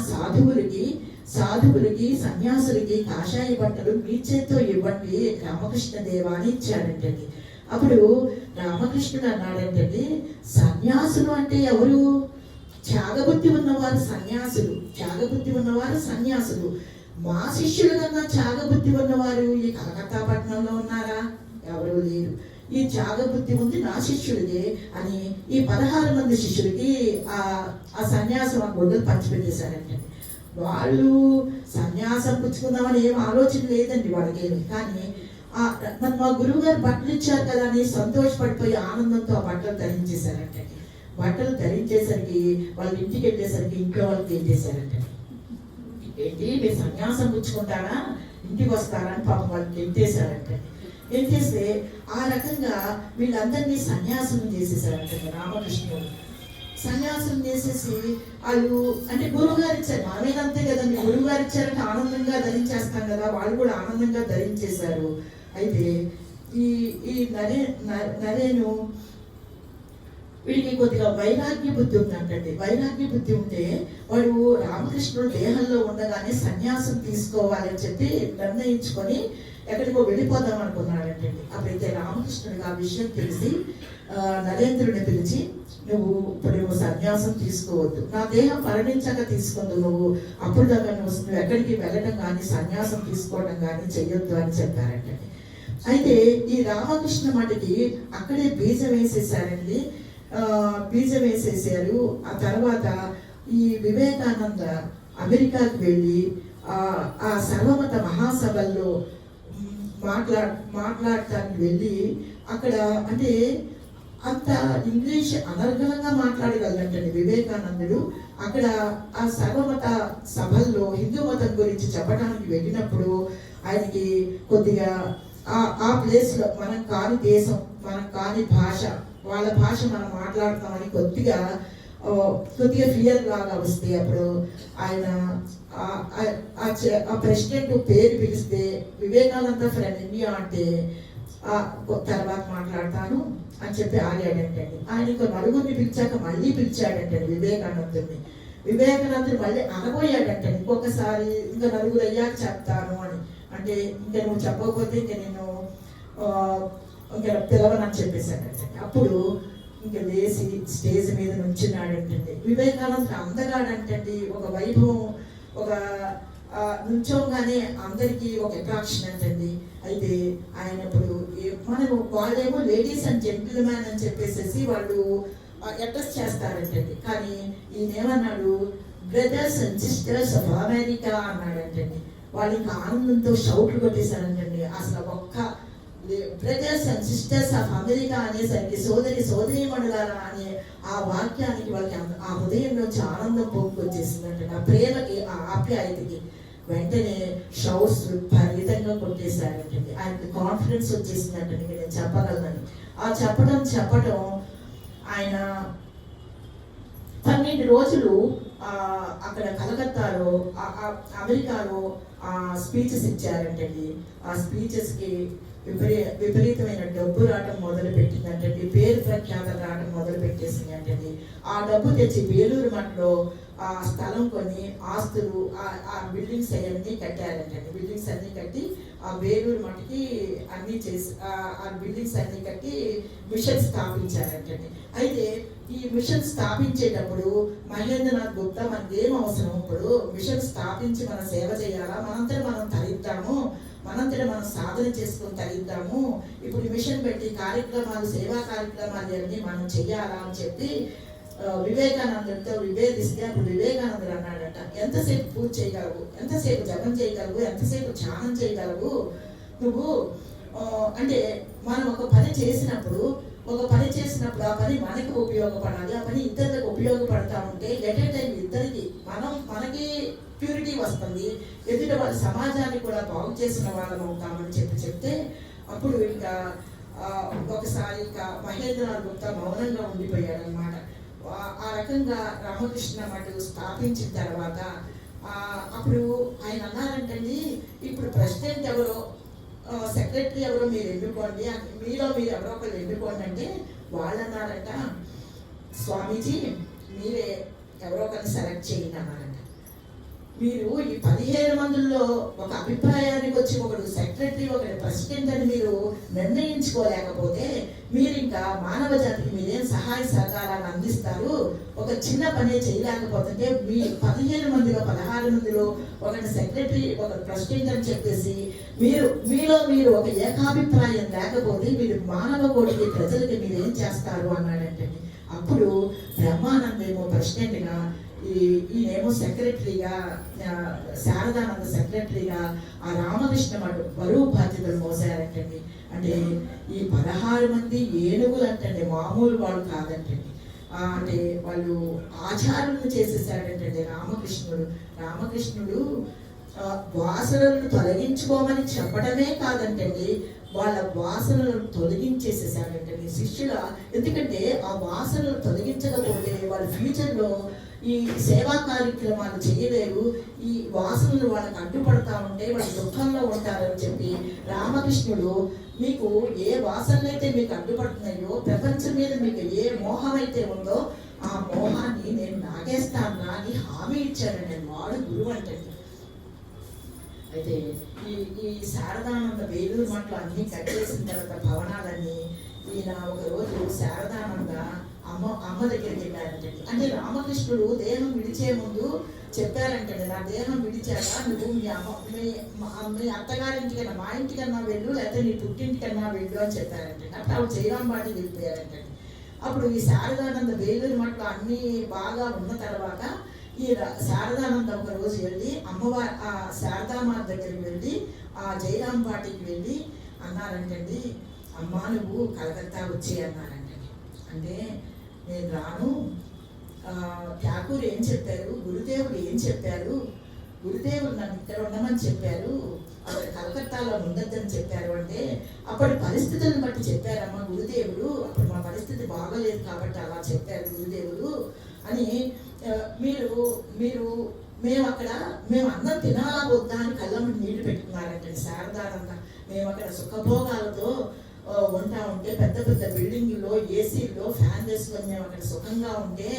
సాధువులకి సన్యాసులకి కాషాయి బట్టలు మీ చేత్తో ఇవ్వండి రామకృష్ణ దేవా అని ఇచ్చాడంటండి. అప్పుడు రామకృష్ణుడు అన్నాడంటండి, సన్యాసులు అంటే ఎవరు? త్యాగబుద్ధి ఉన్నవారు సన్యాసులు. మా శిష్యుల కన్నా త్యాగబుద్ధి ఉన్నవారు ఈ కలకత్తా పట్టణంలో ఉన్నారా? ఎవరు లేరు. ఈ త్యాగబుద్ధి ఉంది నా శిష్యుడికి అని ఈ 16 మంది శిష్యులకి ఆ సన్యాసం ఆ గొడ్డలు పంచిపెట్టేశారంటండి. వాళ్ళు సన్యాసం పుచ్చుకుందామని ఏం ఆలోచన లేదండి వాళ్ళకేమి. కానీ మా గురువు గారు బట్టలు ఇచ్చారు కదా అని సంతోషపడిపోయి ఆనందంతో ఆ బట్టలు ధరించేశారంటండి. బట్టలు ధరించేసరికి వాళ్ళు ఇంటికి వెళ్ళేసరికి ఇంట్లో వాళ్ళకి ఏం చేశారంటండి, ఏంటి మీరు సన్యాసం పుచ్చుకుంటారా, ఇంటికి వస్తారా అని పాపం వాళ్ళకి ఎంటేశారంటండి. ఎంటేస్తే ఆ రకంగా వీళ్ళందరినీ సన్యాసం చేసేసారంటండి రామకృష్ణుడు. సన్యాసం చేసేసి వాళ్ళు అంటే గురువు గారు ఇచ్చారు, మనమేనంతే కదండి, గురువు గారు ఇచ్చారంటే ఆనందంగా ధరించేస్తాం కదా, వాళ్ళు కూడా ఆనందంగా ధరించేశారు. అయితే ఈ నరేను వీడికి కొద్దిగా వైరాగ్య బుద్ధి ఉందంటండి. వైరాగ్య బుద్ధి ఉంటే వాడు రామకృష్ణుడు దేహంలో ఉండగానే సన్యాసం తీసుకోవాలని చెప్పి నిర్ణయించుకొని ఎక్కడికో వెళ్ళిపోదాం అనుకున్నాడంటండి. అప్పుడైతే రామకృష్ణుడికి ఆ విషయం తెలిసి నరేంద్రుడిని పిలిచి, నువ్వు సన్యాసం తీసుకోవద్దు, నా దేహం మరణించాక తీసుకుందు, నువ్వు అప్పుడు దాకా నువ్వు ఎక్కడికి వెళ్ళడం కానీ సన్యాసం తీసుకోవడం కానీ చెయ్యొద్దు అని చెప్పారంటండి. అయితే ఈ రామకృష్ణ మఠకి అక్కడే బీజం వేసేసారండి. బీజం వేసేసారు. ఆ తర్వాత ఈ వివేకానంద అమెరికాకి వెళ్ళి ఆ సర్వమత మహాసభల్లో మాట్లాడటానికి వెళ్ళి అక్కడ అంటే అంత ఇంగ్లీష్ అనర్గళంగా మాట్లాడగలంటండి వివేకానందుడు. అక్కడ ఆ సర్వమత సభల్లో హిందూ మతం గురించి చెప్పడానికి వెళ్ళినప్పుడు ఆయనకి కొద్దిగా ఆ ప్లేస్లో మనం కాని దేశం, మనం కాని భాష, వాళ్ళ భాష మనం మాట్లాడతామని కొద్దిగా ఫియర్ లాగా వస్తే, అప్పుడు ఆయన ఆ ప్రెసిడెంట్ పేరు పిలిస్తే వివేకానంద ఫ్రమ్ ఇండియా అంటే తర్వాత మాట్లాడతాను అని చెప్పి ఆగాడంటండి. ఆయన ఇంకో నలుగురిని పిలిచాక మళ్ళీ పిలిచాడంటండి వివేకానందుని. వివేకానందుడు మళ్ళీ అనబోయాడంటండి ఇంకొకసారి, ఇంకా నలుగురు అయ్యాక చెప్తాను అని. అంటే ఇంకా నువ్వు చెప్పకపోతే ఇంకా నేను ఇంకా పిలవనని చెప్పేశాడంటండి. అప్పుడు ఇంకా లేచి స్టేజ్ మీద నుంచున్నాడంటండి. వివేకానందుడు అందగాడంటండి, ఒక వైభవం, ఒక నుంచోగానే అందరికీ ఒక అట్రాక్షన్ అంటండి. అయితే ఆయన ఇప్పుడు మనము వాళ్ళేమో లేడీస్ అండ్ జెంటిల్మెన్ అని చెప్పేసి వాళ్ళు అడ్రస్ చేస్తారంటండి. కానీ ఈయన ఏమన్నాడు, brothers and sisters of America అన్నాడంటండి. వాళ్ళు ఇంకా ఆనందంతో షౌట్లు కొట్టేశారంటండి. అసలు ఒక్క brothers and sisters of America అనేసరికి సోదరీమణులారా అనే ఆ వాక్యానికి వాళ్ళకి ఆ హృదయం నుంచి ఆనందం పొందుకొచ్చేసిందంటే, ఆ ప్రేమకి, ఆ ఆప్యాయతకి వెంటనే షౌట్స్ విపరీతంగా కొట్టేశారంటండి. ఆయనకి కాన్ఫిడెన్స్ వచ్చేసిందంటండి, నేను చెప్పగలనని. ఆ చెప్పడం ఆయన 12 రోజులు అక్కడ కలకత్తాలో అమెరికాలో స్పీచెస్ ఇచ్చారంటండి. ఆ స్పీచెస్కి విపరీతమైన డబ్బు రావడం మొదలు పెట్టిందంటండి, పేరు ప్రఖ్యాతలు రావడం మొదలు పెట్టేసింది అంటండి. ఆ డబ్బు తెచ్చి వేలూరు మఠంలో ఆ స్థలం కొని ఆస్తులు, ఆ బిల్డింగ్స్ అవన్నీ కట్టారంటండి. బిల్డింగ్స్ అన్నీ కట్టి ఆ వేలూరు మటుకి అన్నీ చేసి ఆ బిల్డింగ్స్ అన్నీ కట్టి మిషన్ స్థాపించారంటండి. అయితే ఈ మిషన్ స్థాపించేటప్పుడు మహేంద్రనాథ్ గుప్తా మనకి ఏం అవసరం, ఇప్పుడు మిషన్ స్థాపించి మనం సేవ చేయాలా, మనంతట మనం తరిద్దాము, మనంతట మనం సాధన చేసుకొని తరిద్దాము, ఇప్పుడు మిషన్ పెట్టి కార్యక్రమాలు సేవా కార్యక్రమాలు అన్నీ మనం చెయ్యాలా అని చెప్పి వివేకానందుడితో విభేదిస్తే అప్పుడు వివేకానందుడు అన్నాడట, ఎంతసేపు పూజ చేయగలవు, ఎంతసేపు జపం చేయగలవు, ఎంతసేపు ధ్యానం చేయగలవు నువ్వు, అంటే మనం ఒక పని చేసినప్పుడు ఆ పని మనకి ఉపయోగపడాలి, ఆ పని ఇద్దరికి ఉపయోగపడతా ఉంటే ఎట్ ఏ టైం ఇద్దరికి మనకి ప్యూరిటీ వస్తుంది, ఎదుట వాళ్ళ సమాజాన్ని కూడా బాగు చేసిన వాళ్ళం అవుతామని చెప్తే అప్పుడు ఇంకా ఒకసారి ఇంకా మహేంద్రనాథ్ గుప్తా మౌనంగా ఉండిపోయాడు అనమాట. ఆ రకంగా రామకృష్ణ మఠం స్థాపించిన తర్వాత అప్పుడు ఆయన అన్నారంటండి, ఇప్పుడు ప్రెసిడెంట్ ఎవరో సెక్రటరీ ఎవరో మీరు ఎన్నుకోండి, మీలో మీరు ఎవరో ఒకరు ఎన్నుకోండి అంటే వాళ్ళు అన్నారంట, స్వామీజీ మీరే ఎవరో ఒకరిని సెలెక్ట్ చేయండి అన్నారంట. మీరు ఈ 17 మందిలో ఒక అభిప్రాయానికి వచ్చి ఒకడు సెక్రటరీ ఒకటి ప్రెసిడెంట్ అని మీరు నిర్ణయించుకోలేకపోతే మీరు ఇంకా మానవ జాతికి మీరేం సహాయ సహకారాలు అందిస్తారు, ఒక చిన్న పనే చేయలేకపోతుంటే మీ 17 మందిలో 16 మందిలో ఒకటి సెక్రటరీ ఒక ప్రెసిడెంట్ అని చెప్పేసి మీలో మీరు ఒక ఏకాభిప్రాయం లేకపోతే మీరు మానవ కోటికి ప్రజలకి మీరు ఏం చేస్తారు అన్నాడంటే అప్పుడు బ్రహ్మానందేమో ప్రెసిడెంట్గా ఈయనేమో సెక్రటరీగా శారదానంద సెక్రటరీగా ఆ రామకృష్ణ మఠం బరువు బాధ్యతలు మోసారంటండి. అంటే ఈ 16 మంది ఏనుగులు అంటండి, మామూలు వాళ్ళు కాదంటండి. అంటే వాళ్ళు ఆచారాలను చేసేసాడంటండి రామకృష్ణుడు వాసనలను తొలగించుకోమని చెప్పడమే కాదంటండి, వాళ్ళ వాసనలను తొలగించేసేసాడంటండి శిష్యుల. ఎందుకంటే ఆ వాసనలు తొలగించకపోతే వాళ్ళ ఫ్యూచర్లో ఈ సేవా కార్యక్రమాలు చేయలేరు, ఈ వాసనలు వాళ్ళకి అడ్డుపడతా ఉంటే వాళ్ళు దుఃఖంలో ఉంటారని చెప్పి రామకృష్ణుడు మీకు ఏ వాసనలైతే మీకు అడ్డుపడుతున్నాయో, ప్రపంచం మీద మీకు ఏ మోహం అయితే ఉందో ఆ మోహాన్ని నేను నాగేస్తాను అని హామీ ఇచ్చాడండి. వాడు గురువు అంటే. అయితే ఈ శారదానంద వేలూరు మఠంలో అన్ని కట్టేసిన తర్వాత భవనాలన్నీ ఈయన ఒకరోజు శారదానంద అమ్మ దగ్గరికి వెళ్ళారంటండి. అంటే రామకృష్ణుడు దేహం విడిచే ముందు చెప్పారంటండి, నా దేహం విడిచాక నువ్వు మీ అత్తగారింటికన్నా మా ఇంటికన్నా వెళ్ళు, లేకపోతే నీ పుట్టింటికన్నా వెళ్ళు అని చెప్పారంటండి. అప్పుడు ఆవిడ జయరాంబాటికి వెళ్ళిపోయారంటండి. అప్పుడు ఈ శారదానంద వేలూరు మఠంలో అన్నీ బాగా ఉన్న తర్వాత ఈ శారదానంద ఒక రోజు వెళ్ళి అమ్మవారి ఆ శారదామాత దగ్గరికి వెళ్ళి ఆ జయరాంబాటికి వెళ్ళి అన్నారంటండి, అమ్మా నువ్వు కలకత్తా వచ్చే అన్నారంటండి. అంటే నేను రాను, ఠాకూర్ ఏం చెప్పారు, గురుదేవుడు ఏం చెప్పారు, గురుదేవుడు నన్ను ఇక్కడ ఉండమని చెప్పారు, అక్కడ కలకత్తాలో ఉండద్దని చెప్పారు అంటే అప్పటి పరిస్థితులను బట్టి చెప్పారమ్మా గురుదేవుడు, అప్పుడు మా పరిస్థితి బాగలేదు కాబట్టి అలా చెప్పారు గురుదేవుడు అని. మేము అన్నం తినాలా వద్దా అని కళ్ళమ్మ నీళ్లు పెట్టుకున్నారంటే శారదానంద. మేము అక్కడ సుఖభోగాలతో ఉంటా ఉంటే పెద్ద పెద్ద బిల్డింగ్లో ఏసీల్లో ఫ్యాన్ వేసుకొని మేము అక్కడ సుఖంగా ఉంటే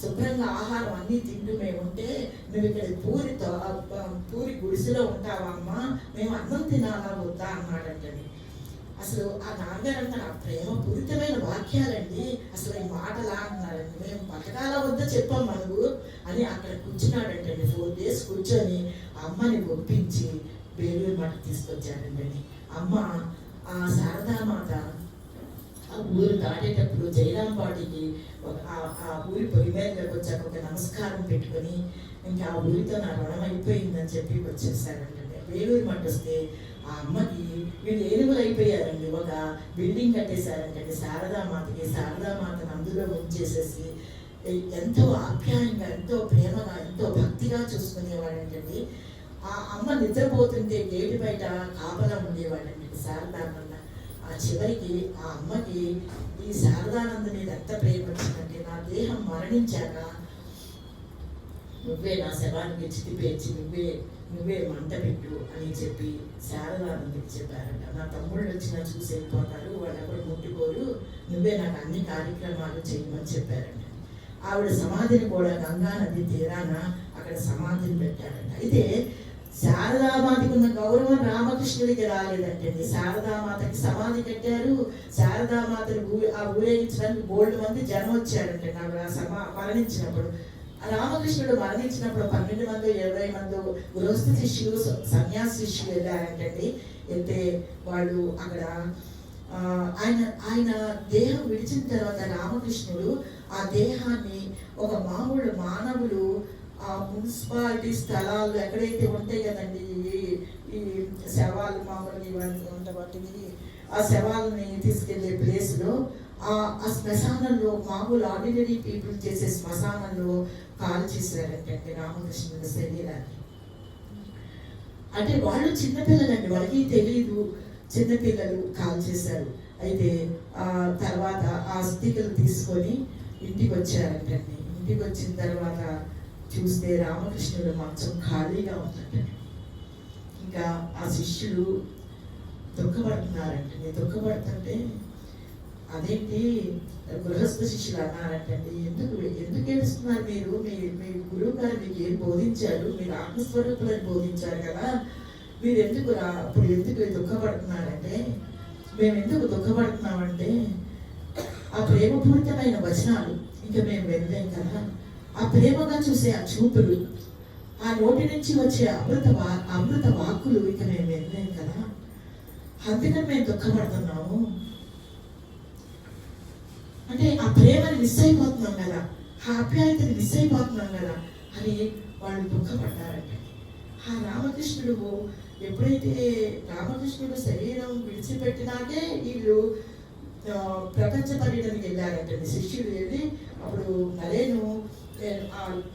శుభ్రంగా ఆహారం అన్నీ తింటూ మేము ఉంటే నువ్వు ఇక్కడ పూరి గుడిసెలో ఉంటావా అమ్మా, మేము అన్నం తినాలా వద్దా అన్నాడంటే. అసలు ఆ నాన్నగారు అంటే నా ప్రేమ పూరితమైన వాక్యాలండి, అసలు ఈ మాటలా అన్నారండి. మేము బతకాల వద్ద చెప్పాం మనకు అని అక్కడ కూర్చున్నాడంటే 4 days కూర్చొని అమ్మని ఒప్పించి వేలూరు మఠం తీసుకొచ్చాడండి. అమ్మ ఆ శారదామాత ఆ ఊరు దాటేటప్పుడు జయరాంబాటికి ఆ ఊరి పొయ్యి మీదకి వచ్చాక ఒక నమస్కారం పెట్టుకొని ఇంకా ఆ ఊరితో నా రుణం అయిపోయిందని చెప్పి వచ్చేసారంటే. వేలూరు మఠం వస్తే ఆ అమ్మకి వీళ్ళు ఏనుగులు అయిపోయారండి. ఒక బిల్డింగ్ కట్టేశారంటే శారదామాతకి. శారదామాతను అందులో ఉంచేసేసి ఎంతో ఆప్యాయంగా, ఎంతో ప్రేమగా, ఎంతో భక్తిగా చూసుకునేవాడంటండి. ఆ అమ్మ నిద్రపోతుంటే గేటు బయట కాపలా ఉండేవాడండి శారదానంద. ఆ చివరికి ఆ అమ్మకి ఈ శారదానంద మీద ఎంత ప్రేమ వచ్చిందంటే, నా దేహం మరణించాక నువ్వే నా శవానికి చితి పేర్చి నువ్వే మంట పెట్టు అని చెప్పి శారదానందకి చెప్పారంట. నా తమ్ముళ్ళు వచ్చినా చూసి వెళ్ళిపోతారు, వాళ్ళు ఎవరు ముట్టుకోరు, నువ్వే నాకు అన్ని కార్యక్రమాలు చేయమని చెప్పారంట. ఆవిడ సమాధిని కూడా గంగా నది తీరాన అక్కడ సమాధిని పెట్టారంట. అయితే శారదామాతకి ఉన్న గౌరవం రామకృష్ణుడికి రాలేదంటండి. శారదామాతకి సమాధి కట్టారు. శారదామాతని ఆ ఊరేగించడానికి బోల్డ్ మంది జనం వచ్చారంటండి ఆవిడ మరణించినప్పుడు. రామకృష్ణుడు మరణించినప్పుడు 12 మంది 20 మంది గృహస్థ శిష్యులు సన్యాస శిష్యులు వెళ్ళారంటండి. వెళ్తే వాళ్ళు అక్కడ ఆయన దేహం విడిచిన తర్వాత రామకృష్ణుడు ఆ దేహాన్ని ఒక మామూలు మానవులు ఆ మున్సిపాలిటీ స్థలాలు ఎక్కడైతే ఉంటాయి కదండి, ఈ శవాలు మామూలు ఇవన్నీ ఉండబట్టి ఆ శవాలని తీసుకెళ్లే ప్లేస్లో ఆ శ్మశానంలో మామూలు ఆర్డినరీ పీపుల్ చేసే శ్మశానంలో కాల్ చేశారంటే రామకృష్ణుడి శరీరాన్ని. అంటే వాళ్ళు చిన్నపిల్లలండి, వాళ్ళకి తెలియదు, చిన్నపిల్లలు కాల్ చేశారు. అయితే ఆ తర్వాత ఆ అస్థికలు తీసుకొని ఇంటికి వచ్చారంటండి. ఇంటికి వచ్చిన తర్వాత చూస్తే రామకృష్ణుడు మంచం ఖాళీగా ఉందంటే ఇంకా ఆ శిష్యుడు దుఃఖపడుతున్నారంటండి. దుఃఖపడుతుంటే అదేంటి గృహస్థ శిష్యులు అన్నారంటండి, ఎందుకు ఏడుస్తున్నారు మీరు? మీ గురువు గారు మీకు ఏం బోధించారు? మీరు ఆత్మస్వరూపులను బోధించారు కదా, మీరు ఇప్పుడు ఎందుకు దుఃఖపడుతున్నారంటే, మేము ఎందుకు దుఃఖపడుతున్నామంటే ఆ ప్రేమపూరితమైన వచనాలు ఇంకా మేము వినలేం కదా, ఆ ప్రేమగా చూసే ఆ చూపులు, ఆ నోటి నుంచి వచ్చే అమృత వాక్కులు ఇక మేము వినలేం కదా, అందుకని మేము దుఃఖపడుతున్నాము. అంటే ఆ ప్రేమని మిస్ అయిపోతున్నాం కదా, ఆ ఆప్యాయతని మిస్ అయిపోతున్నాం కదా అని వాళ్ళు దుఃఖపడ్డారంటే. ఆ రామకృష్ణుడు ఎప్పుడైతే రామకృష్ణుడు శరీరం విడిచిపెట్టినాకే వీళ్ళు ప్రపంచ పర్యటనకి వెళ్ళారంటండి. శిష్యుడు వెళ్ళి అప్పుడు నరేను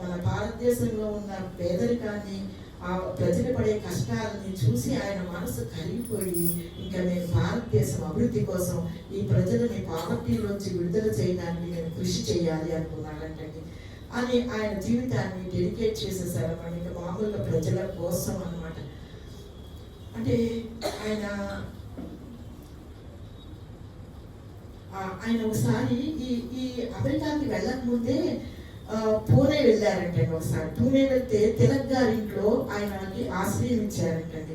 మన భారతదేశంలో ఉన్న పేదరికాన్ని, ఆ ప్రజలు పడే కష్టాలని చూసి ఆయన మనసు కరిగిపోయి ఇంకా నేను భారతదేశం అభివృద్ధి కోసం ఈ ప్రజలని పావర్టీలోంచి విడుదల చేయడానికి నేను కృషి చేయాలి అనుకున్నాడంటండి. అని ఆయన జీవితాన్ని డెడికేట్ చేసేసారన్నమాట, ఇంకా మామూలుగా ప్రజల కోసం అన్నమాట. అంటే ఆయన ఒకసారి ఈ అమెరికాకి వెళ్ళకముందే పూణే వెళ్ళారంటండి. ఒకసారి పూణే వెళ్తే తిలక్ గారి ఇంట్లో ఆయనకి ఆశ్రయం ఇచ్చారంటండి.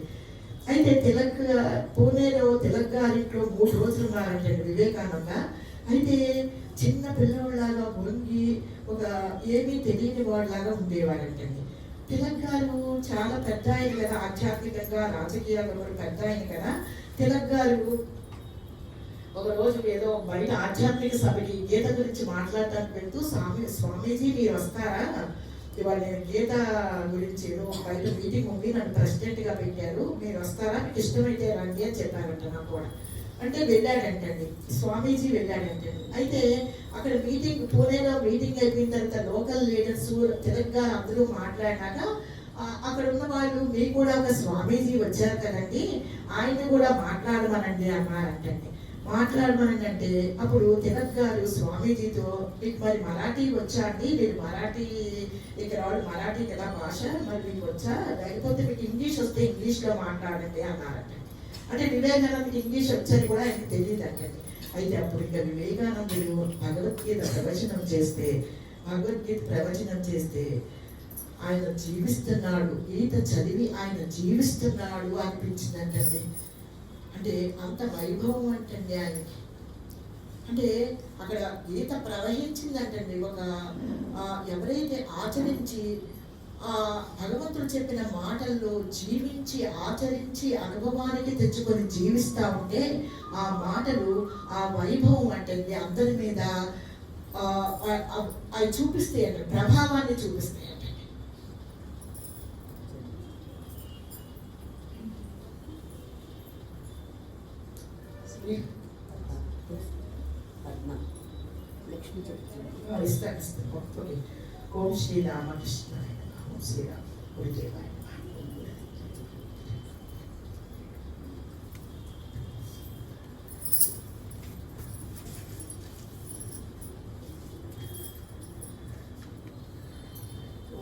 అయితే పూణేలో తిలక్ గారి ఇంట్లో 3 రోజులు ఉన్నారంటండి వివేకానంద. అయితే చిన్న పిల్లవాళ్ళలాగా వంగి ఒక ఏమీ తెలియని వాళ్ళలాగా ఉండేవారంటండి. తిలక్ గారు చాలా పెద్ద ఆయన కదా, ఆధ్యాత్మికంగా రాజకీయాల్లో కూడా పెద్ద ఆయన కదా. తిలక్ గారు ఒక రోజు ఏదో బయట ఆధ్యాత్మిక సభకి గీత గురించి మాట్లాడటానికి వెళ్తూ స్వామీజీ మీరు వస్తారా, ఇవాళ నేను గీత గురించి ఏదో బయట మీటింగ్ ఉంది, నన్ను ప్రెసిడెంట్గా పెట్టారు, మీరు వస్తారా, మీకు ఇష్టమైతే రండి అని చెప్పారంట. నాకు కూడా అంటే వెళ్ళాడంటండి, స్వామీజీ వెళ్ళాడంటండి. అయితే అక్కడ పూణేలో మీటింగ్ అయిపోయిన తర్వాత లోకల్ లీడర్స్ తిలక్ గారు అందరూ మాట్లాడినాక అక్కడ ఉన్న వాళ్ళు మీకు కూడా ఒక స్వామీజీ వచ్చారు కదండి, ఆయన కూడా మాట్లాడమనండి అన్నారంటండి. మాట్లాడమనంటే అప్పుడు తిలక్ గారు స్వామీజీతో మీకు మరి మరాఠీ వచ్చా అండి, మీరు మరాఠీ ఇక్కడ వాళ్ళు మరాఠీ కదా భాష, మరి మీకు వచ్చా, లేకపోతే మీకు ఇంగ్లీష్ వస్తే ఇంగ్లీష్లో మాట్లాడండి అన్నారంటండి. అంటే వివేకానందకి ఇంగ్లీష్ వచ్చని కూడా ఆయనకు తెలియదు అంటండి. అయితే అప్పుడు ఇంకా వివేకానందుడు భగవద్గీత ప్రవచనం చేస్తే ఆయన జీవిస్తున్నాడు, గీత చదివి ఆయన జీవిస్తున్నాడు అనిపించిందంటండి. అంటే అంత వైభవం అంటండి ఆయనకి. అంటే అక్కడ గీత ప్రవహించిందంటండి. ఎవరైతే ఆచరించి భగవంతుడు చెప్పిన మాటల్లో జీవించి ఆచరించి అనుభవానికి తెచ్చుకొని జీవిస్తూ ఉంటే ఆ మాటలు ఆ వైభవం అంటండి అందరి మీద అవి చూపిస్తాయి అంట, ప్రభావాన్ని చూపిస్తాయి అంటండి. ఓం శ్రీ రామకృష్ణ, ఓం శ్రీరామ్, గురుదేవాయ.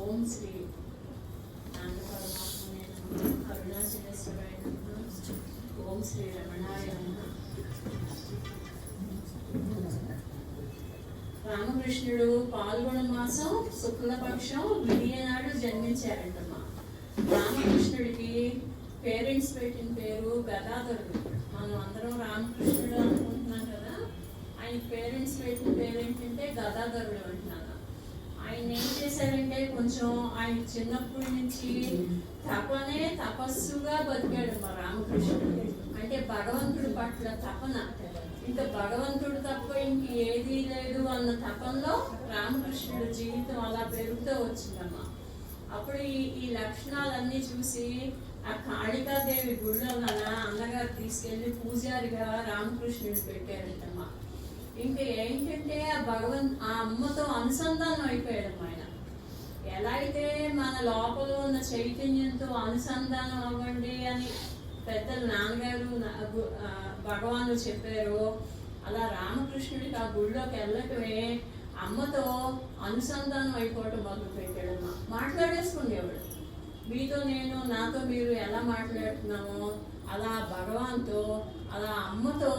ఓం శ్రీ నాన్న పరమాత్మనే నమః, అరుణాచలేశ్వరాయ నమః, ఓం శ్రీ రమణాయ నమః. రామకృష్ణుడు పాల్గొన మాసం శుక్లపక్షం విడియనాడు జన్మించారంటమ్మా. రామకృష్ణుడికి పేరెంట్స్ పెట్టిన పేరు గదాధరుడు. మనం అందరం రామకృష్ణుడు అనుకుంటున్నాం కదా, ఆయన పేరెంట్స్ పెట్టిన పేరు ఏంటంటే గదాధరుడు అంటున్నాను. ఆయన ఏం చేశారంటే కొంచెం ఆయన చిన్నప్పటి నుంచి తపస్సుగా బతికాడు మా రామకృష్ణుడు. అంటే భగవంతుడి పట్ల తపన, ఇంకా భగవంతుడు తప్ప ఇంక ఏదీ లేదు అన్న తపనలో రామకృష్ణుడి జీవితం అలా పెరుగుతూ వచ్చిందమ్మా. అప్పుడు ఈ లక్షణాలన్నీ చూసి ఆ కాళికాదేవి గుళ్ళో అన్నగారు తీసుకెళ్లి పూజారిగా రామకృష్ణుడు పెట్టారంటమ్మా. ఇంకా ఏంటంటే ఆ అమ్మతో అనుసంధానం అయిపోయాడమ్మా ఆయన. ఎలా అయితే మన లోపల ఉన్న చైతన్యంతో అనుసంధానం అవ్వండి అని పెద్దలు నాన్నగారు భగవానుడు చెప్పారు, అలా రామకృష్ణుడికి ఆ గుళ్ళోకి వెళ్ళటమే అమ్మతో అనుసంధానం అయిపోవటం మొదలు పెట్టాడమ్మా. మాట్లాడేసుకునేవాడు, మీతో నేను, నాతో మీరు ఎలా మాట్లాడుతున్నామో అలా భగవాన్తో, అలా అమ్మతో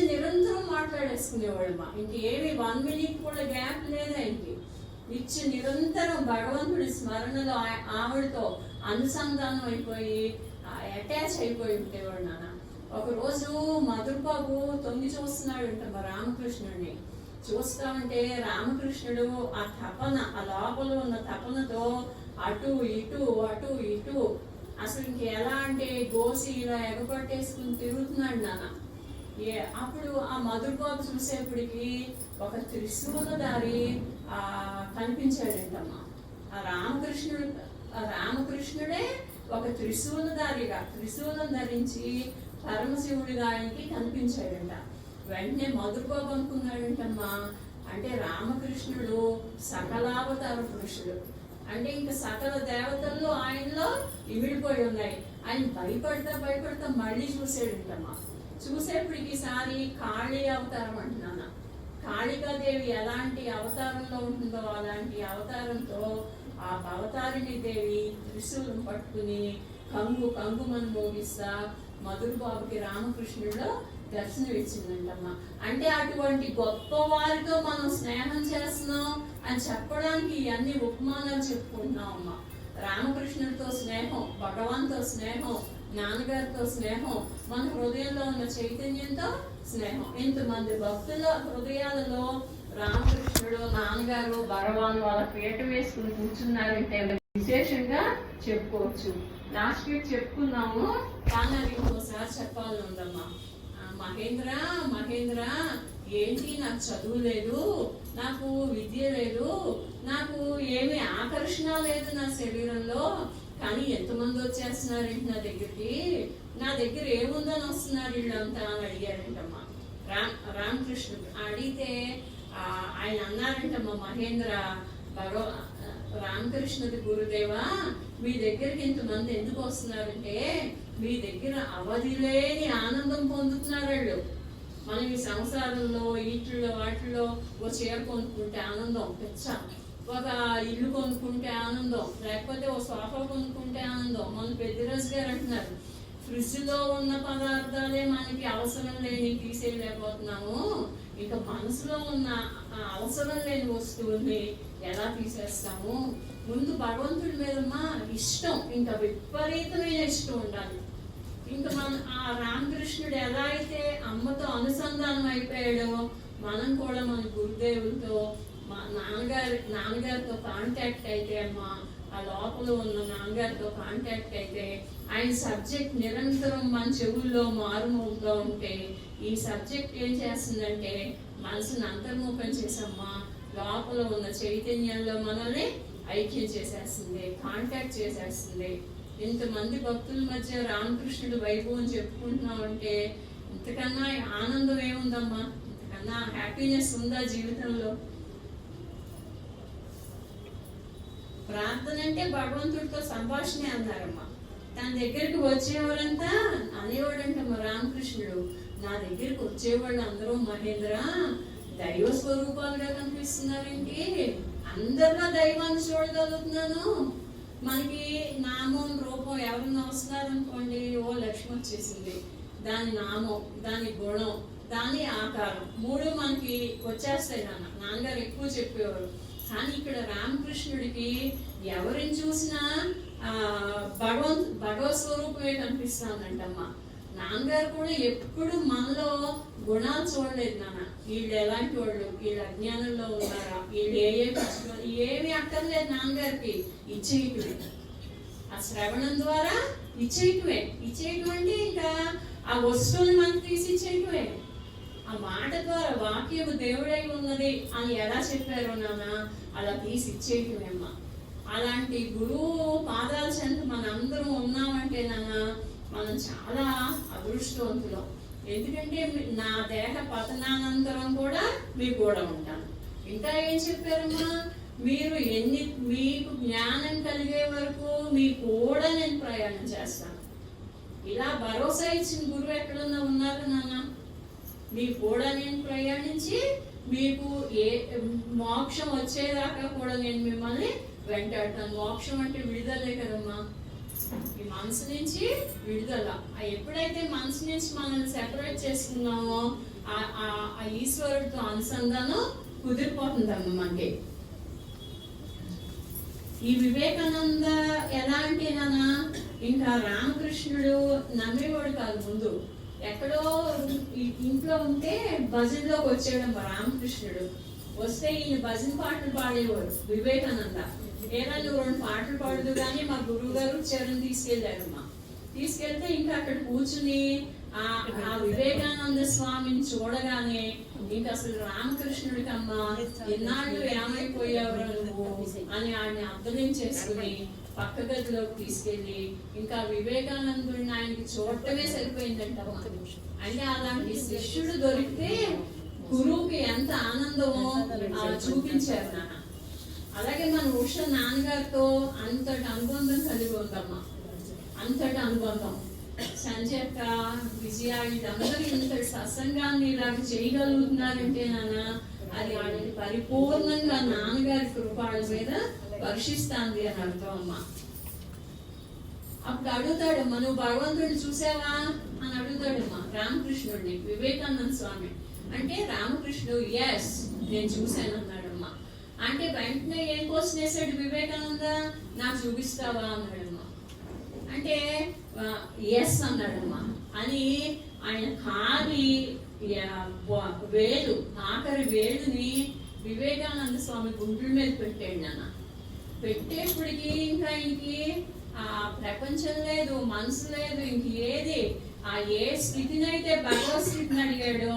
నిరంతరం మాట్లాడేసుకునేవాడమ్మా. ఇంకేమి 1 minute కూడా గ్యాప్ లేదు ఆయనకి. నిరంతరం భగవంతుడి స్మరణలో ఆవిడతో అనుసంధానం అయిపోయి అటాచ్ అయిపోయి ఉండేవాడు నాన్న. ఒకరోజు మధురబాబు తొంగి చూస్తున్నాడంట మా రామకృష్ణుడిని. చూస్తా ఉంటే రామకృష్ణుడు ఆ తపన, ఆ లోపల ఉన్న తపనతో అటు ఇటు అసలు ఇంకెలా అంటే గోసి ఇలా ఎగపట్టేసుకుని తిరుగుతున్నాడు నాన్న. అప్పుడు ఆ మధురబాబు చూసేప్పటికి ఒక త్రిశూలధారి కనిపించాడంటమ్మా. ఆ రామకృష్ణుడే ఒక త్రిశూలం ధరించి పరమశివుడిగా ఆయనకి కనిపించాడంట. వెంటనే మధురబాబు అనుకున్నాడంటమ్మా, అంటే రామకృష్ణుడు సకలావతార పురుషుడు, అంటే ఇంకా సకల దేవతల్లో ఆయనలో ఇమిడిపోయి ఉన్నాయి. ఆయన భయపడతా మళ్ళీ చూసాడంటమ్మా. చూసేప్పటికి ఈసారి కాళీ అవతారం అంటున్నాను. కాళికాదేవి ఎలాంటి అవతారంలో ఉంటుందో అలాంటి అవతారంతో ఆ అవతారిణి దేవి త్రిశూలం పట్టుకుని కంగుమని మోగిస్తా మధురబాబుకి రామకృష్ణుడిలో దర్శనం ఇచ్చిందంటమ్మా. అంటే అటువంటి గొప్ప వారితో మనం స్నేహం చేస్తున్నాం అని చెప్పడానికి ఇవన్నీ ఉపమానాలు చెప్పుకుంటున్నాం అమ్మా. రామకృష్ణుడితో స్నేహం, భగవాన్తో స్నేహం, నాన్నగారితో స్నేహం, మన హృదయంలో ఉన్న చైతన్యంతో స్నేహం. ఇంతమంది భక్తుల హృదయాలలో రామకృష్ణుడు, నాన్నగారు, భగవాన్ వాళ్ళ పీట వేసుకుని కూర్చున్నారంటే విశేషంగా చెప్పుకోవచ్చు. లాస్ట్ వీక్ చెప్పుకున్నాము, కానీ అది ఇంకోసారి చెప్పాలి ఉందమ్మా. మహేంద్ర ఏంటి, నాకు చదువు లేదు, నాకు విద్య లేదు, నాకు ఏమి ఆకర్షణ లేదు నా శరీరంలో, కానీ ఎంతమంది వచ్చేస్తున్నారేంటి నా దగ్గర ఏముందని వస్తున్నారు వీళ్ళంతా అని అడిగారంటమ్మా రామకృష్ణుడు. అడిగితే ఆయన అన్నారంటమ్మా, మహేంద్ర రామకృష్ణుడి గురుదేవా, మీ దగ్గరికి ఇంతమంది ఎందుకు వస్తున్నారంటే మీ దగ్గర అవధి లేని ఆనందం పొందుతున్నారు వాళ్ళు. మనం ఈ సంసారంలో వీటిల్లో వాటిల్లో ఓ చీర కొనుక్కుంటే ఆనందం పెచ్చ, ఒక ఇల్లు కొనుక్కుంటే ఆనందం, లేకపోతే ఓ సోఫా కొనుక్కుంటే ఆనందం. మన పెద్దిరాజు గారు అంటున్నారు, ఫ్రిడ్జ్ లో ఉన్న పదార్థాలే మనకి అవసరం లేని తీసేయలేకపోతున్నాము, ఇక మనసులో ఉన్న అవసరం లేని వస్తువుల్ని ఎలా తీసేస్తాము. ముందు భగవంతుడి మీద ఇష్టం, ఇంకా విపరీతమైన ఇష్టం ఉండాలి. ఇంకా ఆ రామకృష్ణుడు ఎలా అయితే అమ్మతో అనుసంధానం అయిపోయాడో మనం కూడా మన గురుదేవులతో, మా నాన్నగారితో కాంటాక్ట్ అయితే అమ్మా, ఆ లోపల ఉన్న నాన్నగారితో కాంటాక్ట్ అయితే ఆయన సబ్జెక్ట్ నిరంతరం మన చెవుల్లో మారుమూలుగా ఉంటే ఈ సబ్జెక్ట్ ఏం చేస్తుందంటే మనసుని అంతర్ముఖం చేసమ్మా, లోపల ఉన్న చైతన్యంలో మనల్ని ఐక్యం చేసేస్తుంది, కాంటాక్ట్ చేసేస్తుంది. ఇంతమంది భక్తుల మధ్య రామకృష్ణుడు వైభవం చెప్పుకుంటున్నామంటే ఇంతకన్నా ఆనందం ఏముందమ్మా, ఇంతకన్నా హ్యాపీనెస్ ఉందా జీవితంలో? ప్రార్థన అంటే భగవంతుడితో సంభాషణ అన్నారమ్మా. తన దగ్గరికి వచ్చేవారంతా అనేవాడంటమ్మా రామకృష్ణుడు, నా దగ్గరికి వచ్చేవాళ్ళు అందరూ మహేంద్ర దైవ స్వరూపాలుగా కనిపిస్తున్నారేంటి, అందరిలో దైవాన్ని చూడగలుగుతున్నాను. మనకి నామం రూపం ఎవరన్నా వస్తున్నారనుకోండి, ఓ లక్ష్మి వచ్చేసింది, దాని నామం, దాని గుణం, దాని ఆకారం, 3 మనకి వచ్చేస్తాయి. నాన్నగారు ఎక్కువ చెప్పేవారు. కానీ ఇక్కడ రామకృష్ణుడికి ఎవరిని చూసినా భగవత్ స్వరూపమే కనిపిస్తుందంటమ్మా. నాన్నగారు కూడా ఎప్పుడు మనలో గుణాలు చూడలేదు నాన్న. వీళ్ళు ఎలాంటి వాళ్ళు, వీళ్ళు అజ్ఞానంలో ఉన్నారా, వీళ్ళు ఏమి అక్కర్లేదు నాన్నగారికి. ఇచ్చేయటమే, ఆ శ్రవణం ద్వారా ఇచ్చేయటమే. ఇచ్చేయటం అంటే ఇంకా ఆ వస్తువుని మనకు తీసి ఇచ్చేయటమే. ఆ మాట ద్వారా వాక్యము దేవుడై ఉన్నది అని ఎలా చెప్పారో నాన్న, అలా తీసి ఇచ్చేయటమేమ్మా. అలాంటి గురువు పాదాల చెంత మనందరం ఉన్నామంటే నాన్న, మనం చాలా అదృష్టవంతులం. ఎందుకంటే నా దేహ పతనానంతరం కూడా మీకు కూడా ఉంటాను. ఇంకా ఏం చెప్పారమ్మా, మీకు జ్ఞానం కలిగే వరకు మీ కూడా నేను ప్రయాణం చేస్తాను. ఇలా భరోసా ఇచ్చిన గురువు ఎక్కడున్నా ఉన్నారు నాన్న. మీ కూడా నేను ప్రయాణించి మీకు మోక్షం వచ్చేదాకా కూడా నేను మిమ్మల్ని వెంటాడతాను. మోక్షం అంటే విడుదలే కదమ్మా, ఈ మనసు నుంచి విడుదల. ఎప్పుడైతే మనసు నుంచి మనల్ని సెపరేట్ చేసుకున్నామో ఆ ఈశ్వరుడితో అనుసంధానం కుదిరిపోతుందమ్మా మనకి. ఈ వివేకానంద ఎలా అంటే నాన్న, ఇంకా రామకృష్ణుడు నమ్మేవాడు కాదు. ముందు ఎక్కడో ఇంట్లో ఉంటే భజనలోకి వచ్చాడమ్మా రామకృష్ణుడు. వస్తే ఈయన భజన పాటలు పాడేవాడు వివేకానంద. ఏదైనా నువ్వు 2 పాటలు పాడదు కానీ మా గురువు గారు చరణ్ తీసుకెళ్ళారమ్మా. తీసుకెళ్తే ఇంకా అక్కడ కూర్చుని ఆ వివేకానంద స్వామిని చూడగానే ఇంకా అసలు రామకృష్ణుడికి అమ్మ ఎన్నాళ్ళు ఏమైపోయావు నువ్వు అని ఆయన్ని అర్థం చేసుకుని పక్క గదిలోకి తీసుకెళ్ళి ఇంకా వివేకానందుడిని ఆయనకి చూడటమే సరిపోయిందంటమ్మా. అంటే అలాంటి శిష్యుడు దొరికితే గురువుకి ఎంత ఆనందమో చూపించారు నాన్న. అలాగే మన ఉష నాన్నగారితో అంతటి అనుబంధం కలిగి ఉందమ్మా. అంతటి అనుబంధం. సంజయక్క, విజయ వీళ్ళందరూ ఇంతటి సత్సంగాన్ని ఇలాగ చేయగలుగుతున్నారంటే నాన్న, అది వాళ్ళని పరిపూర్ణంగా నాన్నగారి కృపాల మీద వర్షిస్తాంది అని అర్థం అమ్మా. అప్పుడు అడుగుతాడమ్మా, నువ్వు భగవంతుడిని చూసావా అని అడుగుతాడమ్మా రామకృష్ణుడిని వివేకానంద స్వామి. అంటే రామకృష్ణుడు ఎస్ నేను చూశాను అన్నాడమ్మా. అంటే వెంటనే ఏం క్వశ్చన్ వేసాడు వివేకానంద, నాకు చూపిస్తావా అన్నాడమ్మా. అంటే ఎస్ అన్నాడమ్మా. అని ఆయన ఆఖరి వేలుని వివేకానంద స్వామి గుండెల మీద పెట్టాడు నాన్న. పెట్టేప్పటికి ఇంకా ఆయనకి ఆ ప్రపంచం లేదు, మనసు లేదు, ఇంక ఏది ఏ స్థితిని అయితే భగవత్ స్థితిని అడిగాడో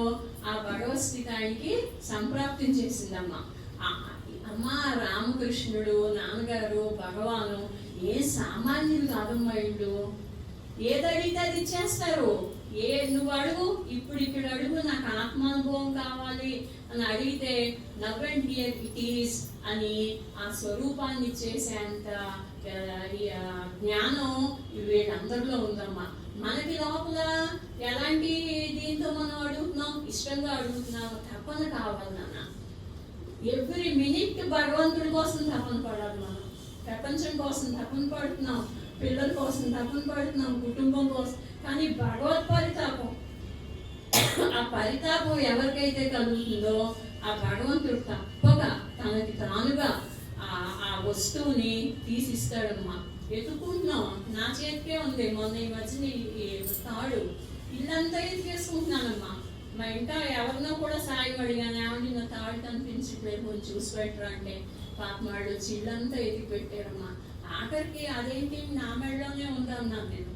ఆ భగవత్ స్థితి ఆయనకి సంప్రాప్తించేసిందమ్మా. అమ్మా రామకృష్ణుడు నాన్నగారు భగవాను ఏ సామాన్యులు కాదమ్మా. వీళ్ళు ఏదడిగితే అది ఇచ్చేస్తారు. నువ్వు అడుగు, ఇప్పుడు ఇక్కడ అడుగు, నాకు ఆత్మానుభవం కావాలి అని అడిగితే నవ్వెంట్ హియర్ ఇట్ ఈస్ అని ఆ స్వరూపాన్ని ఇచ్చేసేంత జ్ఞానం వీళ్ళందరిలో ఉందమ్మా. మనకి లోపల ఎలాంటి దీంతో మనం అడుగుతున్నాం, ఇష్టంగా అడుగుతున్నాం, తపన కావాలి నాన్న. ఎవ్రీ మినిట్ భగవంతుడి కోసం తపన పడాలి మనం. ప్రపంచం కోసం తపన పడుతున్నాం, పిల్లల కోసం తపన పడుతున్నాం, కుటుంబం కోసం. కానీ భగవత్ పరితాపం, ఆ పరితాపం ఎవరికైతే కలుగుతుందో ఆ భగవంతుడు తప్పక తనకి తానుగా ఆ వస్తువుని తీసిస్తాడమ్మా. ఎత్తుకుంటున్నాం, నా చేతికే ఉంది. మొన్న ఈ మధ్యన తాడు ఇల్లంతా ఎత్తుకేసుకుంటున్నానమ్మా. మా ఇంకా ఎవరినో కూడా సాయం అడిగాను, ఏమంటే నా తాడు కనిపించట్లేదు, కొంచెం చూసి పెట్టరా అంటే పాపం వాళ్ళు వచ్చి ఇల్లంతా ఎత్తి పెట్టారమ్మా. ఆఖరికి అదేంటి నా మెడలోనే ఉందన్నాను నేను.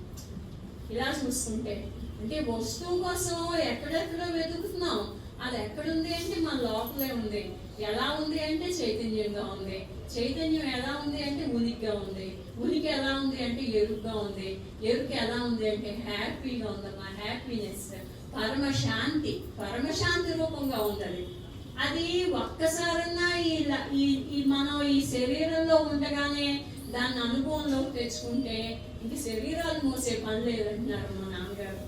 ఇలా చూస్తుంటే అంటే వస్తువు కోసం ఎక్కడెక్కడో వెతుకుతున్నాం. అది ఎక్కడుంది అంటే మన లోపలే ఉంది. ఎలా ఉంది అంటే చైతన్యంగా ఉంది. చైతన్యం ఎలా ఉంది అంటే ఉనికిగా ఉంది. ఉనికి ఎలా ఉంది అంటే ఎరుగ్గా ఉంది. ఎరుకు ఎలా ఉంది అంటే హ్యాపీగా ఉందమ్మా. హ్యాపీనెస్, పరమశాంతి, పరమశాంతి రూపంగా ఉంది. అది ఒక్కసారన్నా మనం ఈ శరీరంలో ఉండగానే దాన్ని అనుభవంలోకి తెచ్చుకుంటే ఇంక శరీరాలు మోసే పని లేదంటున్నారు మా నాన్నగారు.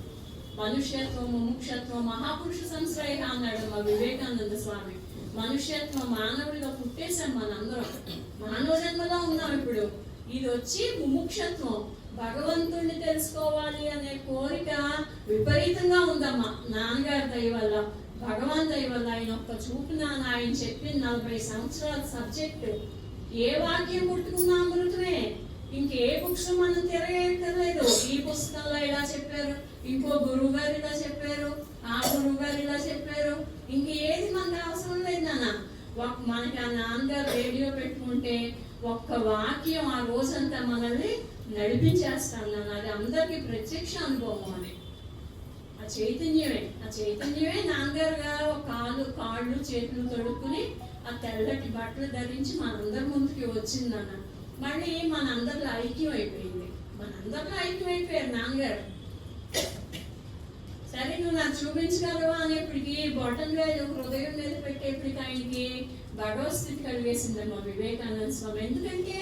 మనుష్యత్వం ముముక్షత్వం మహాపురుష సంశ్రయ అన్నాడు మా వివేకానంద స్వామి. మనుష్యత్వం, మానవుడిగా పుట్టేశాం మనందరం, మానవ జన్మలో ఉన్నాం. ఇప్పుడు ఇది వచ్చి ముముక్షత్వం, భగవంతుడిని తెలుసుకోవాలి అనే కోరిక విపరీతంగా ఉందమ్మా నాన్నగారి దయ వల్ల. భగవాన్ దయ వల్ల ఆయన ఒక్క చూపున ఆయన చెప్పిన 40 సంవత్సరాల సబ్జెక్టు ఏ వాక్యం ముట్టుకున్నా అమృతమే. ఇంకే బుక్స్ మనం తిరగలేదు. ఈ పుస్తకంలో ఇలా చెప్పారు, ఇంకో గురువు గారు ఇలా చెప్పారు, ఆ గురువు గారు ఇలా చెప్పారు, ఇంకేది మనకు అవసరం లేదు నాన్న. మనకి ఆ నాన్నగారు రేడియో పెట్టుకుంటే ఒక్క వాక్యం ఆ రోజంతా మనల్ని నడిపించేస్తాను నాన్న. అది అందరికీ ప్రత్యక్ష అనుభవం. అని ఆ చైతన్యమే నాన్నగారుగా కాళ్ళు చేతులు తొడుక్కుని ఆ తెల్లటి బట్టలు ధరించి మనందరి ముందుకి వచ్చింది నాన్న. మళ్ళీ మనందరిలో ఐక్యం అయిపోయారు నాన్నగారు. సరే నువ్వు నాకు చూపించగలవా అనేప్పటికీ బొటన్ వేలు హృదయం మీద పెట్టేప్పటికి ఆయనకి భగవద్స్థితి కలిగేసిందమ్మా వివేకానంద స్వామి. ఎందుకంటే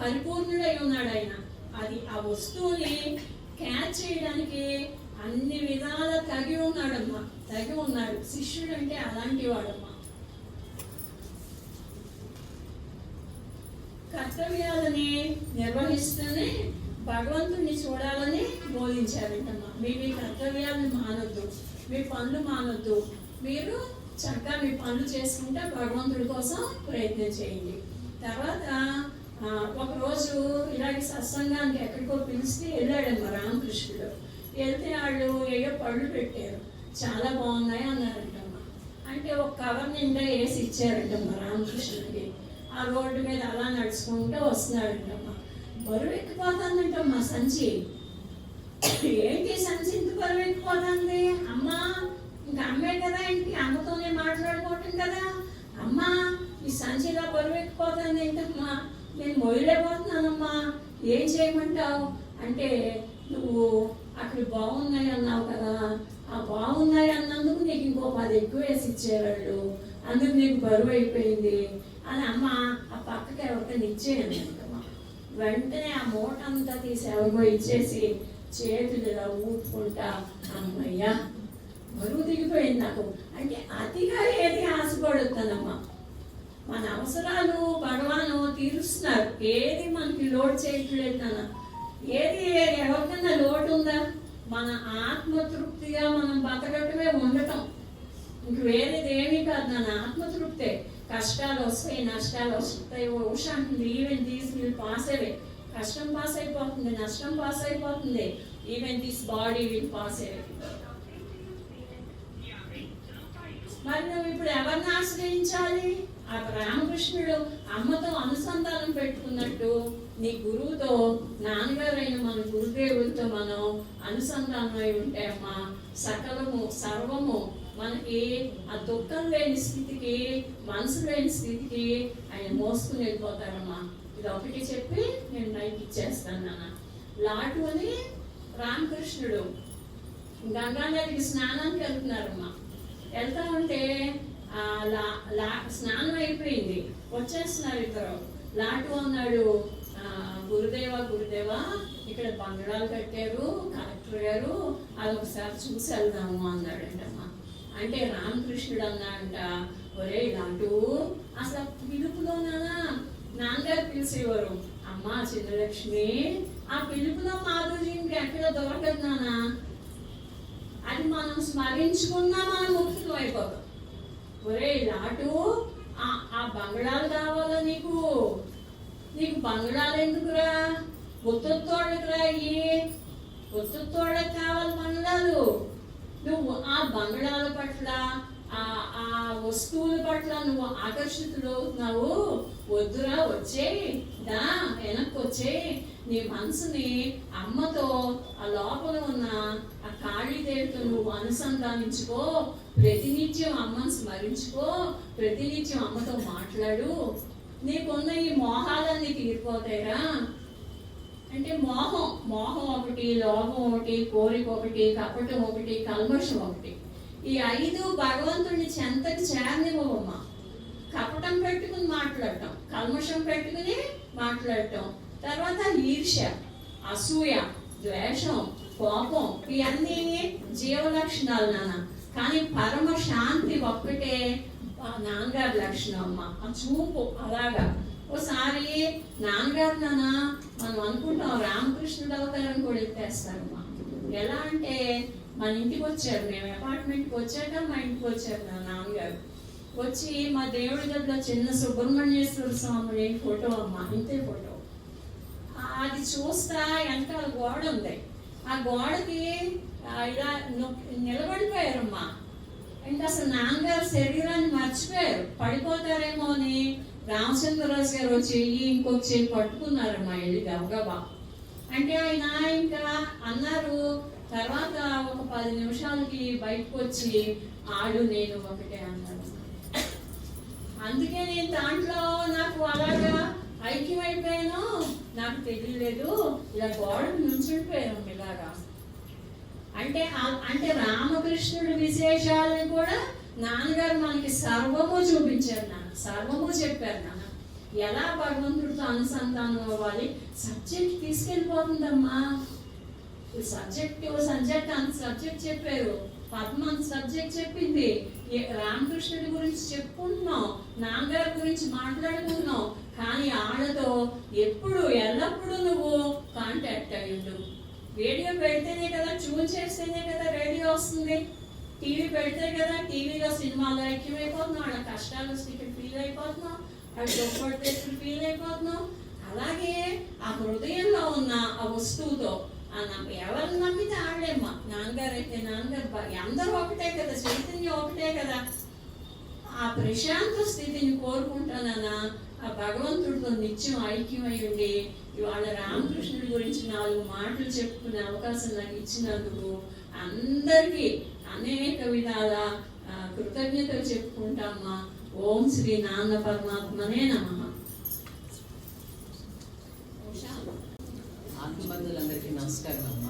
పరిపూర్ణుడై ఉన్నాడు ఆయన. అది ఆ వస్తువుని క్యాచ్ చేయడానికి అన్ని విధాల తగి ఉన్నాడు. శిష్యుడు అంటే అలాంటి వాడమ్మా. కర్తవ్యాలని నిర్వహిస్తూనే భగవంతుడిని చూడాలని బోధించారంటమ్మా. మీ కర్తవ్యాలను మానొద్దు, మీ పనులు మానొద్దు, మీరు చక్కగా మీ పనులు చేసుకుంటే భగవంతుడి కోసం ప్రయత్నం చేయండి. తర్వాత ఒకరోజు ఇలాగే సత్సంగానికి ఎక్కడికో పిలిస్తే వెళ్ళాడమ్మా రామకృష్ణుడు. వెళ్తే వాళ్ళు ఏయో పళ్ళు పెట్టారు, చాలా బాగున్నాయి అన్నారంటమ్మా. అంటే ఒక కవర్ నిండా వేసి ఇచ్చారంటమ్మా రామకృష్ణుడికి. ఆ రోడ్డు మీద అలా నడుచుకుంటూ వస్తున్నాడంటమ్మా. బరువు ఎక్కిపోతుందంటమ్మా సంచి. ఏంటి సంచి ఇంత బరువు ఎక్కిపోతుంది? అమ్మా ఇంకా అమ్మే కదా, ఇంటి అమ్మతోనే మాట్లాడుకోవటం కదా. అమ్మా ఈ సంచి ఇలా బరువు ఎక్కిపోతుంది ఏంటమ్మా? నేను మొయ్యలేకపోతున్నానమ్మా, ఏం చేయమంటావు అంటే, నువ్వు అక్కడ బాగున్నాయి అన్నావు కదా, ఆ బాగున్నాయి అన్నందుకు నీకు ఇంకో 10 ఎక్కువ వేసి ఇచ్చేవాళ్ళు, అందుకు నీకు బరువు అయిపోయింది అని అమ్మ ఆ పక్కకి ఎవరికైనా ఇచ్చేయండి అంటమ్మా. వెంటనే ఆ మూట అంతా తీసి ఎవరికో ఇచ్చేసి చేతులు ఇలా ఊపుకుంటా, అమ్మయ్యా బరువు దిగిపోయింది నాకు. అంటే అతిగా ఏది ఆశపడుతుందమ్మా. మన అవసరాలు భగవాను తీరుస్తున్నారు, ఏది మనకి లోడ్ చేయట్లేదు నాన్న. ఏది ఎవరికన్నా లోటు ఉందా? మన ఆత్మతృప్తిగా మనం బతకటమే ఉండటం, ఇంక వేరేది ఏమీ కాదు నాన్న. ఆత్మతృప్తే. కష్టాలు వస్తాయి, నష్టాలు వస్తాయి, ఉషా అంటుంది ఈవెన్ దీస్ విల్ పాస్ అవే. కష్టం పాస్ అయిపోతుంది, నష్టం పాస్ అయిపోతుంది, even this body will pass అవే. మరి నువ్వు ఇప్పుడు ఎవరిని ఆశ్రయించాలి? ఆ రామకృష్ణుడు అమ్మతో అనుసంధానం పెట్టుకున్నట్టు నీ గురువుతో, నాన్నగారైన మన గురుదేవులతో మనం అనుసంధానం అయి ఉంటే అమ్మా సకలము సర్వము మనకి ఆ దుఃఖం లేని స్థితికి, మనసు లేని స్థితికి ఆయన మోసుకుని వెళ్ళిపోతారమ్మా. ఇది ఒకటి చెప్పి నేను నైట్ ఇచ్చేస్తాను నాన్న. లాటు అని రామకృష్ణుడు గంగానదికి స్నానానికి వెళ్తున్నారమ్మా. వెళ్తా ఉంటే స్నానం అయిపోయింది, వచ్చేస్తున్నారు ఇద్దరు. లాటు అన్నాడు, గురుదేవా ఇక్కడ బంగళాలు కట్టారు కలెక్టర్ గారు, అదొకసారి చూసి వెళ్దాము అన్నాడంటమ్మా. అంటే రామకృష్ణుడు అన్నాడంట, ఒరే లాటు అసలు పిలుపులోనా నాన్నగారు పిలిచేవారు, అమ్మా చిన్నలక్ష్మి ఆ పిలుపులో మాధుర్యంకి ఎక్కడ దొరకదు నాన్న. అది మనం స్మరించుకున్నా మనం ముక్తులు అయిపోతాం. ఒరే లాటు ఆ బంగళాలు కావాలా నీకు? నీకు బంగళాలు ఎందుకురా? ఒత్తుతోళ్ళకి రాయి, ఒత్తుతోళ్ళకి కావాలి బంగళాలు. నువ్వు ఆ బంగళాల పట్ల, ఆ వస్తువుల పట్ల నువ్వు ఆకర్షితులవుతున్నావు. వద్దురా, వచ్చేయి, దా వెనక్కి వచ్చేయి. నీ మనసుని అమ్మతో, ఆ లోపల ఉన్న ఆ కాళీదేవితో నువ్వు అనుసంధానించుకో. ప్రతినిత్యం అమ్మని స్మరించుకో, ప్రతినిత్యం అమ్మతో మాట్లాడు. నీకున్న ఈ మోహాలన్నీ తీరిపోతాయిరా. అంటే మోహం ఒకటి, లోభం ఒకటి, కోరిక ఒకటి, కపటం ఒకటి, కల్మషం ఒకటి. ఈ 5 భగవంతుడిని చెంతకి చేరనివ్వమ్మా. కపటం పెట్టుకుని మాట్లాడటం, కల్మషం పెట్టుకుని మాట్లాడటం, తర్వాత ఈర్ష్య, అసూయ, ద్వేషం, కోపం, ఇవన్నీ జీవలక్షణాలు నాన్న. కానీ పరమ శాంతి ఒక్కటే నాన్నగారి లక్షణం అమ్మ. ఆ చూపు అలాగా. ఓసారి నాన్నగారు నాన్న మనం అనుకుంటాం రామకృష్ణుడు అవతారం కూడా ఎత్తేస్తారమ్మా. ఎలా అంటే మన ఇంటికి వచ్చారు, మేము అపార్ట్మెంట్కి వచ్చాక మా ఇంటికి వచ్చారు నా నాన్నగారు. వచ్చి మా దేవుడి గదిలో చిన్న సుబ్రహ్మణ్యేశ్వర స్వామి ఫోటో అమ్మ, ఇంతే ఫోటో. అది చూస్తా వెనకాల గోడ ఉంది, ఆ గోడకి ఇలా నిలబడిపోయారమ్మా. ఇంకా అసలు నాన్నగారు శరీరాన్ని మర్చిపోయారు, పడిపోతారేమో అని రామచంద్రరాజు గారు వచ్చి ఇంకొక చేయి పట్టుకున్నారమ్మా వెళ్ళి గబగబా. అంటే ఆయన ఇంకా అన్నారు. తర్వాత ఒక 10 నిమిషాలకి బయటకు వచ్చి ఆడు నేను ఒకటే అన్నారు. అందుకే నేను దాంట్లో నాకు అలాగా ఐక్యమైపోయాను, నాకు తెలియలేదు. ఇలా గోడకు నుంచుండిపోయాను ఇలాగా. అంటే రామకృష్ణుడి విశేషాలను కూడా నాన్నగారు మనకి సర్వము చూపించారు, సర్వము చెప్పారు. నాన్న ఎలా భగవంతుడితో అనుసంధానం అవ్వాలి. సబ్జెక్ట్ తీసుకెళ్ళిపోతుందమ్మా. సబ్జెక్ట్ చెప్పారు, పద్మ సబ్జెక్ట్ చెప్పింది, రామకృష్ణుడి గురించి చెప్పుకుంటున్నాం, నాన్నగారి గురించి మాట్లాడుకుంటున్నాం. కానీ ఆళ్ళతో ఎప్పుడు ఎల్లప్పుడూ నువ్వు కాంటాక్ట్ అయ్యిండు. రేడియో పెడితేనే కదా, ట్యూన్ చేస్తేనే కదా రేడియో వస్తుంది. టీవీ పెడితే కదా, టీవీలో సినిమాలో ఐక్యమైపోతున్నాం. వాళ్ళ కష్టాలు వస్తే ఇక్కడ ఫీల్ అయిపోతున్నాం, అవి గొప్పడితే ఇక్కడ ఫీల్ అయిపోతున్నాం. అలాగే ఆ హృదయంలో ఉన్న ఆ వస్తువుతో ఎవరు నమ్మితే ఆడేమ్మా. నాన్నగారు అయితే నాన్నగారు అందరూ ఒకటే కదా, చైతన్యం ఒకటే కదా. ఆ ప్రశాంత స్థితిని కోరుకుంటానన్నా ఆ భగవంతుడితో నిత్యం ఐక్యమై ఉండి ఇవాళ రామకృష్ణుడి గురించి 4 మాటలు చెప్పుకునే అవకాశం నాకు ఇచ్చినందుకు అందరికీ అనేక విధాల కృతజ్ఞతలు చెప్పుకుంటామా. ఓం శ్రీ నాన్న పరమాత్మనే నమః. ఆత్మబంధువులందరికీ నమస్కారం అమ్మ.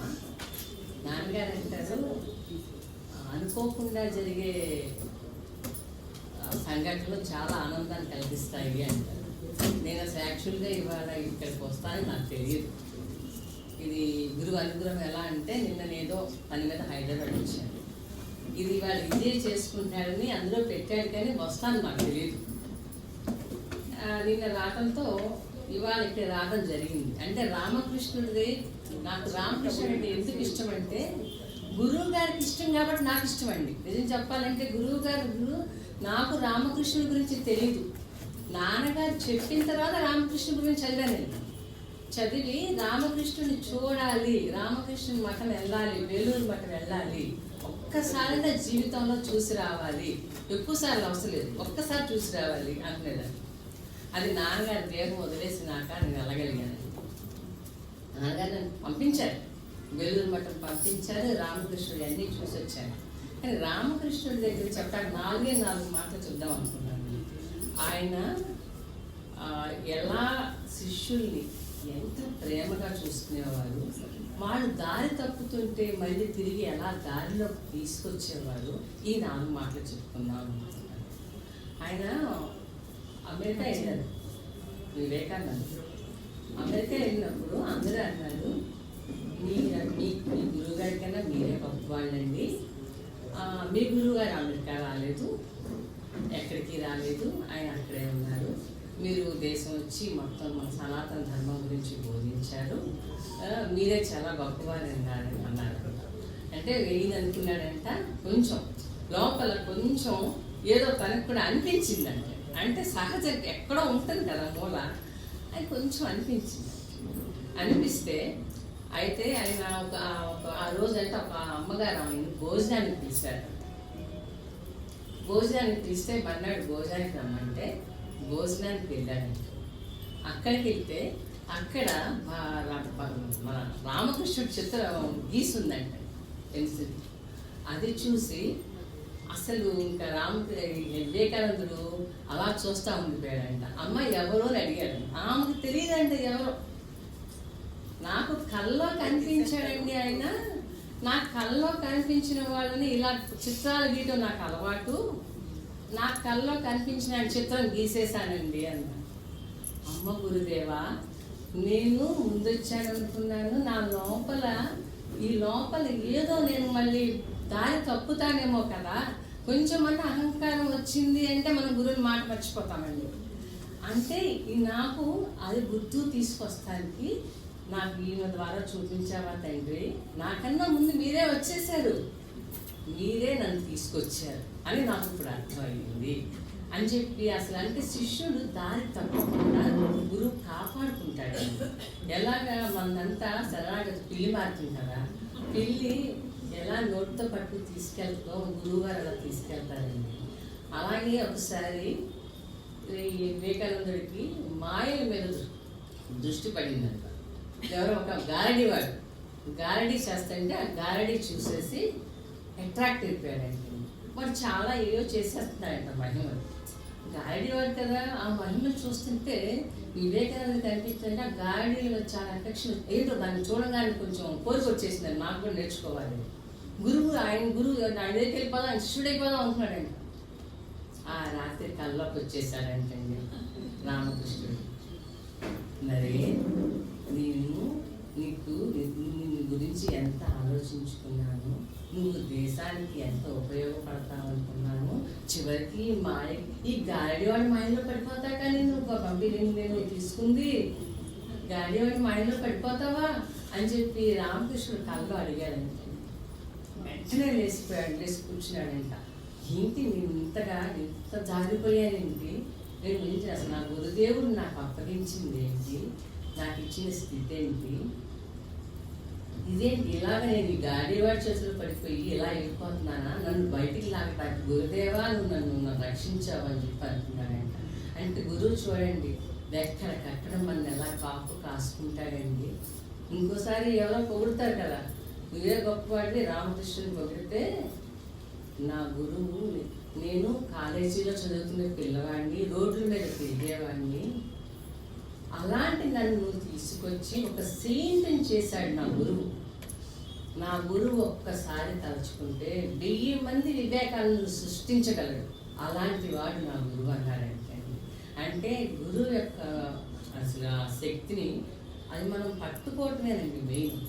నాన్నగారు అంటారు, అనుకోకుండా జరిగే సంఘటనలు చాలా ఆనందాన్ని కలిగిస్తాయి అంటారు. నేను అసలు యాక్చువల్గా ఇవాళ ఇక్కడికి వస్తానని నాకు తెలియదు. ఇది గురువు అనుగ్రహం. ఎలా అంటే నిన్న ఏదో పని మీద హైదరాబాద్ వచ్చాను. ఇది ఇవాళ ఇదే చేసుకుంటాడని అందులో పెట్టాడు, కానీ వస్తాను నాకు తెలియదు. నిన్న రావడంతో ఇవాళ ఇక్కడ రావడం జరిగింది. అంటే రామకృష్ణుడిది నాకు రామకృష్ణుడు అంటే ఎందుకు ఇష్టం అంటే, గురువు గారికి ఇష్టం కాబట్టి నాకు ఇష్టం అండి. నిజం చెప్పాలంటే గురువు గారు నాకు రామకృష్ణుడి గురించి తెలీదు. నాన్నగారు చెప్పిన తర్వాత రామకృష్ణుడి గురించి చదివాను. చదివి రామకృష్ణుని చూడాలి, రామకృష్ణుని మఠం వెళ్ళాలి, వేలూరు మఠం వెళ్ళాలి, ఒక్కసారిగా జీవితంలో చూసి రావాలి, ఎక్కువసార్లు అవసరం లేదు, ఒక్కసారి చూసి రావాలి అనుకునేదాన్ని. అది నాన్నగారి దేహం వదిలేసినాక నేను వెళ్ళగలిగాను. నాన్నగారు నన్ను పంపించారు, వేలూరు మఠం పంపించారు, రామకృష్ణుడు అన్నీ చూసి వచ్చాను. కానీ రామకృష్ణుడి దగ్గర చెప్పడానికి 4 మాటలు చూద్దాం అనుకున్నాను. ఆయన ఎలా శిష్యుల్ని ఎంత ప్రేమగా చూసుకునేవారు, వాళ్ళు దారి తప్పుతుంటే మళ్ళీ తిరిగి ఎలా దారిలో తీసుకొచ్చేవారు. ఈ 4 మాటలు చెప్పుకుందాం అనుకుంటున్నాను. ఆయన అమెరికా వెళ్ళారు, వివేకానంద అమెరికా వెళ్ళినప్పుడు అందరూ అన్నారు, మీ గురువు గారి కన్నా మీరే గొప్ప వాళ్ళండి. మీ గురువు గారు అమెరికా రాలేదు, ఎక్కడికి రాలేదు, ఆయన అక్కడే ఉన్నారు. మీరు దేశం వచ్చి మొత్తం మన సనాతన ధర్మం గురించి బోధించారు, మీరే చాలా గొప్పవారు అన్నారు. అంటే ఈయన అనుకున్నాడంట, కొంచెం లోపల కొంచెం ఏదో తనకు కూడా అనిపించిందంటే, అంటే సహజం ఎక్కడో ఉంటుంది కదా మూల, అది కొంచెం అనిపిస్తే అయితే ఆయన ఆ రోజు అంటే ఒక అమ్మగారు ఆయన భోజనానికి పిలిచారు. భోజనానికి పిలిస్తే మన్నాడు భోజనానికి రమ్మంటే భోజనానికి వెళ్ళాడంట. అక్కడికి వెళ్తే అక్కడ మన రామకృష్ణుడి చిత్రం గీసుందంట, పెన్సిల్. అది చూసి అసలు ఇంకా వివేకానందుడు అలా చూస్తూ ఉండిపోయాడంట. అమ్మ ఎవరో అని అడిగాడు, ఆమెకు తెలియదంటే ఎవరో. నాకు కల్లో కనిపించాడండి ఆయన, నాకు కల్లో కనిపించిన వాళ్ళని ఇలా చిత్రాలు గీయటం నాకు అలవాటు, నాకు కల్లో కనిపించిన చిత్రం గీసేశానండి అన్న. అమ్మ గురుదేవా, నేను ముందొచ్చాను అనుకున్నాను, నా లోపల ఈ లోపల ఏదో నేను మళ్ళీ దారి తప్పుతానేమో కదా, కొంచెమన్నా అహంకారం వచ్చింది అంటే మనం గురువుని మాట మర్చిపోతామండి. అంటే నాకు అది గుర్తు తీసుకొస్తానికి నాకు ఈయన ద్వారా చూపించావా తండ్రి, నాకన్నా ముందు మీరే వచ్చేసారు, మీరే నన్ను తీసుకొచ్చారు అని నాకు ఇప్పుడు అర్థమైంది అని చెప్పి అసలు అంటే శిష్యుడు దారి తప్పకుండా గురువు కాపాడుకుంటాడు. ఎలాగా మనంతా సరళంగా పిల్లి మారుతుంది కదా, పిల్లి ఎలా నోటితో పట్టు తీసుకెళ్తుందో గురువుగారు అలా తీసుకెళ్తారండి. అలాగే ఒకసారి ఈ వివేకానందుడికి మాయల మీద దృష్టి పడిందంట. ఎవరో ఒక గారడీవాడు గారడీ చేస్తుంటే ఆ గారడీ చూసేసి అట్రాక్ట్ అయిపోయాడండి. వాడు చాలా ఏవో చేసేస్తున్నాడంట మహిమలు. గారడీవాడు కదా, ఆ మహిమలు చూస్తుంటే వివేకానంద కనిపిస్తుంటే ఆ గారడీలో చాలా అఫెక్షన్, ఏంటో దాన్ని చూడగానే కొంచెం కోరిక వచ్చేసిందండి, నాకు కూడా నేర్చుకోవాలి. ఆయన గురువు ఆయన దగ్గరికి వెళ్ళిపోదాం, ఆయన శిష్యుడైపోదాం అనుకున్నాడంట. ఆ రాత్రి కల్లోకి వచ్చేసాడంటండి రామకృష్ణుడు. మరి నేను నిన్ను గురించి ఎంత ఆలోచించుకున్నాను, నువ్వు దేశానికి ఎంత ఉపయోగపడతావు అనుకున్నాను, చివరికి ఈ గారడీవాడి మాయలో పడిపోతా కానీ నువ్వు పంపి నేను తీసుకుంది గారడీవాడి మాయలో పడిపోతావా అని చెప్పి రామకృష్ణుడు కల్లో అడిగాడంట. వెంటనే లేచి కూర్చున్నాడంట. ఏంటి నేను ఇంత జారిపోయానేంటి, నేను ఏంటి అసలు నా గురుదేవుడు నాకు అప్పగించింది ఏంటి, నాకు ఇచ్చిన స్థితి ఏంటి, ఇదేంటి ఇలాగ నేను ఈ గాడివాడి చేతులు పడిపోయి ఇలా వెళ్ళిపోతున్నానా, నన్ను బయటికి లాగటానికి గురుదేవా నువ్వు నన్ను రక్షించావు అని చెప్పి అంటున్నాడంట. అంటే గురువు చూడండి ఎక్కడికక్కడ మన ఎలా కాసుకుంటాడండి. ఇంకోసారి ఎవరో పొగుడతారు కదా, నువ్వే గొప్పవాడిని, రామకృష్ణుని పొగిడితే నా గురువు నేను కాలేజీలో చదువుకునే పిల్లవాడిని, రోడ్ల మీద తిరిగేవాడిని, అలాంటి నన్ను తీసుకొచ్చి ఒక సెయింట్ని చేశాడు నా గురువు. నా గురువు ఒక్కసారి తలుచుకుంటే 1000 మంది వివేకాలను సృష్టించగలడు, అలాంటి వాడు నా గురువు అన్నాడంటే. అంటే గురువు యొక్క అసలు ఆ శక్తిని అది మనం పట్టుకోవటమేనండి మెయిన్.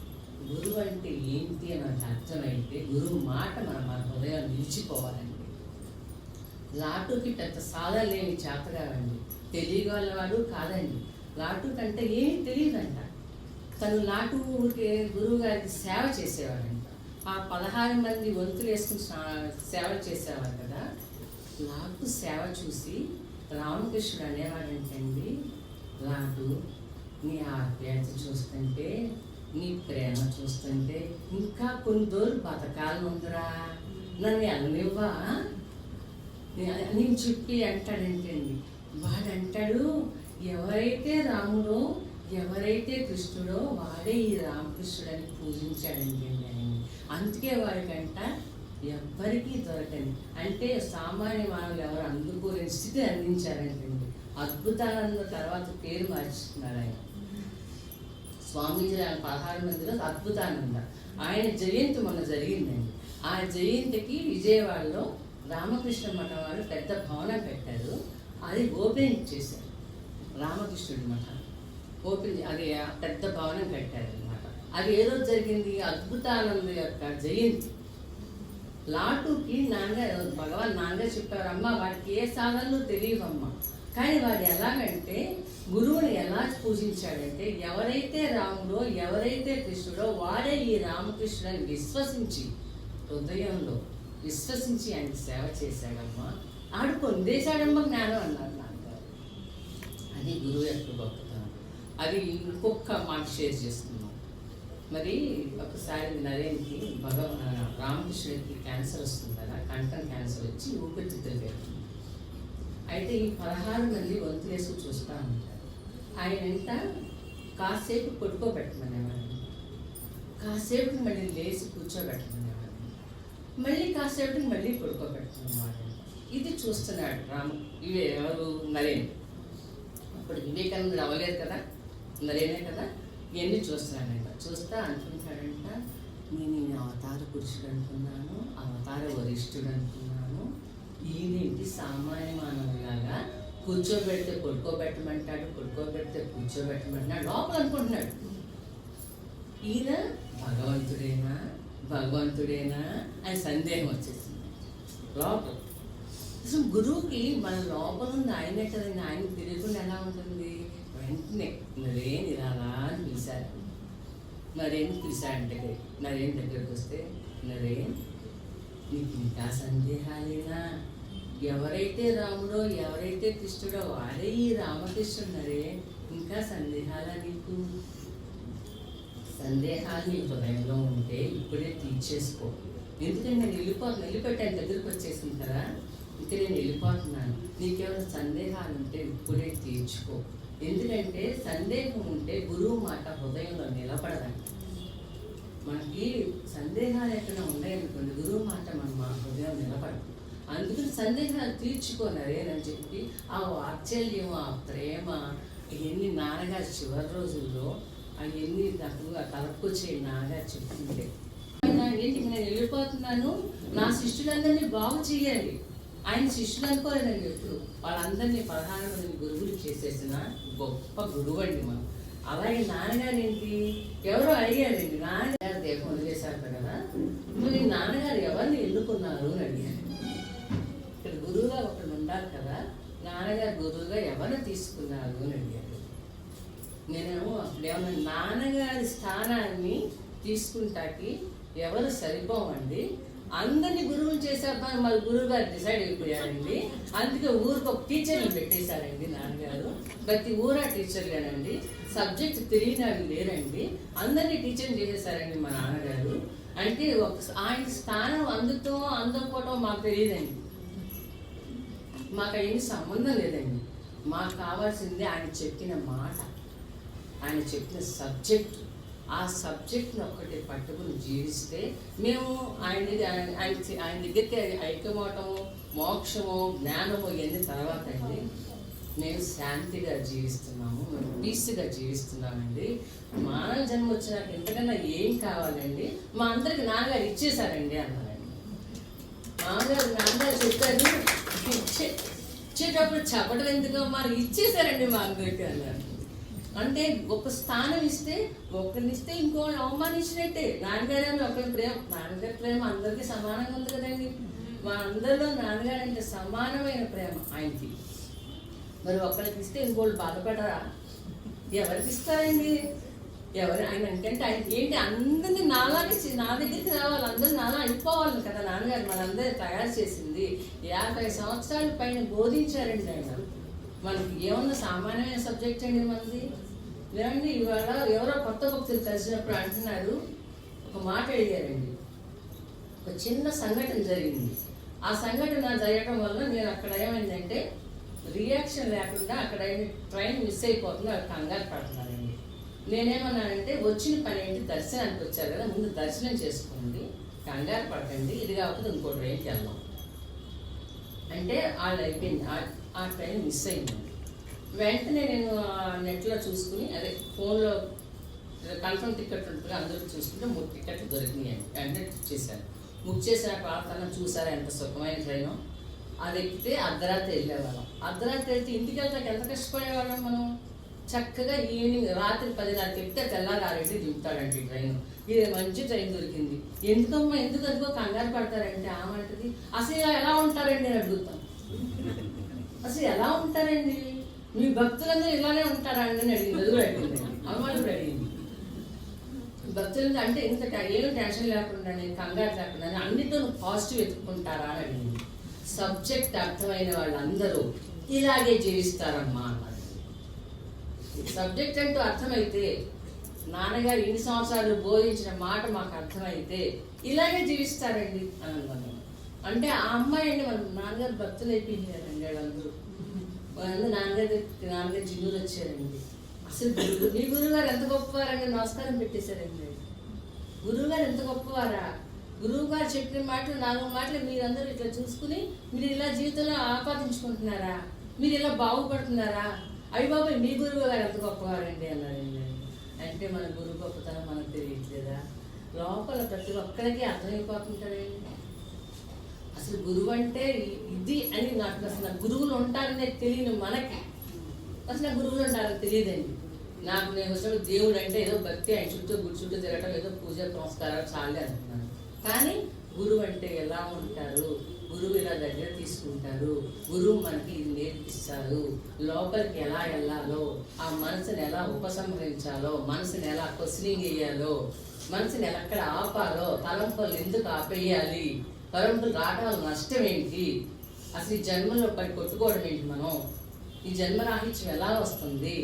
గురువు అంటే ఏంటి అని మనకు అర్థమైతే గురువు మాట మన హృదయం నిలిచిపోవాలండి. లాటూకి పెద్ద సాధన లేని చేతగారండి, తెలియగలవాడు కాదండి. లాటూ కంటే ఏమీ తెలియదంట. తను లాటూ ఊరికే గురువు గారికి సేవ చేసేవాడంట. ఆ 16 మంది వంతులు వేసుకుని సేవ చేసేవాడు కదా, లాటూ సేవ చూసి రామకృష్ణుడు అనేవాడంటండి, లాటూ నీ ఆప్యాయత చూస్తుంటే, నీ ప్రేమ చూస్తుంటే ఇంకా కొన్ని రోజులు బతకాలు ఉందిరా, నన్ను వెళ్ళనివ్వా నేను చెప్పి అంటాడంటండి. వాడంటాడు, ఎవరైతే రాముడో ఎవరైతే కృష్ణుడో వాడే ఈ రామకృష్ణుడు అని పూజించాడండి అని. అందుకే వాడికంట ఎవ్వరికీ దొరకని, అంటే సామాన్య మానవులు ఎవరు అందుకోలేని స్థితి అందించారంటండి. అద్భుతానంద తర్వాత పేరు మార్చుకున్నాడు ఆయన. స్వామీజీ 16 మందిలో అద్భుతానంద, ఆయన జయంతి మొన్న జరిగిందండి. ఆ జయంతికి విజయవాడలో రామకృష్ణ మఠం వారు పెద్ద భవనం పెట్టారు. అది ఓపెన్ చేశారు, రామకృష్ణుడి మఠం ఓపెన్, అది పెద్ద భవనం కట్టారు అనమాట. అది ఏ రోజు జరిగింది, అద్భుతానంద యొక్క జయంతి. లాటూకి భగవాన్ నాన్నగారు చెప్పారు, అమ్మ వాడికి ఏ సాధనలు తెలియవమ్మా, కానీ వాడు ఎలాగంటే గురువుని ఎలా పూజించాడంటే, ఎవరైతే రాముడో ఎవరైతే కృష్ణుడో వాడే ఈ రామకృష్ణుని విశ్వసించి హృదయంలో విశ్వసించి ఆయన సేవ చేశాడమ్మా, ఆడు పొందేశాడమ్మ జ్ఞానం అన్నారు నాన్నగారు. అది గురువు యొక్క గొప్పతనం. అది ఇంకొక మాట షేర్ చేస్తున్నాం. మరి ఒకసారి నరేన్కి రామకృష్ణుడికి క్యాన్సర్ వస్తుంది కదా, కంఠం క్యాన్సర్ వచ్చి ఊపిరితిత్తులు పెడుతుంది. అయితే ఈ 16 మంది వంతులేసి చూస్తూ ఉంటారు. ఆయనంట కాసేపు పడుకోబెట్టమనేవాడిని, కాసేపు మళ్ళీ లేచి కూర్చోబెట్టమనేవాడిని, మళ్ళీ కాసేపటికి మళ్ళీ పడుకోబెట్టమనేవాడు. ఇది చూస్తున్నాడు ఎవరు నరేన్. అప్పుడు వివేకానందుడు అవ్వలేదు కదా, నరేనే కదా, ఇవన్నీ చూస్తున్నాడంట. చూస్తా అనుకుంటాడంట, నేను అవతార పురుషుడు అనుకున్నాను, అవతార వరిష్ఠుడు అనుకున్నాను, ఈయనేంటి సామాన్య మానవులాగా కూర్చోబెడితే పడుకోబెట్టమంటాడు, పడుకోబెడితే కూర్చోబెట్టమంటున్నాడు లోపల అనుకుంటున్నాడు. ఈయన భగవంతుడేనా అని సందేహం వచ్చేసింది లోపల. అసలు గురువుకి మన లోపల ఉంది ఆయనే కదండి, ఆయనకు తెలియకుండా ఎలా ఉంటుంది. వెంటనే నరేన్ ఇలా అని పిలిచారు. నరేన్ పిలిచాడంటే నరేన్ దగ్గరికి వస్తే, నరేన్ నీకు ఇంకా సందేహాలేనా? ఎవరైతే రాముడో ఎవరైతే కృష్ణుడో వాడే ఈ రామకృష్ణుడు నరేన్, ఇంకా సందేహాలా నీకు? సందేహాలు నీ హృదయంలో ఉంటే ఇప్పుడే తీర్చేసుకో. ఎందుకంటే నేను వెళ్ళిపెట్టి ఆయన దగ్గరికి వచ్చేసిన కదా, ఇంకా నేను వెళ్ళిపోతున్నాను. నీకేమైనా సందేహాలు ఉంటే ఇప్పుడే తీర్చుకో. ఎందుకంటే సందేహం ఉంటే గురువు మాట హృదయంలో నిలబడదంట. మనకి సందేహాలు ఎక్కడ ఉన్నాయనుకోండి, గురువు మాట మా హృదయం నిలబడదు. అందుకని సందేహాలు తీర్చుకోనరేనని చెప్పి ఆ వాత్సల్యం, ఆ ప్రేమ, ఇవన్నీ నాన్నగారు చివరి రోజుల్లో అవన్నీ నాకు కలుపుకొచ్చే నాన్నగారు చెప్తుంటే, ఏంటి నేను వెళ్ళిపోతున్నాను, నా శిష్యులందరినీ బాగు చేయాలి. ఆయన శిష్యులు అనుకోలేదండి ఎప్పుడు, వాళ్ళందరినీ 16 మంది గురువులు చేసేసిన గొప్ప గురువు అండి మనం. అలాగే నాన్నగారు ఏంటి, ఎవరో అడిగారండి, నాన్నగారు దేహం వదిలేశారు కదా, మీ నాన్నగారు ఎవరిని ఎన్నుకున్నారు అని అడిగారు. ఇక్కడ గురువుగా ఒకడు ఉండాలి కదా, నాన్నగారు గురువుగా ఎవరిని తీసుకున్నారు అని అడిగారు. నేనేమో అప్పుడేమన్నా నాన్నగారి స్థానాన్ని తీసుకుంటాకి ఎవరు సరిపోవండి, అందరినీ గురువులు చేశారు, మరి గురువు గారు డిసైడ్ అయిపోయారండి. అందుకే ఊరికి ఒక టీచర్ని పెట్టేశారండి నాన్నగారు. ప్రతి ఊరా టీచర్గానండి, సబ్జెక్ట్ తెలియని లేరండి, అందరినీ టీచర్ని చేసేసారండి మా నాన్నగారు. అంటే ఆయన స్థానం అందుకోవటం మాకు తెలియదండి, మాకు ఏమి సంబంధం లేదండి. మాకు కావాల్సింది ఆయన చెప్పిన మాట, ఆయన చెప్పిన సబ్జెక్ట్. ఆ సబ్జెక్ట్ని ఒక్కటి పట్టుకుని జీవిస్తే మేము ఆయన దగ్గరికి ఐక్యమవటము, మోక్షము, జ్ఞానము ఇవన్నీ తర్వాత అండి. మేము శాంతిగా జీవిస్తున్నాము, మేము పీస్గా జీవిస్తున్నామండి. మానవ జన్మ వచ్చినాక ఇంతకన్నా ఏం కావాలండి? మా అందరికి నాన్నగారు ఇచ్చేశారండి అన్నారండి. నాన్నగారు చెప్పారు, ఇచ్చేటప్పుడు చెప్పడం ఎందుకో, మరి ఇచ్చేశారండి మా అందరికి అన్నారు. అంటే ఒక స్థానం ఇస్తే ఒకరిని ఇస్తే ఇంకోళ్ళు అవమానించినట్టే. నాన్నగారేమో ఒకరి ప్రేమ, నాన్నగారి ప్రేమ అందరికీ సమానంగా ఉంది కదండి. మా అందరిలో నాన్నగారు అంటే సమానమైన ప్రేమ ఆయనకి. మరి ఒకరికి ఇస్తే ఇంకోళ్ళు బాధపడరా? ఎవరికి ఇస్తారండి? ఆయన అంటే ఆయన ఏంటి, అందరినీ నాలాగే నా దగ్గరికి రావాలి, అందరూ నాలా అయిపోవాలి కదా. నాన్నగారు మనందరినీ తయారు చేసింది 50 సంవత్సరాల పైన బోధించారండి ఆయన. మనకి ఏమన్నా సామాన్యమైన సబ్జెక్ట్ అండి మనది. లేదండి, ఇవాళ ఎవరో కొత్త భక్తులు కలిసినప్పుడు అంటున్నారు, ఒక మాట అడిగారండి. ఒక చిన్న సంఘటన జరిగింది. ఆ సంఘటన జరగడం వల్ల నేను అక్కడ ఏమైందంటే రియాక్షన్ లేకుండా అక్కడ ట్రైన్ మిస్ అయిపోతుంది, అక్కడ కంగారు పడుతున్నారండి. నేనేమన్నానంటే, వచ్చిన పని ఏంటి, దర్శనానికి వచ్చారు కదా, ముందు దర్శనం చేసుకోండి, కంగారు పడకండి, ఇది కాకపోతే ఇంకో ట్రైన్కి వెళ్దాం అంటే వాళ్ళు అయిపోయింది. ఆ ట్రైన్ మిస్ అయింది. వెంటనే నేను నెట్లో చూసుకుని, అదే ఫోన్లో కన్ఫర్మ్ టికెట్ ఉంటుంది అందరూ చూసుకుంటే 3 టికెట్లు దొరికినాయి. వెంటనే బుక్ చేశాను. బుక్ చేసిన ప్రార్థన చూసారా ఎంత సుఖమైన ట్రైను. అది ఎక్కితే అర్ధరాత్రి వెళ్ళేవాళ్ళం. అర్ధరాత్రి వెళ్తే ఇంటికి వెళ్తాక ఎంత కష్టపడేవాళ్ళం మనం. చక్కగా ఈవినింగ్ రాత్రి 10:30 ఎక్కితే తెల్లారింటికి దింపుతాడండి ట్రైన్. ఇది మంచి ట్రైన్ దొరికింది. ఎందుకమ్మా ఎందుకు అదిగో కంగారు పడతారంటే ఆమంటది, అసలు ఎలా ఉంటారండి అని అడుగుతాం. అసలు ఎలా ఉంటారండి, మీ భక్తులందరూ ఇలానే ఉంటారా అండి అని అడిగింది. అది కూడా అడిగింది, అమ్మాయి కూడా అడిగింది. భక్తులందరూ అంటే ఇంత ఏం టెన్షన్ లేకుండా, కంగారు లేకుండా అన్నిటితో పాజిటివ్ ఎత్తుకుంటారా అని అడిగింది. సబ్జెక్ట్ అర్థమైన వాళ్ళందరూ ఇలాగే జీవిస్తారమ్మా అన్నారు. సబ్జెక్ట్ అంటూ అర్థమైతే, నాన్నగారు ఇన్ని సంవత్సరాలు బోధించిన మాట మాకు అర్థమైతే ఇలాగే జీవిస్తారండి అని అన్నాను. అంటే ఆ అమ్మాయి అండి మన నాన్నగారు భక్తులు అయిపోయినారండి వాళ్ళందరూ. వాళ్ళందరూ నాన్నగారు జిన్నులు వచ్చారండి. అసలు మీ గురువుగారు ఎంత గొప్పవారండి, నమస్కారం పెట్టేశారండి. గురువుగారు ఎంత గొప్పవారా, గురువు గారు చెప్పిన మాటలు 4 మాటలు మీరందరూ ఇట్లా చూసుకుని మీరు ఇలా జీవితంలో ఆపాదించుకుంటున్నారా, మీరు ఇలా బాగుపడుతున్నారా, అయ్యి బాబాయ్ మీ గురువు గారు ఎంత గొప్పవారండి అన్నారండి. అంటే మన గురువు గొప్పతనం మనకు తెలియట్లేదా? లోపల ప్రతి ఒక్కరికి అర్థమైపోతుంటారండి. అసలు గురువు అంటే ఇది అని నాకు అసలు గురువులు ఉంటారనే తెలియని మనకి అసలు గురువులు ఉంటారని తెలియదండి. నేను అసలు దేవుడు అంటే ఏదో భక్తి, ఆయన గుడి చుట్టూ తిరగటం, ఏదో పూజ పురస్కారాలు చాలే అనుకున్నాను. కానీ గురువు అంటే ఎలా ఉంటారు, గురువు ఇలా దగ్గర తీసుకుంటారు, గురువు మనకి ఇది నేర్పిస్తారు, లోపలికి ఎలా వెళ్ళాలో, ఆ మనసుని ఎలా ఉపసంహరించాలో, మనసుని ఎలా క్వశ్చనింగ్ వేయాలో, మనసుని ఎక్కడ ఆపాలో, తలంపులు ఎందుకు ఆపేయాలి, తలంపులు రావడం వల్ల నష్టం ఏంటి, అసలు ఈ జన్మలో పడి కొట్టుకోవడం ఏంటి, మనం ఈ జన్మరాహిత్యం ఎలా వస్తుంది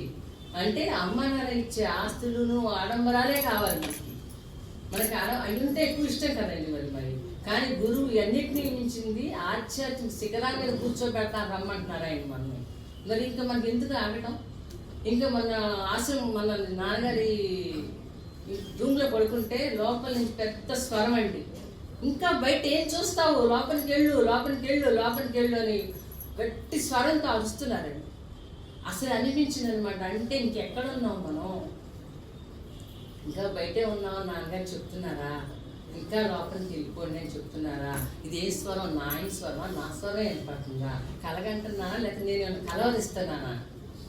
అంటే అమ్మ నాన్న ఇచ్చే ఆస్తులను ఆడంబరాలే కావాలి మనకి అవి ఉంటే ఎక్కువ ఇష్టం కదండి మరి కానీ గురువు అన్నిటినీ మించింది ఆధ్యాత్మిక శిఖరాల మీద కూర్చోబెడతాను రమ్మంటున్నారు ఆయన మనల్ని. మరి ఇంకా మనకి ఎందుకు ఆగటం? ఇంకా మన ఆశ్రమం మన నాన్నగారి రూమ్లో పడుకుంటే లోపల నుంచి పెద్ద స్వరం అండి, ఇంకా బయట ఏం చూస్తావు, లోపలికి వెళ్ళు లోపలికి వెళ్ళు లోపలికి వెళ్ళు అని గట్టి స్వరంతో అరుస్తున్నారండి. అసలు అనిపించింది అనమాట, అంటే ఇంకెక్కడ ఉన్నాం మనం, ఇంకా బయటే ఉన్నాం నాన్నగారు చెప్తున్నారా, ఇంకా లోపలికి వెళ్ళిపోండి అని చెప్తున్నారా, ఇది ఏ స్వరం, నా ఆయన స్వరమా, నా స్వరం ఏర్పడుతుందా, కలగంటున్నానా లేకపోతే నేను కలవరిస్తున్నానా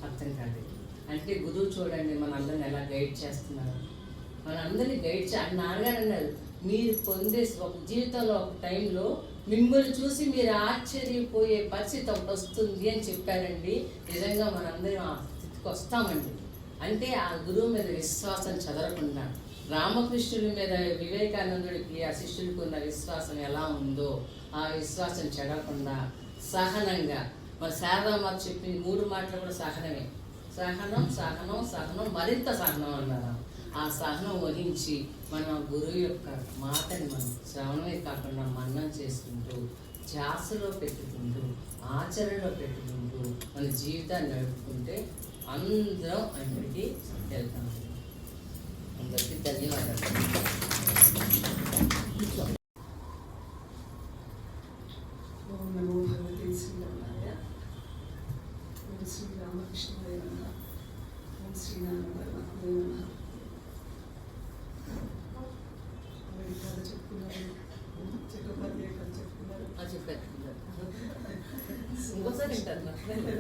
అర్థం కాదు. అంటే గురువు చూడండి మన అందరిని ఎలా గైడ్ చేస్తున్నారు, మన అందరినీ గైడ్ నాన్నగారు అన్నారు, మీరు పొందే ఒక జీవితంలో ఒక టైంలో మిమ్మల్ని చూసి మీరు ఆశ్చర్యపోయే పరిస్థితి ఒకటి వస్తుంది అని చెప్పారండి. నిజంగా మనందరం ఆ స్థితికి వస్తామండి. అంటే ఆ గురువు మీద విశ్వాసం చదవకుండా, రామకృష్ణుడి మీద వివేకానందుడికి ఆ శిష్యుడికి ఉన్న విశ్వాసం ఎలా ఉందో ఆ విశ్వాసం చెడకుండా సహనంగా, మన శారదామాత చెప్పింది 3 మాటలు కూడా సహనమే, సహనం సహనం సహనం మరింత సహనం అన్నారు. ఆ సహనం వహించి మన గురువు యొక్క మాటని మనం శ్రవణమే కాకుండా మన్నం చేసుకుంటూ, ధ్యాసలో పెట్టుకుంటూ, ఆచరణలో పెట్టుకుంటూ మన జీవితాన్ని నడుపుకుంటే అందరం అన్నిటికీ వెళ్తాం. అందరికీ ధన్యవాదాలు. ఓం నమో భగవతే శ్రీరామాయ. ఓం శ్రీ రామకృష్ణాయ నమః. ఓం శ్రీనారాయణ పరమాత్మనే నమః. కథ చెప్పుకున్నారు, చక్రవర్తి కథ చెప్పుకున్నారు.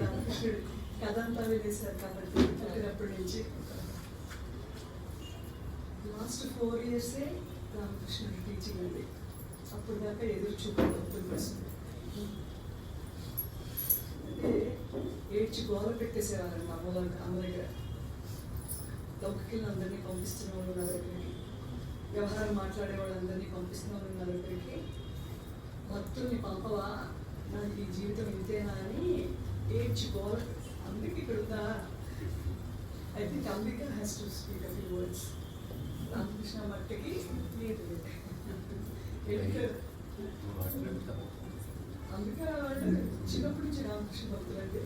రామకృష్ణుడు కథ అంతా వినేశారు కాబట్టి పుట్టినప్పటి నుంచి లాస్ట్ 4 years రామకృష్ణుడి టీచింగ్ అండి. అప్పుడు దాకా ఎదురు చూపులు వస్తుంది అంటే ఏడ్చి గోల పెట్టేసేవారండి అమ్మ దగ్గర. లౌకికులందరినీ పంపిస్తున్న వాళ్ళు నా దగ్గరికి, వ్యవహారం మాట్లాడే వాళ్ళందరినీ పంపిస్తున్న వాళ్ళు నా దగ్గరికి, భక్తుల్ని పంపవా, నాకు ఈ జీవితం ఇంతేనా అని ఏడ్చి గోల. అందుకే ఇక్కడ ఉందా, I think Ambika has to speak a few words. Ramakrishna మట్టికి లేదు అందుకే వాళ్ళు చిన్నప్పటి నుంచి రామకృష్ణ భక్తులంటే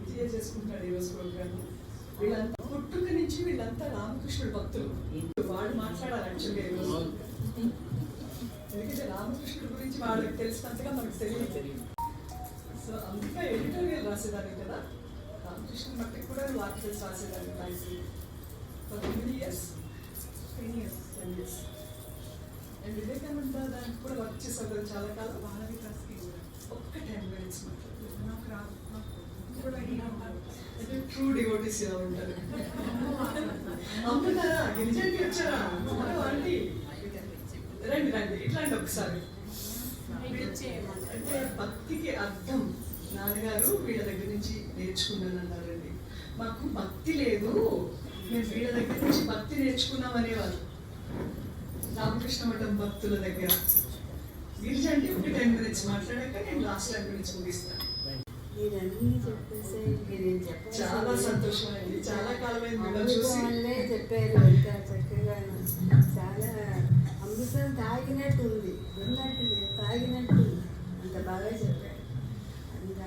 విజయ చేసుకుంటాడు ఈరోజు ప్రోగ్రామ్. వీళ్ళంతా పుట్టుక నుంచి వీళ్ళంతా రామకృష్ణుడు భక్తులు. వాడు మాట్లాడాలి యాక్చువల్గా ఈరోజు, ఎందుకంటే రామకృష్ణుడి గురించి వాళ్ళకి తెలిసినంతగా మనకు తెలియదు. సో అందుకే ఎడిటోరియల్ రాసేదాన్ని కదా, రామకృష్ణ మట్టికి కూడా ఆర్టికల్స్ రాసేదాన్ని రాసి for many years, 10 years. And Vivekananda దానికి కూడా వర్క్ చేసారు చాలా కాలం. వాళ్ళ వికాస్కి ఒక్క 10 minutes మాట్లాడలేదు నాకు రాదు. అంటే ట్రూ డివోటీస్ ఇలా ఉంటారు. అమ్ముతారా, గిరిజంటి వచ్చారా, ఆంటీ రండి రండి ఇట్లాంటి ఒకసారి. అంటే భక్తికి అర్థం నాన్నగారు వీళ్ళ దగ్గర నుంచి నేర్చుకున్నాను అన్నారండి. మాకు భక్తి లేదు, మేము వీళ్ళ దగ్గర నుంచి భక్తి నేర్చుకున్నాం అనేవాళ్ళు. రామకృష్ణ మఠం భక్తుల దగ్గర గిరిజంటి ఒక 10 minutes మాట్లాడాక నేను లాస్ట్ 10 minutes ముగిస్తాను. చాలా సంతోషం అండి, చాలా కాలమైంది మిమ్మల్ని చూసి. చెప్పారు ఇంకా చక్కగా, చాలా అమృతం తాగినట్టు ఉంది, ఉన్నట్టు తాగినట్టు అంత బాగా చెప్పారు. అంత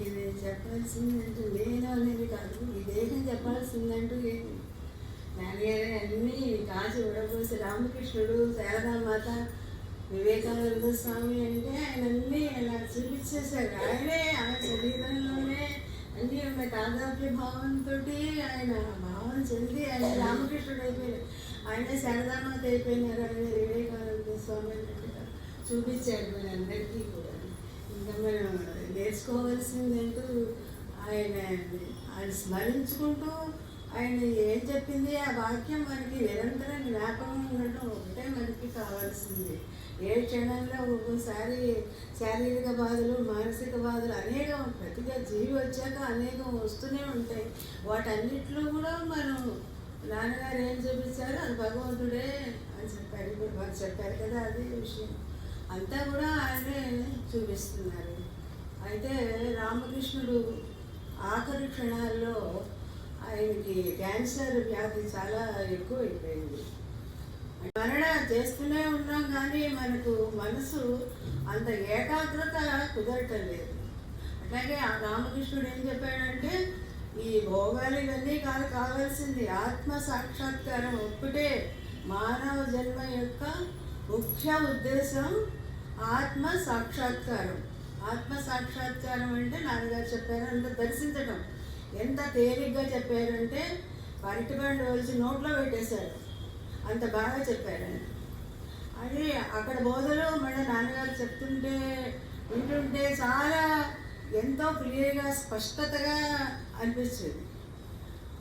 ఇది చెప్పాల్సిందంటూ నేను అనేది కాదు, ఈ దేశం చెప్పాల్సిందంటూ ఏంటి. నాన్నగారే అన్నీ కాచి ఉడబోసి, రామకృష్ణుడు, శారదామాత, వివేకానంద స్వామి అంటే ఆయన అన్నీ అలా చూపించేశారు. ఆయనే ఆయన శరీరంలోనే అన్నీ ఉన్న తాదాప్య భావంతో ఆయన భావం చెంది ఆయన రామకృష్ణుడు అయిపోయారు, ఆయన శారదామాత అయిపోయినారు, ఆయన వివేకానంద స్వామి అన్నట్టుగా చూపించాడు మనందరికీ కూడా. ఇంకా మనం నేర్చుకోవాల్సిందంటూ ఆయన స్మరించుకుంటూ ఆయన ఏం చెప్పింది ఆ వాక్యం మనకి నిరంతరం జ్ఞాపకం ఉండటం ఒకటే మనకి కావాల్సింది. ఏ క్షణంలో ఒక్కోసారి శారీరక బాధలు, మానసిక బాధలు అనేకం, ప్రతిగా జీవి వచ్చాక అనేకం వస్తూనే ఉంటాయి. వాటన్నిటిలో కూడా మనం నాన్నగారు ఏం చూపించారో అది భగవంతుడే అని చెప్పారు. ఇప్పుడు వారు చెప్పారు కదా, అదే విషయం అంతా కూడా ఆయనే చూపిస్తున్నారు. అయితే రామకృష్ణుడు ఆఖరి క్షణాల్లో ఆయనకి క్యాన్సర్ వ్యాధి చాలా ఎక్కువైపోయింది. మరణ చేస్తూనే ఉన్నాం కానీ మనకు మనసు అంత ఏకాగ్రత కుదరటం లేదు. అట్లాగే ఆ రామకృష్ణుడు ఏం చెప్పాడంటే, ఈ భోగాలు ఇవన్నీ కావాల్సింది ఆత్మ సాక్షాత్కారం ఒక్కటే. మానవ జన్మ యొక్క ముఖ్య ఉద్దేశం ఆత్మ సాక్షాత్కారం. ఆత్మ సాక్షాత్కారం అంటే నాన్నగారు చెప్పారు అంత దర్శించడం. ఎంత తేలిగ్గా చెప్పారంటే అరటిపండు వచ్చి నోట్లో పెట్టేశారు, అంత బాగా చెప్పారు ఆయన. అది అక్కడ బోధలు మళ్ళీ నాన్నగారు చెప్తుంటే వింటుంటే చాలా ఎంతో క్లియర్గా స్పష్టతగా అనిపించింది.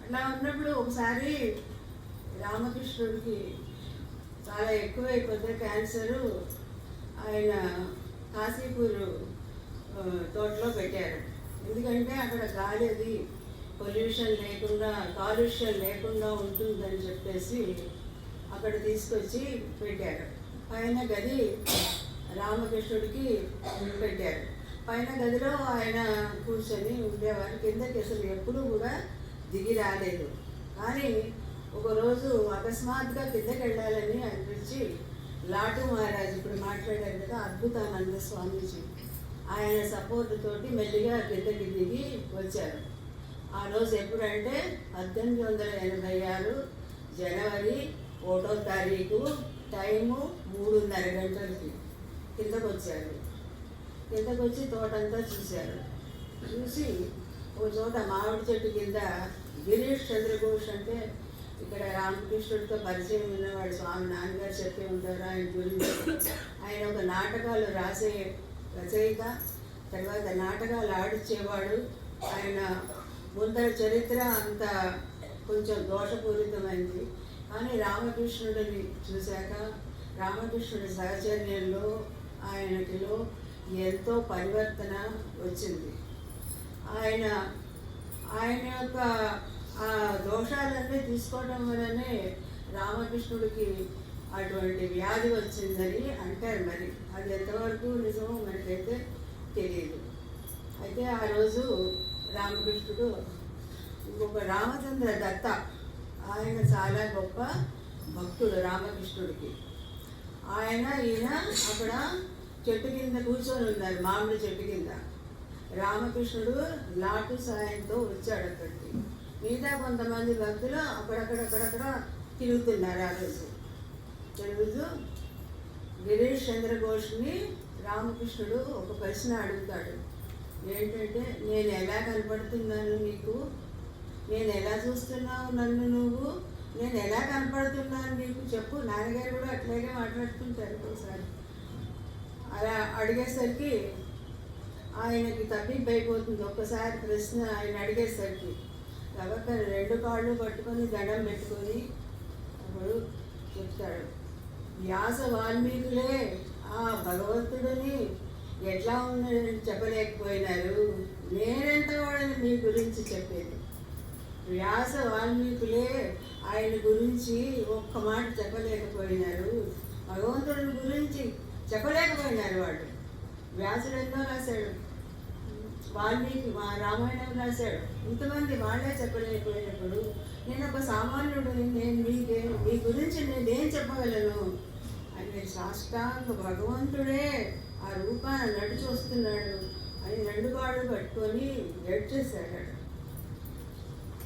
అట్లా ఉన్నప్పుడు ఒకసారి రామకృష్ణుడికి చాలా ఎక్కువైపోతే క్యాన్సరు, ఆయన కాశీపూర్ తోటలో పెట్టారు. ఎందుకంటే అక్కడ గాలి అది పొల్యూషన్ లేకుండా, కాలుష్యం లేకుండా ఉంటుందని చెప్పేసి అక్కడ తీసుకొచ్చి పెట్టారు. పైన గది రామకృష్ణుడికి పెట్టారు. పైన గదిలో ఆయన కూర్చొని ఉండేవారు. కిందకి అసలు ఎప్పుడూ కూడా దిగి రాలేదు. కానీ ఒకరోజు అకస్మాత్తుగా కిందకి వెళ్ళాలని అనిపించి లాటు మహారాజ్, ఇప్పుడు మాట్లాడారు కదా అద్భుతానంద స్వామీజీ, ఆయన సపోర్ట్ తోటి మెల్లిగా కిందకి దిగి వచ్చారు. ఆ రోజు ఎప్పుడంటే 1886 జనవరి 1వ తారీఖు, టైము 3:30 గంటలకి కిందకు వచ్చారు. కిందకు వచ్చి తోటంతా చూశారు. చూసి ఒక చోట మామిడి చెట్టు కింద గిరీష్ చంద్రఘోష్ అంటే ఇక్కడ రామకృష్ణుడితో పరిచయం ఉన్నవాడు, స్వామి నాన్నగారు చెప్పి ఉంటారు ఆయన గురించి. ఆయన ఒక నాటకాలు రాసే రచయిత, తర్వాత నాటకాలు ఆడిచ్చేవాడు. ఆయన ముందర చరిత్ర అంత కొంచెం దోషపూరితమైంది. కానీ రామకృష్ణుడిని చూశాక రామకృష్ణుడి సహచర్యంలో ఆయనకిలో ఎంతో పరివర్తన వచ్చింది. ఆయన యొక్క ఆ దోషాలన్నీ తీసుకోవడం వల్లనే రామకృష్ణుడికి అటువంటి వ్యాధి వచ్చిందని అంటారు. మరి అది ఎంతవరకు నిజమో మనకైతే తెలియదు. అయితే ఆ రోజు రామకృష్ణుడు ఇంకొక రామచంద్ర దత్త, ఆయన చాలా గొప్ప భక్తుడు రామకృష్ణుడికి. ఈయన అక్కడ చెట్టు కింద కూర్చొని ఉన్నారు, మామిడి చెట్టు కింద. రామకృష్ణుడు లాటు సాయంతో వచ్చాడు అక్కడికి. మిగతా కొంతమంది భక్తులు అక్కడక్కడ తిరుగుతున్నారు. ఆ రోజు తిరుగుతూ గిరీష్ చంద్రఘోష్ని రామకృష్ణుడు ఒక ప్రశ్న అడుగుతాడు. ఏంటంటే, నేను ఎలా కనపడుతున్నాను నీకు? నేను ఎలా చూస్తున్నావు నన్ను నువ్వు? నేను ఎలా కనపడుతున్నాను నీకు చెప్పు. నాన్నగారు కూడా అట్లాగే మాట్లాడుతుంటారు ఒకసారి. అలా అడిగేసరికి ఆయనకి తప్పింపైపోతుంది. ఒక్కసారి ప్రశ్న ఆయన అడిగేసరికి కాబట్టి 2 కాళ్ళు పట్టుకొని దండం పెట్టుకొని అప్పుడు చెప్తాడు, వ్యాస వాల్మీకులే ఆ భగవంతుడిని ఎట్లా ఉన్నాడని చెప్పలేకపోయినారు, నేనెంత వాడని మీ గురించి చెప్పేది. వ్యాస వాల్మీకులే ఆయన గురించి ఒక్క మాట చెప్పలేకపోయినారు, భగవంతుడి గురించి చెప్పలేకపోయినారు. వాడు వ్యాసుడు ఎన్నో రాశాడు, వాల్మీకి మా రామాయణం రాశాడు, ఇంతమంది వాళ్ళే చెప్పలేకపోయినప్పుడు నేను ఒక సామాన్యుడు, నేను మీ గురించి నేనేం చెప్పగలను అని సాష్టాంగ భగవంతుడే ఆ రూపాన్ని నడిచి వస్తున్నాడు అని 2 కాళ్ళు పట్టుకొని ఏడ్చేశాడు.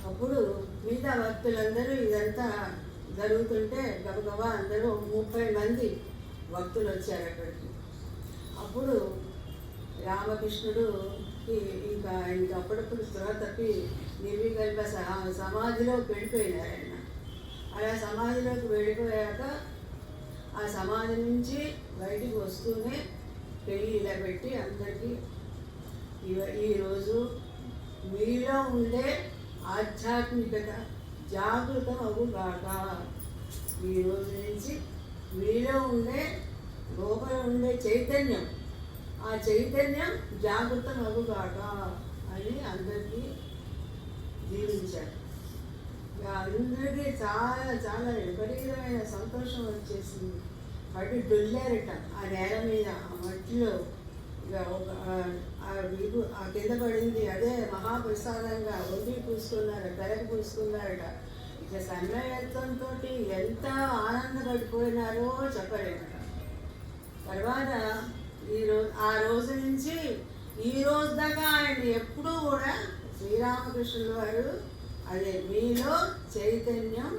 అప్పుడు మిగతా భక్తులందరూ ఇదంతా జరుగుతుంటే గబగబా అందరూ 30 మంది భక్తులు వచ్చారు అక్కడికి. అప్పుడు రామకృష్ణుడు ఇంకా అప్పుడప్పుడు స్పృహ తప్పి నిర్వికల్ప సమాధిలోకి వెళ్ళిపోయినారు ఆయన. అలా సమాధిలోకి వెళ్ళిపోయాక ఆ సమాధి నుంచి బయటికి వస్తూనే పెళ్ళి ఇలా పెట్టి అందరికీ ఈరోజు మీలో ఉండే ఆధ్యాత్మికత, జాగృతం అగుగాక. ఈ రోజు నుంచి మీలో ఉండే లోపల ఉండే చైతన్యం, ఆ చైతన్యం జాగృతం అగుగాక అని అందరికీ జీవించారు. అందరికీ చాలా చాలా విపరీతమైన సంతోషం వచ్చేసింది. పడి డొల్లారట ఆ నేల మీద, ఆ మట్టిలో. ఇక ఒక ఆ కింద పడింది, అదే మహాప్రసాదంగా ఒంటి పూసుకున్నారట, పెరగ పూసుకున్నారట. ఇక సన్నయత్వంతో ఎంత ఆనందపడిపోయినారో చెప్పలేమట. తర్వాత ఆ రోజు నుంచి ఈ రోజు దాకా ఆయన ఎప్పుడూ కూడా శ్రీరామకృష్ణుల వారు అదే మీలో చైతన్యం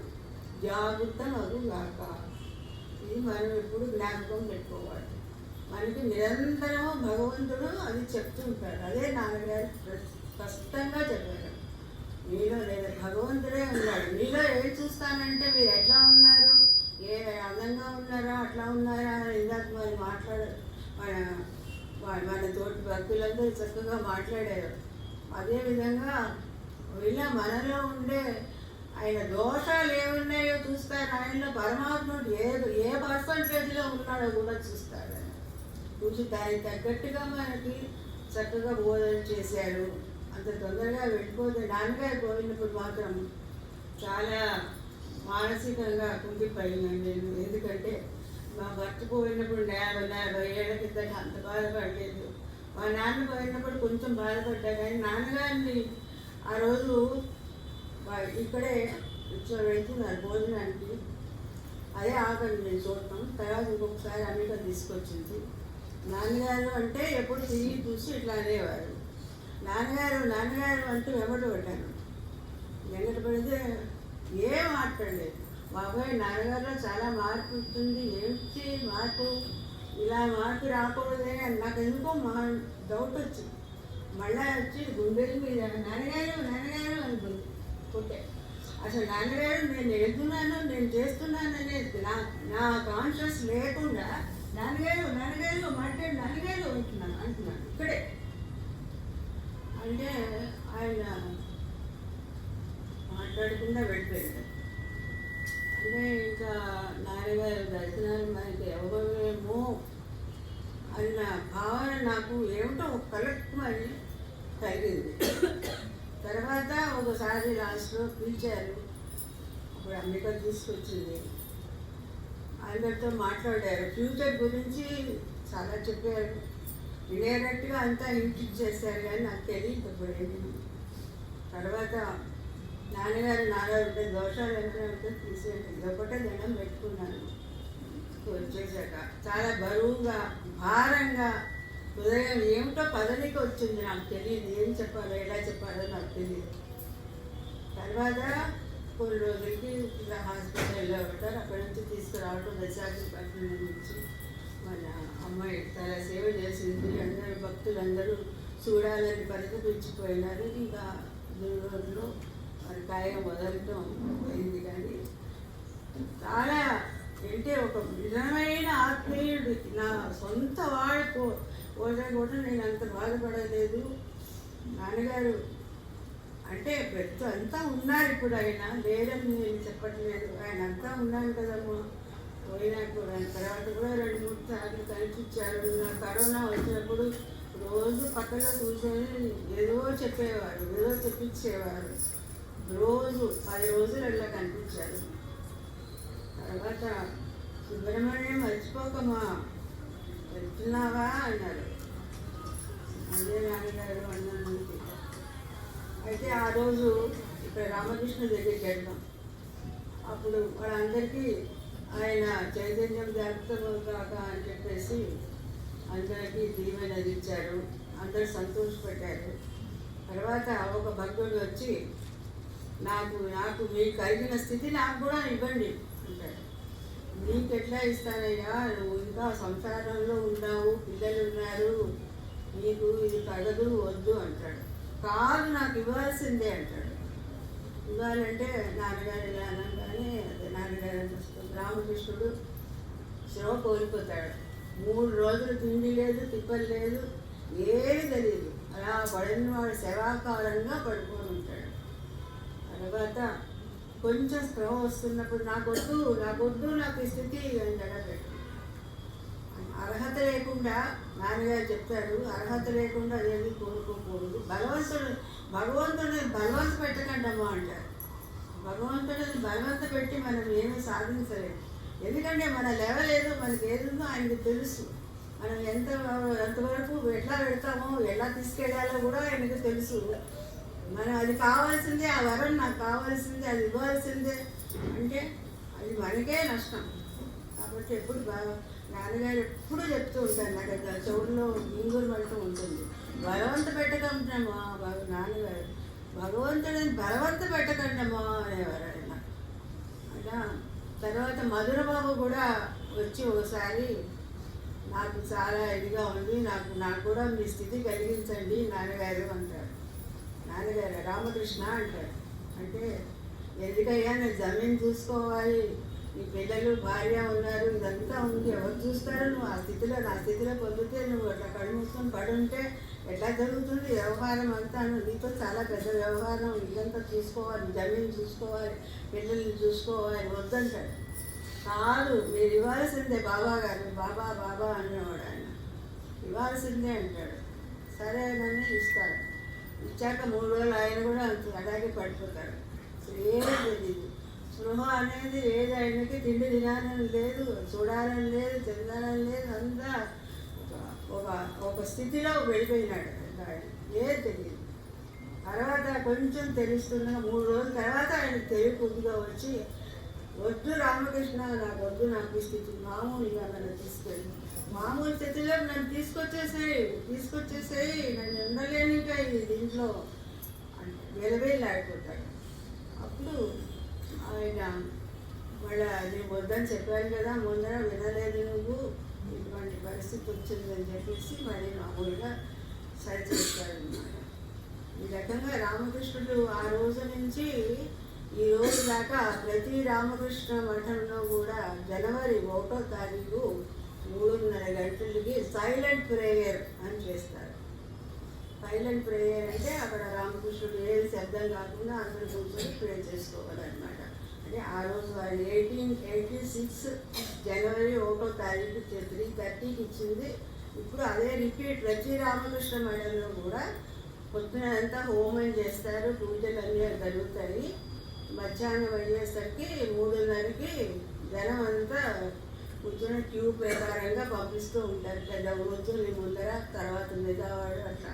జాగృతం అగుగాక. ఇది మనం ఎప్పుడు జ్ఞాపకం పెట్టుకోవాలి. మనకి నిరంతరం భగవంతుడు అది చెప్తూ ఉంటాడు. అదే నాన్నగారు స్పష్టంగా చెప్పారు. మీలో లేదా భగవంతుడే ఉన్నాడు. మీలో ఏం చూస్తానంటే మీరు ఎట్లా ఉన్నారు, ఏ అందంగా ఉన్నారా, అట్లా ఉన్నారా అని ఇందాక మరి మన తోటి భక్తులందరూ చక్కగా మాట్లాడారు. అదేవిధంగా ఇలా మనలో ఉండే ఆయన దోషాలు ఏమున్నాయో చూస్తారు. ఆయనలో పరమాత్ముడు ఏ పర్సంటేజ్లో ఉన్నాడో కూడా చూస్తాడు. ఆయన చూసి దానికి తగ్గట్టుగా మనకి చక్కగా బోధన చేశారు. అంత తొందరగా వెళ్ళిపోతే నాన్నగారు పోయినప్పుడు మాత్రం చాలా మానసికంగా కుంగిపోయినాను నేను. ఎందుకంటే మా భర్త పోయినప్పుడు 50 ఏళ్ల కింద అంత బాధపడలేదు. మా నాన్న పోయినప్పుడు కొంచెం బాధపడ్డా. కానీ నాన్నగారిని ఆ రోజు ఇక్కడే వెళ్తున్నారు భోజనానికి. అదే ఆఖరి నేను చూడటం. తర్వాత ఇంకొకసారి అమెరికా తీసుకొచ్చింది. నాన్నగారు అంటే ఎప్పుడు తిరిగి చూసి ఇట్లా అనేవారు. నాన్నగారు అంటూ వెంబడబడ్డాను. వెంబడబడితే ఏం మాట్లాడలేదు. బాబాయ్ నాన్నగారిలో చాలా మార్పు ఉంటుంది, ఏమిటి మార్పు, ఇలా మార్పు రాకూడదే అని నాకు ఎందుకో డౌట్ వచ్చింది. మళ్ళా వచ్చి గుండెల మీద నాన్నగారు అనుకుంది కొట్టే. అసలు నాన్నగారు నేను వెళ్తున్నాను, నేను చేస్తున్నాను అనేది నా కాన్షియస్ లేకుండా నాన్నగారు మాట్లాడి నాన్నగారు అంటున్నాను ఇక్కడే. అంటే ఆయన మాట్లాడకుండా వెళ్ళిపోయాడు. అంటే ఇంకా నాన్నగారు దర్శనాలు మనకి ఎవరేమో అన్న భావన నాకు ఏమిటో ఒక కలెక్ట్మని కలిగింది. తర్వాత ఒకసారి లాస్ట్లో పిలిచారు. అప్పుడు అమెరికా తీసుకొచ్చింది. అందరితో మాట్లాడారు. ఫ్యూచర్ గురించి చాలా చెప్పారు. వినేటట్టుగా అంతా ఇంటికి చేశారు. కానీ నాకు తెలియదు ఇప్పుడేమి. తర్వాత నాన్నగారు నాలో ఉంటే దోషాలు ఏమైనా ఉంటే తీసేయండి, ఇదొకటే దండం పెట్టుకున్నాను. వచ్చేసాక చాలా బరువుగా భారంగా హృదయం ఏమిటో పదవికి వచ్చింది. నాకు తెలియదు ఏం చెప్పాలో ఎలా చెప్పాలో నాకు తెలియదు. తర్వాత కొన్ని రోజులకి ఇలా హాస్పిటల్లో ఉంటారు. అక్కడి నుంచి తీసుకురావటం విశాఖపట్నం నుంచి మన అమ్మాయి చాలా సేవ చేసింది. అందరూ భక్తులందరూ చూడాలని పరితపించిపోయినారు. ఇంకా రోజులో మరి కాయం వదలటం అయింది. కానీ చాలా అంటే ఒక నిజమైన ఆత్మీయుడు, నా సొంత వాడికి కూడా నేను అంత బాధపడలేదు. నాన్నగారు అంటే పెద్ద అంతా ఉన్నారు. ఇప్పుడు ఆయన లేదని నేను చెప్పట్లేదు, ఆయన అంతా ఉన్నాను కదమ్మా. పోయినా కూడా తర్వాత కూడా 2-3 సార్లు కనిపించారు. నా కరోనా వచ్చినప్పుడు రోజు పక్కలో కూర్చొని ఏదో చెప్పేవారు, ఏదో చెప్పించేవారు. రోజు 10 రోజులు అట్లా కనిపించారు. తర్వాత సుబ్రహ్మణ్యం మర్చిపోకమ్మా, వెళ్తున్నావా అన్నారు. అదే నాన్నగారు అన్నాను. అయితే ఆ రోజు ఇక్కడ రామకృష్ణ దగ్గరికి వెళ్తాం. అప్పుడు వాళ్ళందరికీ ఆయన చైతన్యం జాగ్రత్తగా కాక అని చెప్పేసి అందరికీ దీవెనది ఇచ్చారు. అందరూ సంతోషపడ్డారు. తర్వాత ఒక భక్తుడు వచ్చి నాకు మీకు కలిగిన స్థితి నాకు కూడా ఇవ్వండి అంటాడు. నీకు ఎట్లా ఇస్తానయ్యా, నువ్వు ఇంకా సంసారంలో ఉన్నావు, పిల్లలు ఉన్నారు, నీకు ఇది తగదు వద్దు అంటాడు. కాదు నాకు ఇవ్వాల్సిందే అంటాడు. ఇవ్వాలంటే నాన్నగారు ఇలా అనగానే నాన్నగారు వస్తుంది. రామకృష్ణుడు శ్రమ కోల్పోతాడు. 3 రోజులు తిండి లేదు, తిప్పలు లేదు, ఏమీ తెలియదు. అలా పడిన వాడు శవాకారంగా పడుకొని ఉంటాడు. తర్వాత కొంచెం స్పృహ వస్తున్నప్పుడు నాకొద్దు నాకు ఈ స్థితి అని జడబెట్టు. అర్హత లేకుండా నాన్నగారు చెప్తారు, అర్హత లేకుండా ఏది కోరుకోకూడదు. భగవంతుడిని బలవంత పెట్టకండమ్మా అంటారు. భగవంతుడిని బలవంత పెట్టి మనం ఏమీ సాధించలేము. ఎందుకంటే మన లెవెల్ ఏదో మనకి ఏదుందో ఆయనకి తెలుసు. మనం ఎంతవరకు ఎట్లా పెడతామో ఎలా తీసుకెళ్ళాలో కూడా ఆయనకు తెలుసు. మనం అది కావాల్సిందే, ఆ వరం నాకు కావాల్సిందే, అది ఇవ్వాల్సిందే అంటే అది మనకే నష్టం. కాబట్టి ఎప్పుడు నాన్నగారు ఎప్పుడు చెప్తూ ఉంటారు, నాకు అక్కడ చెవుల్లో మింగురు పడుతూ ఉంటుంది, బలవంత పెట్టకంటున్నామా నాన్నగారు, భగవంతుడిని బలవంత పెట్టకండమ్మా అనేవారు ఆయన. అలా తర్వాత మధురబాబు కూడా వచ్చి ఒకసారి నాకు చాలా ఇదిగా ఉంది, నాకు కూడా మీ స్థితి కలిగించండి నాన్నగారు అంటాడు. నాన్నగారు రామకృష్ణ అంటాడు. అంటే ఎందుకయ్యా నేను జమీన్ చూసుకోవాలి, నీ పిల్లలు భార్య ఉన్నారు, ఇదంతా ఉంది, ఎవరు చూస్తారు? నువ్వు నా స్థితిలో పొందితే నువ్వు అట్లా కళ్ళు మూసుకొని పడుంటే ఎట్లా జరుగుతుంది వ్యవహారం అంతా? నీతో చాలా పెద్ద వ్యవహారం, ఇదంతా చూసుకోవాలి, జమీన్ చూసుకోవాలి, పిల్లల్ని చూసుకోవాలి, వద్దంటాడు. కాదు, మీరు ఇవ్వాల్సిందే బాబా గారు, బాబా బాబా అనేవాడు ఆయన. ఇవ్వాల్సిందే అంటాడు. సరే అని ఇస్తాడు. ఇచ్చాక 3 రోజులు ఆయన కూడా అలాగే పడిపోతాడు. ఏమీ తెలియదు, స్పృహ అనేది లేదు ఆయనకి. తిండి తినాలని లేదు, చూడాలని లేదు, చెందాలని లేదు, అంతా ఒక స్థితిలో వెళ్ళిపోయినాడు. ఏది తెలియదు. తర్వాత కొంచెం తెలుస్తున్న 3 రోజుల తర్వాత ఆయనకు తెలివి కొద్దిగా వచ్చి, వద్దు రామకృష్ణ, నాకు వద్దు, నాకు ఈ స్థితి మామూలుగా నన్ను తీసుకెళ్ళి మామూలు స్థితిలో నన్ను తీసుకొచ్చేసేయి, నన్ను ఉండలేని ఇంకా దీంట్లో అంటే వెలవేలాడిపోతాడు. అప్పుడు ఆయన మళ్ళీ నేను వద్దని చెప్పాను కదా, ముందర వినలేదు నువ్వు, ఇటువంటి పరిస్థితి వచ్చిందని చెప్పేసి మళ్ళీ మామూలుగా సరి చేస్తాడనమాట. ఈ రకంగా రామకృష్ణుడు ఆ రోజు నుంచి ఈ రోజు దాకా ప్రతి రామకృష్ణ మఠంలో కూడా జనవరి 1వ తారీఖు 3:30 గంటలకి సైలెంట్ ప్రేయర్ అని చేస్తారు. సైలెంట్ ప్రేయర్ అంటే అక్కడ రామకృష్ణుడు ఏది శబ్దం కాకుండా అందరూ కూర్చొని ప్రే చేసుకోవాలన్నమాట. అంటే ఆ రోజు 1886 జనవరి 1వ తారీఖు 3:30కి ఇచ్చింది. ఇప్పుడు అదే రిపీట్ ప్రతి రామకృష్ణ మఠంలో కూడా పొద్దున అంతా హోమం చేస్తారు, పూజలు అన్నీ జరుగుతాయి. మధ్యాహ్నం అయ్యేసరికి 3:30కి జనం అంతా కూర్చొని క్యూ ప్రకారంగా పంపిస్తూ ఉంటారు. పెద్ద రోజులు ముందర, తర్వాత మెదవాడు, అట్లా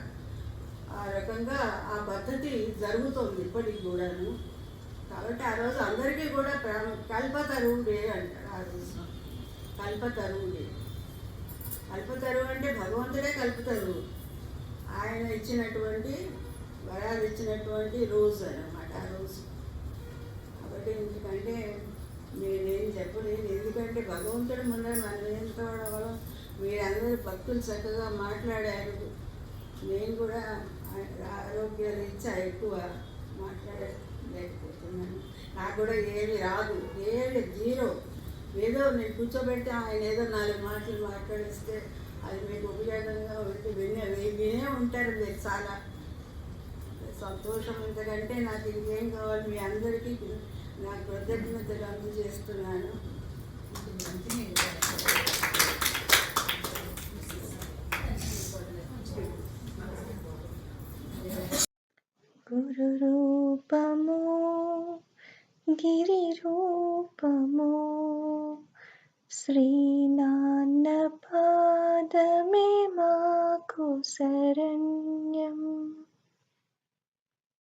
ఆ రకంగా ఆ పద్ధతి జరుగుతుంది ఇప్పటికి కూడాను. కాబట్టి ఆ రోజు అందరికీ కూడా కల్పతరువు డే అంటారు. ఆ రోజు కల్పతరువు డే. కల్పతరువు అంటే భగవంతుడే కల్పతరువు, ఆయన ఇచ్చినటువంటి వరాలు ఇచ్చినటువంటి రోజు అన్నమాట ఆ రోజు. కాబట్టి ఎందుకంటే నేనేం చెప్పలేదు, ఎందుకంటే భగవంతుడి ముందర మనం ఏం తోడవడం. మీరందరూ భక్తులు చక్కగా మాట్లాడారు, నేను కూడా ఆరోగ్య రీత్యా ఎక్కువ మాట్లాడలేకపోతున్నాను. నాకు కూడా ఏమి రాదు, ఏమి జీరో. ఏదో నేను కూర్చోబెడితే ఆయన ఏదో 4 మాటలు మాట్లాడిస్తే అది మీకు ఉపయోగంగా ఉంటే వినే ఉంటారు మీరు. చాలా సంతోషం. ఇంతకంటే నాకు ఇంకేం కావాలి? మీ అందరికీ నాకు కృతజ్ఞతలు అందజేస్తున్నాను. గురు రూపము గిరి రూపము శ్రీనాన్న పాదమే మాకు శరణ్యం.